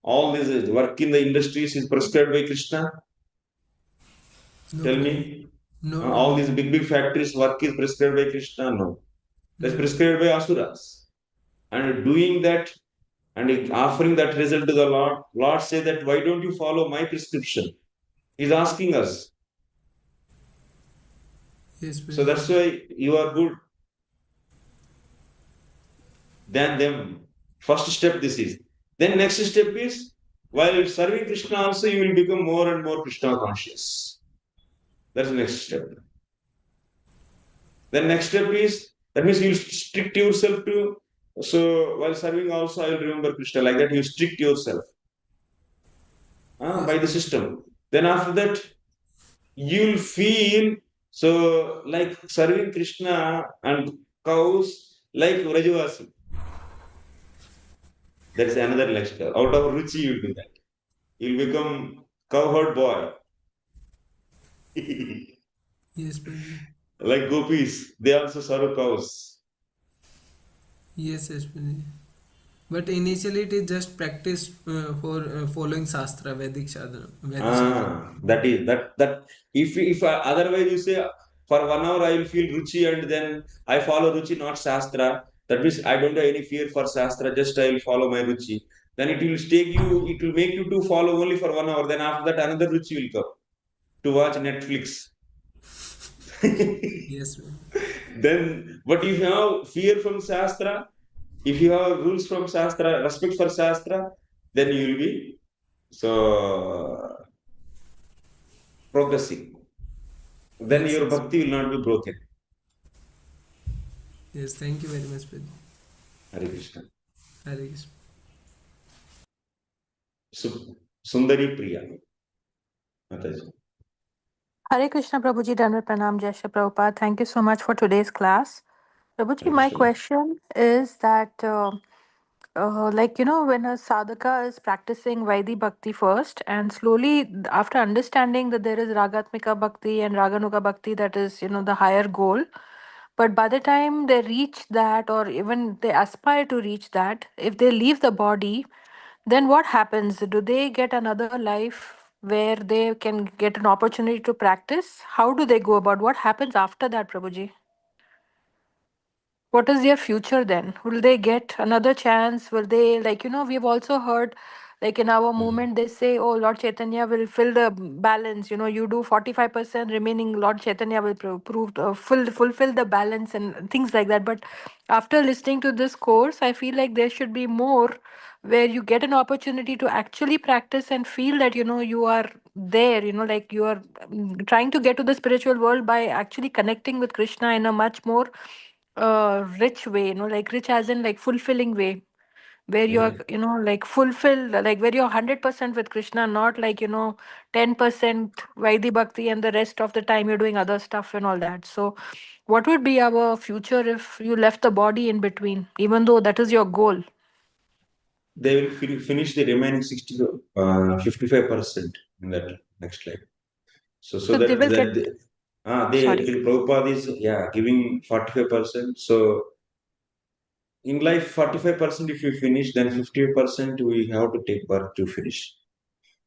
All this work in the industries is prescribed by Krishna. No, Tell Prabhuji. me. No, All these big factories work is prescribed by Krishna. No. That's prescribed by asuras. And doing that and offering that result to the Lord, Lord say that why don't you follow my prescription? He's asking us. Yes, So that's why you are good than them. First step this is. Then next step is, while serving Krishna also, you will become more and more Krishna conscious. That's the next step. Then next step is, that means you strict yourself to, so while serving also I will remember Krishna. Like that you strict yourself by the system. Then after that, you'll feel, so like serving Krishna and cows like Vrajavasi. That's another lecture. Out of ruci, you'll do that. You'll become cowherd boy. Yes, Prabhuji. Like gopis, they also serve cows. Yes, Prabhuji. But initially it is just practice for following sastra, Vedic sadhana. That is that. If otherwise you say for 1 hour I will feel ruci and then I follow ruci, not sastra. That means I don't have any fear for sastra. Just I will follow my ruci. Then it will take you. It will make you to follow only for 1 hour. Then after that another ruci will come to watch Netflix. Yes. Then, but if you have fear from sastra, if you have rules from sastra, respect for sastra, then you will be so progressing. Then Yes, your bhakti will not be broken. Yes, thank you very much, Prabhuji. Hare Krishna. Hare Krishna. Sundari Priya. Mataji. Hare Krishna, Prabhuji, Dhanvat Pranam, Jai Shri Prabhupada. Thank you so much for today's class. Prabhuji, my question is that, when a sadhaka is practicing Vaidhi Bhakti first, and slowly, after understanding that there is Ragatmika Bhakti and Raganuga Bhakti, that is, the higher goal. But by the time they reach that, or even they aspire to reach that, if they leave the body, then what happens? Do they get another life where they can get an opportunity to practice? How do they go about? What happens after that, Prabhuji? What is their future then? Will they get another chance? Will they, we've also heard, like in our movement, they say, oh, Lord Chaitanya will fill the balance. You do 45%, remaining Lord Chaitanya will fulfill the balance and things like that. But after listening to this course, I feel like there should be more where you get an opportunity to actually practice and feel that, you are there, like you are trying to get to the spiritual world by actually connecting with Krishna in a much more rich way, like rich as in like fulfilling way, where you're, like fulfilled, like where you're 100% with Krishna, not like, 10% Vaidhi Bhakti and the rest of the time you're doing other stuff and all that. So, what would be our future if you left the body in between, even though that is your goal? They will finish the remaining 55% in that next life. So they will get. Sorry. Prabhupada is giving 45%. So in life, 45% if you finish, then 50% we have to take birth to finish.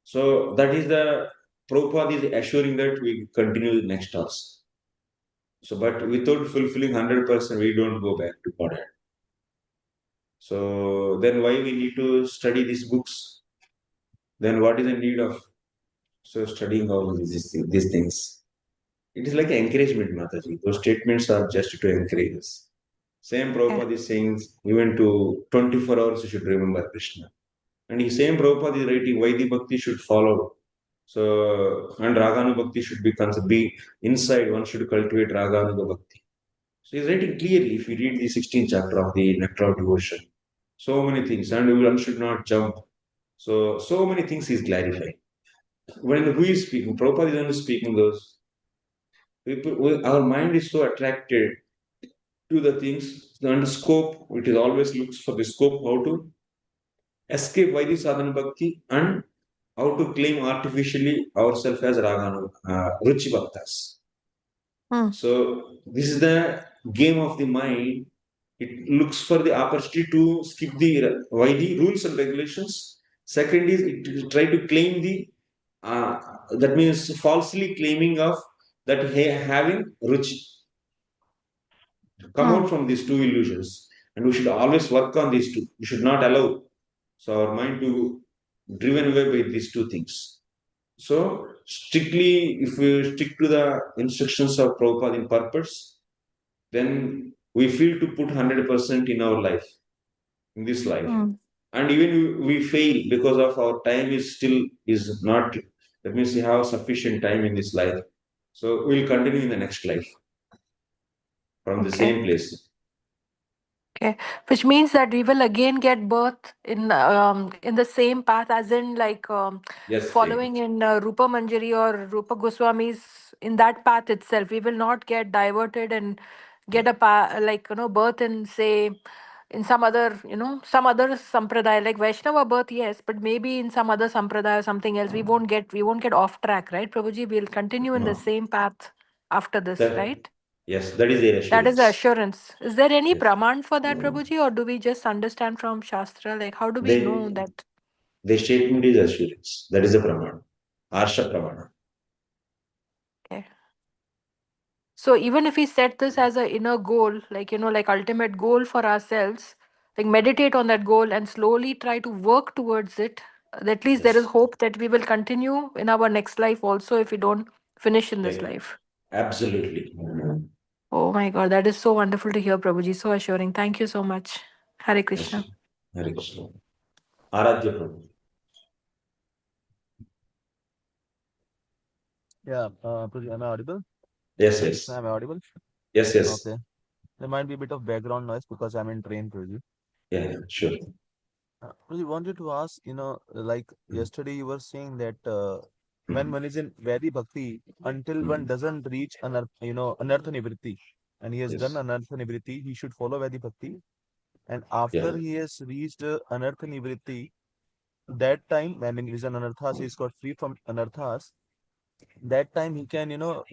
So that is the Prabhupada is assuring that we continue the next task. So, but without fulfilling 100%, we don't go back to Godhead. So then why we need to study these books? Then what is the need of studying all these things? It is like encouragement, Mataji. Those statements are just to encourage us. Same Yeah. Prabhupada is saying, even to 24 hours you should remember Krishna. And the same Prabhupada is writing why the bhakti should follow. So, and Raganu Bhakti should be inside, one should cultivate Raganuga Bhakti. So he's writing clearly, if you read the 16th chapter of the Nectar of Devotion, so many things, and one should not jump. So many things he's clarifying. When who is speaking? Prabhupada is only speaking those. People, our mind is so attracted to the things, and scope, it is always looks for the scope, how to escape Vaidhi sadhana bhakti and how to claim artificially ourselves as Raganu, Ruchi Bhaktas. Hmm. So this is the game of the mind. It looks for the opportunity to skip the Vaidhi rules and regulations. Second is it try to claim the that means falsely claiming of that having Ruchi. Come out from these two illusions, and we should always work on these two. We should not allow our mind to driven away by these two things. So strictly, if we stick to the instructions of Prabhupada in purpose, then we feel to put 100% in our life, in this life. And even we fail because of our time is not, that means we have sufficient time in this life. So we'll continue in the next life from the same place. Okay, which means that we will again get birth in the same path, as in like Yes, following in Rupa Manjari or Rupa Goswami's, in that path itself. We will not get diverted and get a like birth in, say, in some other some other sampradaya like Vaishnava birth, yes, but maybe in some other sampradaya or something else. We won't get off track, right, Prabhuji? We'll continue in the No. same path after this, right? Yes, that is their That is the assurance. assurance. Is there any Yes. praman for that, Prabhuji, or do we just understand from Shastra? Like, how do we know that? The statement is assurance. That is the pramana. Arsha pramana. Okay. So even if we set this as an inner goal, like, like ultimate goal for ourselves, like meditate on that goal and slowly try to work towards it, at least there is hope that we will continue in our next life also if we don't finish in this life. Absolutely. Oh my God, that is so wonderful to hear, Prabhuji. So assuring. Thank you so much. Hare Krishna. Hare Krishna. Aradhya Prabhu. Yeah, Prabhuji, am I audible? Yes, yes. Am I audible? Yes, yes. Okay. There might be a bit of background noise because I'm in train, Prabhuji. Yeah, sure. Prabhuji, wanted to ask, like yesterday you were saying that when one is in Vedi Bhakti, until one doesn't reach Anartha Nivritti, and he has done Anartha Nivritti, he should follow Vedi Bhakti. And after he has reached Anartha Nivritti, that time, I mean, he's an Anarthas, he's got free from Anarthas. That time he can,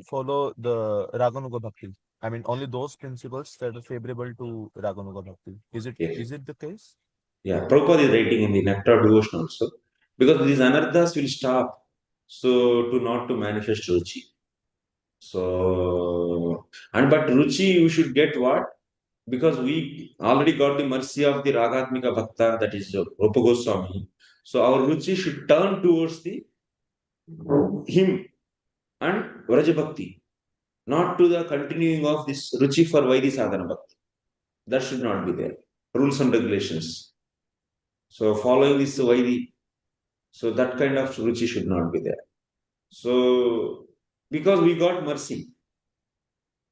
follow the Raganuga Bhakti. I mean, only those principles that are favorable to Raganuga Bhakti. Is it the case? Yeah, Prabhupada is writing in the Nectar of Devotion also, because these anarthas will stop, so not to manifest ruchi. So, but ruchi you should get what? Because we already got the mercy of the Ragatmika Bhakta, that is Rupa Goswami. So our ruchi should turn towards the him and Vraja Bhakti, not to the continuing of this ruchi for Vaidhi Sadhana Bhakti. That should not be there. Rules and regulations. So following this Vaidhi, so that kind of ruchi should not be there. So because we got mercy,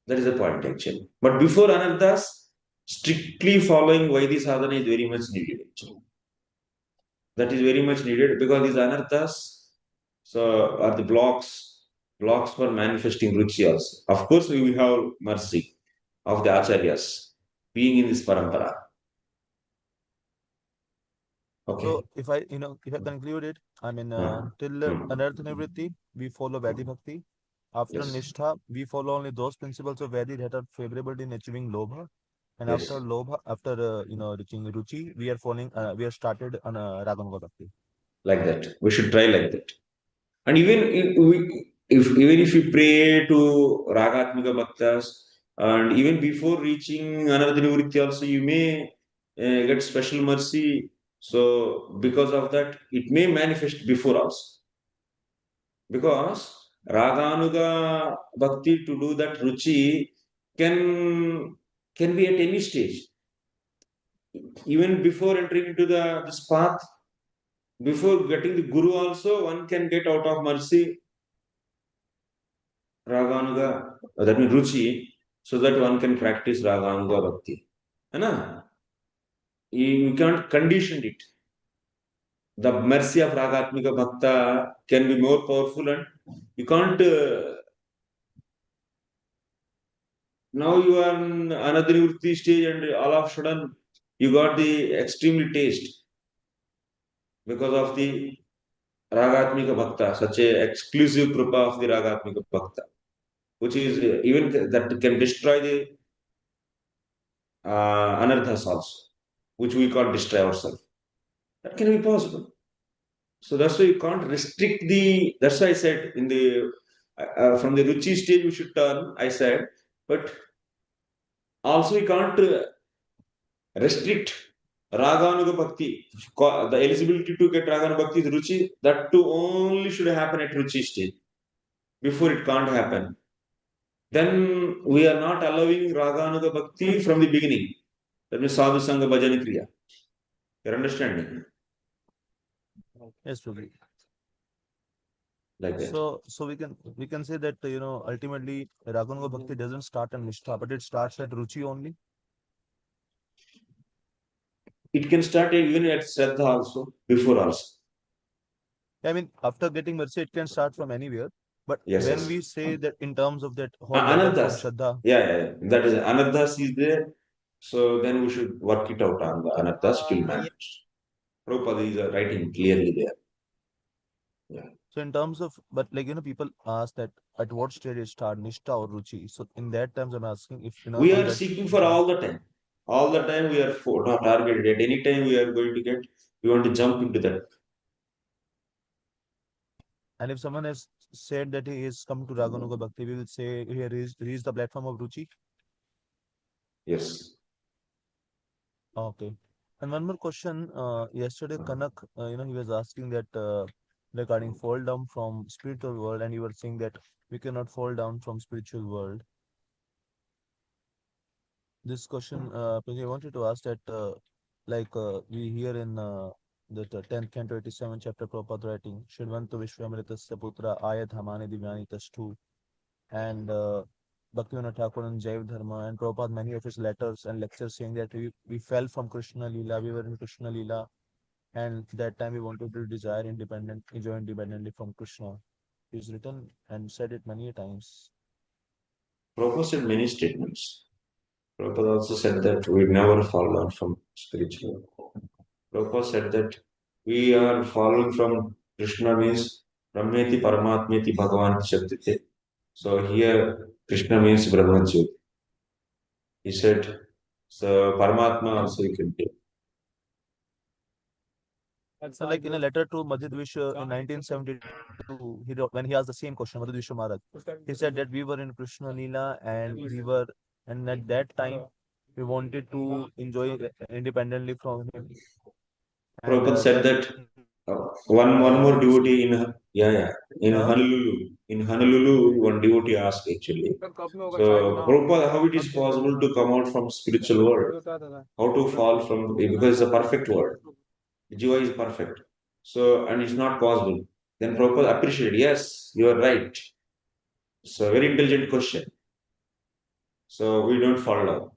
that is the point actually. But before anarthas, strictly following Vaidhi sadhana is very much needed actually. That is very much needed because these anarthas are the blocks for manifesting ruchi also. Of course, we will have mercy of the acharyas being in this parampara. Okay. So if I conclude it, I mean, till Anartha Nivritti, we follow Vedi Bhakti. after nishtha, we follow only those principles of Vedi that are favorable in achieving lobha. And after lobha, after reaching ruci, we are following. We are started on Raganuga Bhakti. Like that. We should try like that. And even if we pray to Ragatmika Bhaktas, and even before reaching another nivritti also, you may get special mercy. So because of that, it may manifest before also. Because Raganuga Bhakti, to do that ruci, can be at any stage. Even before entering into this path, before getting the Guru also, one can get out of mercy Raganuga, that means ruci, so that one can practice Raganuga Bhakti. You can't condition it. The mercy of Ragatmika Bhakta can be more powerful, and you can't. Now you are in another Nivritti stage, and all of a sudden you got the extremely taste because of the Ragatmika Bhakta, such a exclusive kripa of the Ragatmika Bhakta, which is even that can destroy the anarthas also, which we can't destroy ourselves. That can be possible. So that's why you can't restrict the. That's why I said in the from the ruci stage we should turn. I said, but also you can't restrict Raganuga Bhakti. The eligibility to get Raganuga Bhakti is ruci. That too only should happen at ruci stage. Before it can't happen. Then we are not allowing Raganuga Bhakti from the beginning. That means sadhu sangha bhajani kriya. You're understanding? Yes, Prabhu. Like that. So we can say that ultimately Raganuga Bhakti doesn't start at nishtha, but it starts at ruci only. It can start even at Shraddha also, before also. I mean, after getting mercy, it can start from anywhere. But Yes, when yes. we say that in terms of that whole level from Anarthas. Shraddha, Yeah. That is Anarthas is there. So then we should work it out on the Anarthas till manifest. Prabhupada is writing clearly there. Yeah. so in terms of, but people ask that at what stage it start, nishtha or ruci. So in that terms, I'm asking if We on are that seeking for all the time. All the time we are not targeted. At any time we are going to get, we want to jump into that. And if someone has said that he is come to Raganuga Bhakti, we will say here is the platform of ruci. Yes. Okay. And one more question. Yesterday, Kanak, he was asking that regarding fall down from spiritual world, and you were saying that we cannot fall down from spiritual world. This question, Pragya, I wanted to ask that, we hear in the 10th canto 87 chapter Prabhupada writing, Shridvantu Vishwamritasya Putra Ayat Hamani Divyani Tastu, and Bhaktivinoda Thakur and Jaiv Dharma, and Prabhupada many of his letters and lectures saying that we fell from Krishna Leela, we were in Krishna Leela, and that time we wanted to enjoy independently from Krishna. He's written and said it many times. Prabhupada said many statements. Prabhupada also said that we never fall down from spiritual. Prabhupada said that we are falling from Krishna means Brahmeti Paramatmeti Bhagavan Shaktite. So here Krishna means Brahmajyoti. He said, so Paramatma also you can take. So, like in a letter to Madhudvish in 1972, he wrote, when he asked the same question, Madhudvish Maharaj, he said that we were in Krishna Leela and at that time we wanted to enjoy independently from him. Prabhupada said that one more devotee in Honolulu, one devotee asked actually. So Prabhupada, how it is possible to come out from spiritual world? How to fall from, because it's a perfect world. Jiva is perfect. So, and it's not possible. Then Prabhupada appreciated, yes, you are right. So very intelligent question. So we don't fall down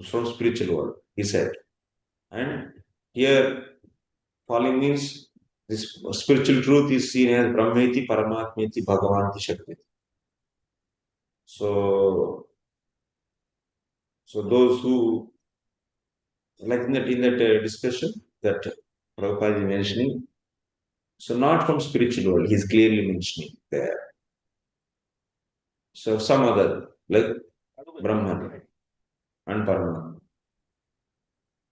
from spiritual world, he said. And here falling means this spiritual truth is seen as Brahmeti, Paramatmeti, Bhagavanti, Shakti. So those who like in that discussion that Prabhupada is mentioning, so not from spiritual world, he's clearly mentioning there. So some other, like Brahman and Parama,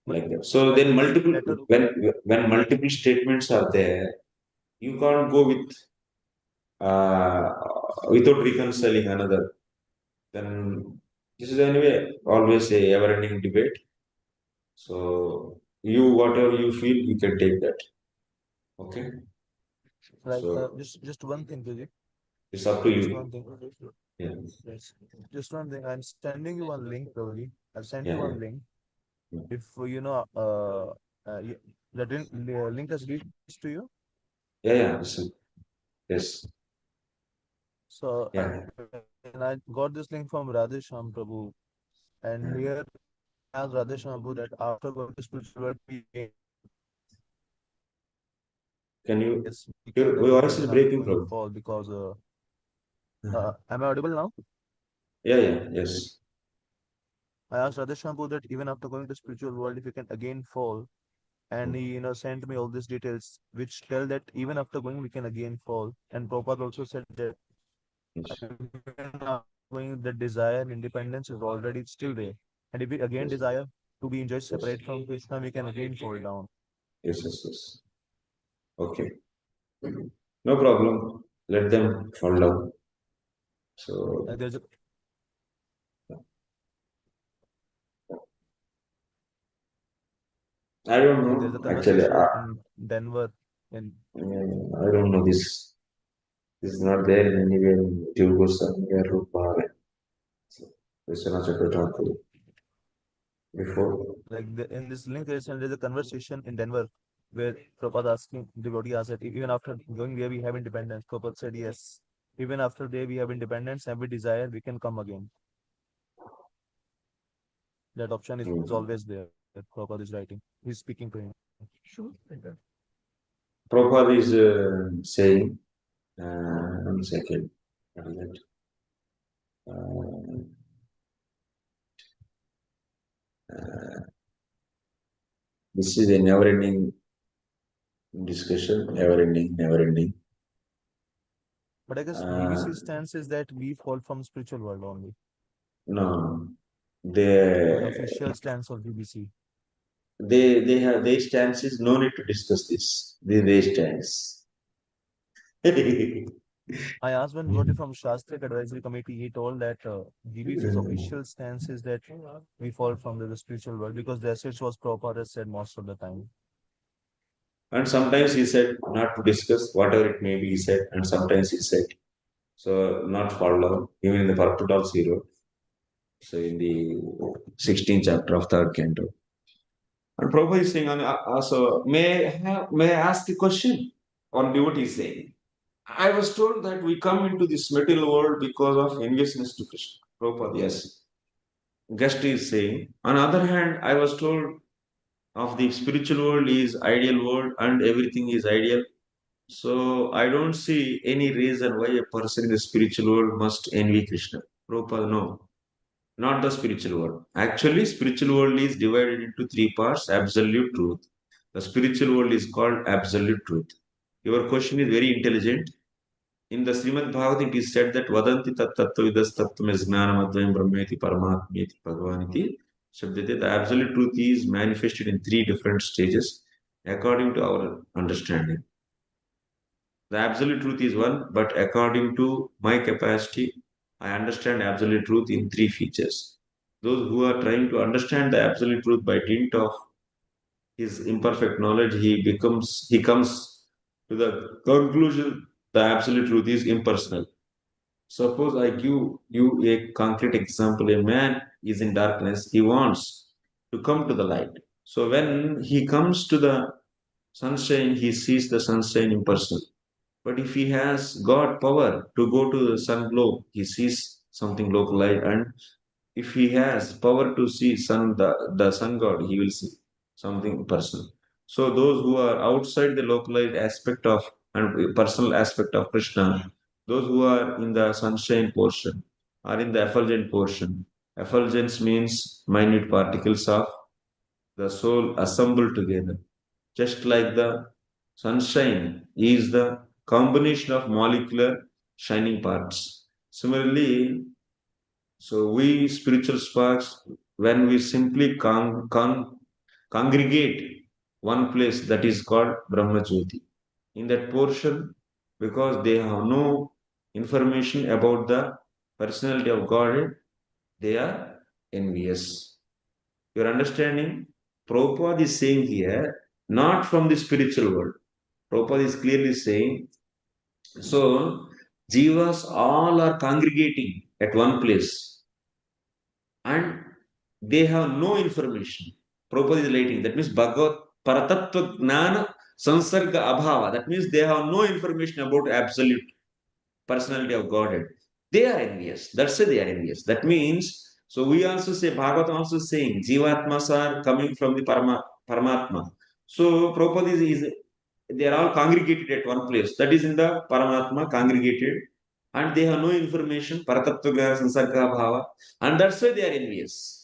like that. So then multiple, when multiple statements are there, you can't go with without reconciling another. Then this is anyway always a ever-ending debate. So you whatever you feel, you can take that. Okay. Like So just one thing, Praji. it's up to Just you. one thing. Yeah. Yes. Just one thing. I'm sending you one link, Praji. I've sent you Yeah. one link. If the link has reached to you. Yeah. Yeah. Listen. Yes. So Yeah. and I got this link from Radhesham Prabhu, and here as Radhesham Prabhu that after going to spiritual world, Can you? yes, we Your can again voice is breaking, going bro. fall because am I audible now? Yeah. Yeah. Yes. I asked Radhesham Prabhu that even after going to spiritual world, if you can again fall, and he sent me all these details which tell that even after going we can again fall. And Prabhupada also said that Yes. even after going the desire independence is already still there, and if we again Yes. desire to be enjoyed separate from Krishna, we can again fall down. Yes. Yes. Yes. Okay. No problem. Let them fall down. So There's a I don't like there's a know. Actually, conversation in Denver in I don't know this. This is not there in anywhere in Tilgusa, anywhere Rupa. So, Krishna Chakravarti before. like in this link there's a conversation in Denver where Prabhupada asking devotee asked that even after going there we have independence. Prabhupada said yes. Even after there we have independence and we desire we can come again. That option is always there. That Prabhupada is writing. He's speaking to him. Sure. Prabhupada is saying, 1 second. What is it? This is a never-ending discussion, never-ending, never-ending. But I guess VBC stance is that we fall from spiritual world only. No, The they official stance of VBC. they have their stance is no need to discuss this. Their stance. I asked one devotee from Shastric Advisory Committee. He told that VBC's official stance is that we fall from the spiritual world because the essence was Prabhupada said most of the time. And sometimes he said not to discuss whatever it may be, he said, and sometimes he said, so not fall down. Even in the purport also he wrote. So in the 16th chapter of third canto. And Prabhupada is saying, also, may I ask a question? Or devotee is saying, I was told that we come into this material world because of enviousness to Krishna. Prabhupada, yes. Guest is saying, on the other hand, I was told of the spiritual world is ideal world and everything is ideal. So I don't see any reason why a person in the spiritual world must envy Krishna. Prabhupada, no, not the spiritual world. Actually, spiritual world is divided into three parts: absolute truth. The spiritual world is called absolute truth. Your question is very intelligent. In the Srimad Bhagavatam, it is said that Vadanti tat tattvavidas tattvam jnanamadvayam brahmeti paramatmeti bhagavaniti. Shabdate, the absolute truth is manifested in three different stages according to our understanding. The absolute truth is one, but according to my capacity, I understand absolute truth in three features. Those who are trying to understand the absolute truth by dint of his imperfect knowledge, he comes to the conclusion the absolute truth is impersonal. Suppose I give you a concrete example. A man is in darkness, he wants to come to the light. So when he comes to the sunshine, he sees the sunshine impersonal. But if he has got power to go to the sun globe, he sees something localized. And if he has power to see the sun god, he will see something personal. So those who are outside the localized aspect of and personal aspect of Krishna, those who are in the sunshine portion are in the effulgent portion. Effulgence means minute particles of the soul assembled together. Just like the sunshine is the combination of molecular shining parts. Similarly, so we spiritual sparks, when we simply congregate one place, that is called Brahma Jyoti. In that portion, because they have no information about the personality of God, they are envious. Your understanding? Prabhupada is saying here, not from the spiritual world. Prabhupada is clearly saying, so jivas all are congregating at one place and they have no information. Prabhupada is writing, that means Bhagavad Paratattva Gnana Sansarga Abhava. That means they have no information about absolute personality of Godhead. They are envious. That's why they are envious. That means, so we also say, Bhagavatam also saying, Jivatmas are coming from the Paramatma. So Prabhupada is they are all congregated at one place. That is in the Paramatma, congregated. And they have no information, Paratattva Gnana Sansarga Bhava. And that's why they are envious.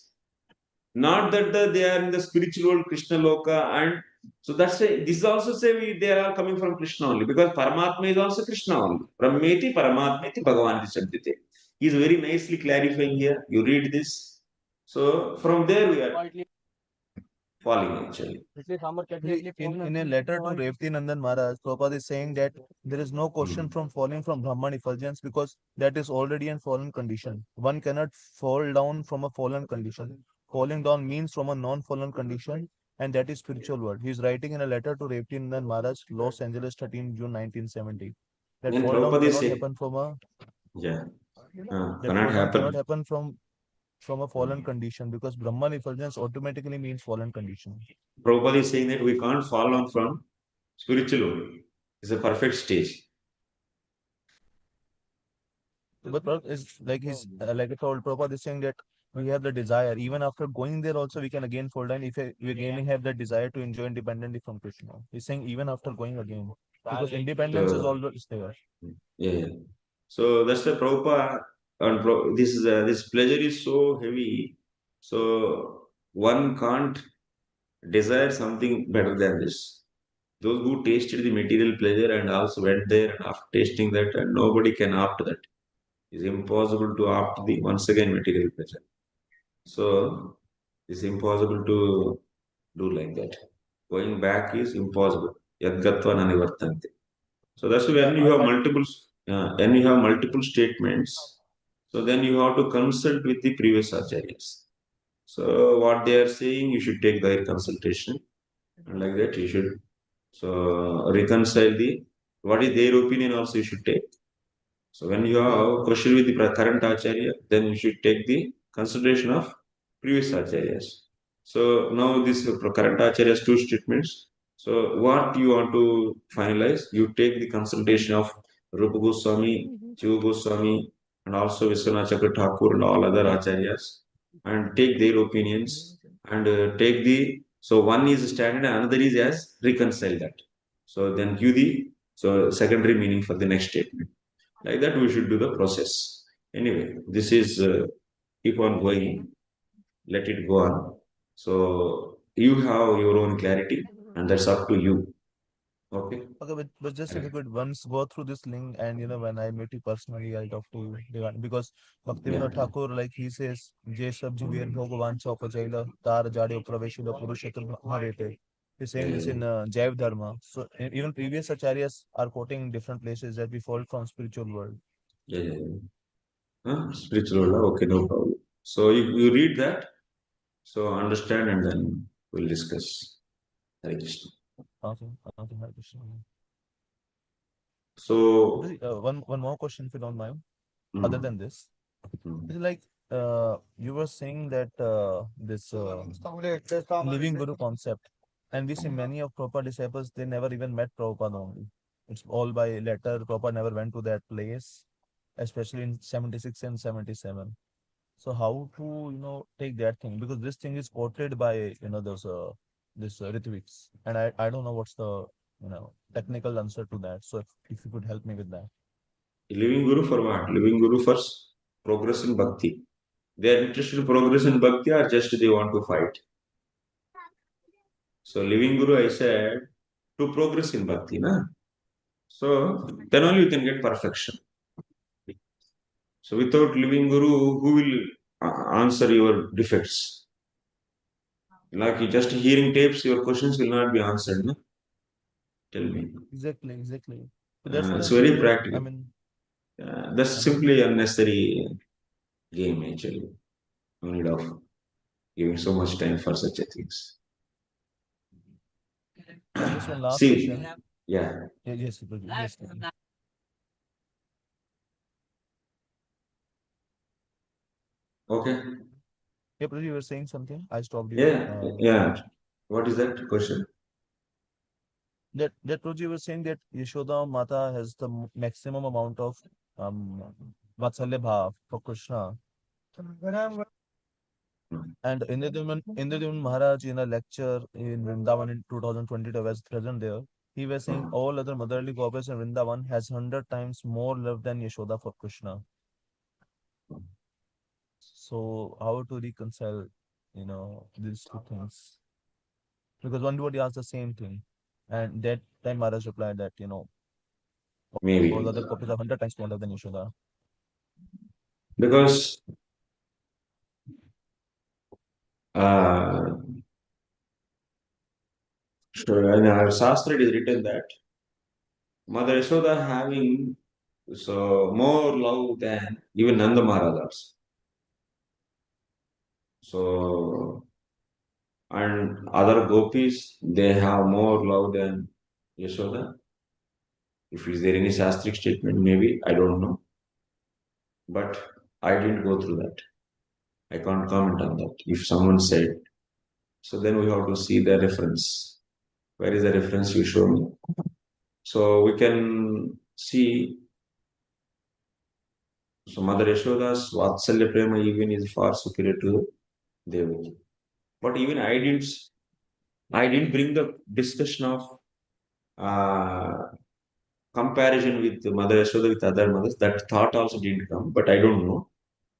Not that they are in the spiritual world, Krishna Loka, and so that's why this also say they are all coming from Krishna only, because Paramatma is also Krishna only. Brahmeti Paramatmeti Bhagavanti Shabdite. He is very nicely clarifying here. You read this. So from there we are falling actually. In a letter to Revati Nandan Maharaj, Prabhupada is saying that there is no question from falling from Brahman effulgence because that is already a fallen condition. One cannot fall down from a fallen condition. Falling down means from a non-fallen condition, and that is spiritual world. He is writing in a letter to Revati Nandan Maharaj, Los Angeles, 13 June 1970. That Then fall down Prabhupada is cannot saying, happen from a yeah, that cannot fall down cannot happen. happen from a fallen condition because Brahman effulgence automatically means fallen condition. Prabhupada is saying that we can't fall on from spiritual world. It's a perfect stage. But is like like I told Prabhupada is saying that we have the desire. Even after going there, also we can again fall down if we again have the desire to enjoy independently from Krishna. He's saying even after going again, because independence is So, always there. yeah. So that's the Prabhupada, and this pleasure is so heavy. So one can't desire something better than this. Those who tasted the material pleasure and also went there and after tasting that, and nobody can opt that. It's impossible to opt the once again material pleasure. So it's impossible to do like that. Going back is impossible. Yadgatva nanivartante. So that's Yeah, when you have multiple statements. So then you have to consult with the previous acharyas. So what they are saying, you should take their consultation, and like that you should reconcile the what is their opinion also you should take. So when you have question with the current acharya, then you should take the consideration of previous acharyas. So now this current acharya's two statements. So what you want to finalize, you take the consultation of Rupa Goswami, Jiva Goswami, and also Vishwanath Chakra Thakur and all other acharyas, and take their opinions and take the so one is standard and another is as reconcile that. So then give the secondary meaning for the next statement. Like that, we should do the process. Anyway, this is keep on going. Let it go on. So you have your own clarity, and that's up to you. Okay. Okay, but just if you could once go through this link, and when I meet you personally, I'll talk to you because Bhaktivinoda Thakur, like he says, "Je sab jiver bhagavan chaupajaila tar jade praveshila purushotam bhavete." He's saying this in Jaiv Dharma. So even previous acharyas are quoting different places that we fall from spiritual world. Spiritual law. Okay, no problem. So you read that, so understand, and then we'll discuss. Hare Krishna. Okay, Hare Krishna. So one more question, if you don't mind. Other than this, it's like you were saying that this living guru concept, and we see many of Prabhupada disciples, they never even met Prabhupada only. It's all by letter. Prabhupada never went to that place, especially in 76 and 77. So how to take that thing, because this thing is quoted by those this Ritviks, and I don't know what's the technical answer to that. So if you could help me with that. Living guru for what? Living guru for progress in bhakti. They are interested in progress in bhakti, or just they want to fight. So living guru, I said, to progress in bhakti, na. So then only you can get perfection. So without living guru, who will answer your defects? Like you just hearing tapes, your questions will not be answered. No? Tell me. Exactly. So that's what It's I'm saying very that practical. That's simply unnecessary game actually. No need of giving so much time for such a things. just one last See, question. yeah. Yes, Prabhuji. Yes, Prabhuji. Okay. Yeah, Prabhuji, you were saying something. I stopped you. Yeah. What is that question? That Prabhuji was saying that Yashoda Mata has the maximum amount of Vatsalya Bhav for Krishna. And Indradyumna Maharaj in a lecture in Vrindavan in 2022 was present there. He was saying all other motherly goddess in Vrindavan has 100 times more love than Yashoda for Krishna. So how to reconcile, these two things? Because one devotee asked the same thing, and that time Maharaj replied that Maybe all other copies are 100 times more love than Yashoda. because in our sastra it is written that Mother Yashoda having more love than even Nanda Maharaj also. So and other gopis they have more love than Yashoda. If is there any sastric statement, maybe I don't know, but I didn't go through that. I can't comment on that. If someone said, so then we have to see the reference. Where is the reference you show me? So we can see. So Mother Yashoda's Vatsalya Prema even is far superior to Devaki. But even I didn't bring the discussion of comparison with Mother Yashoda with other mothers. That thought also didn't come, but I don't know.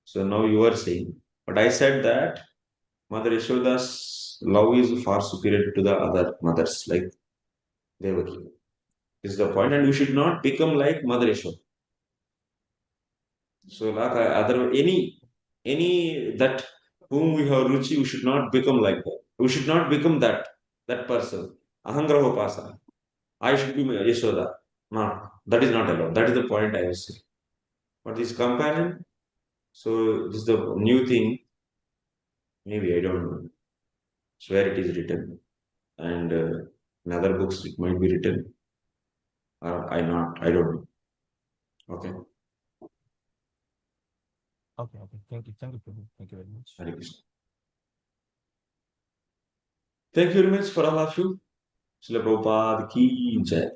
So now you are saying. But I said that Mother Yashoda's love is far superior to the other mothers like Devaki. This is the point, and we should not become like Mother Yashoda. So like other any that whom we have ruci, we should not become like that. We should not become that person. Ahangrahopasa. I should be Yashoda. Not that is not allowed. That is the point I was saying. But this companion, so this is the new thing. Maybe I don't know. It's where it is written, and in other books it might be written. Or I not. I don't know. Okay. Okay. Thank you, Prabhu. Thank you very much. Hare Krishna. Thank you very much for all of you. Srila Prabhupada ki jai.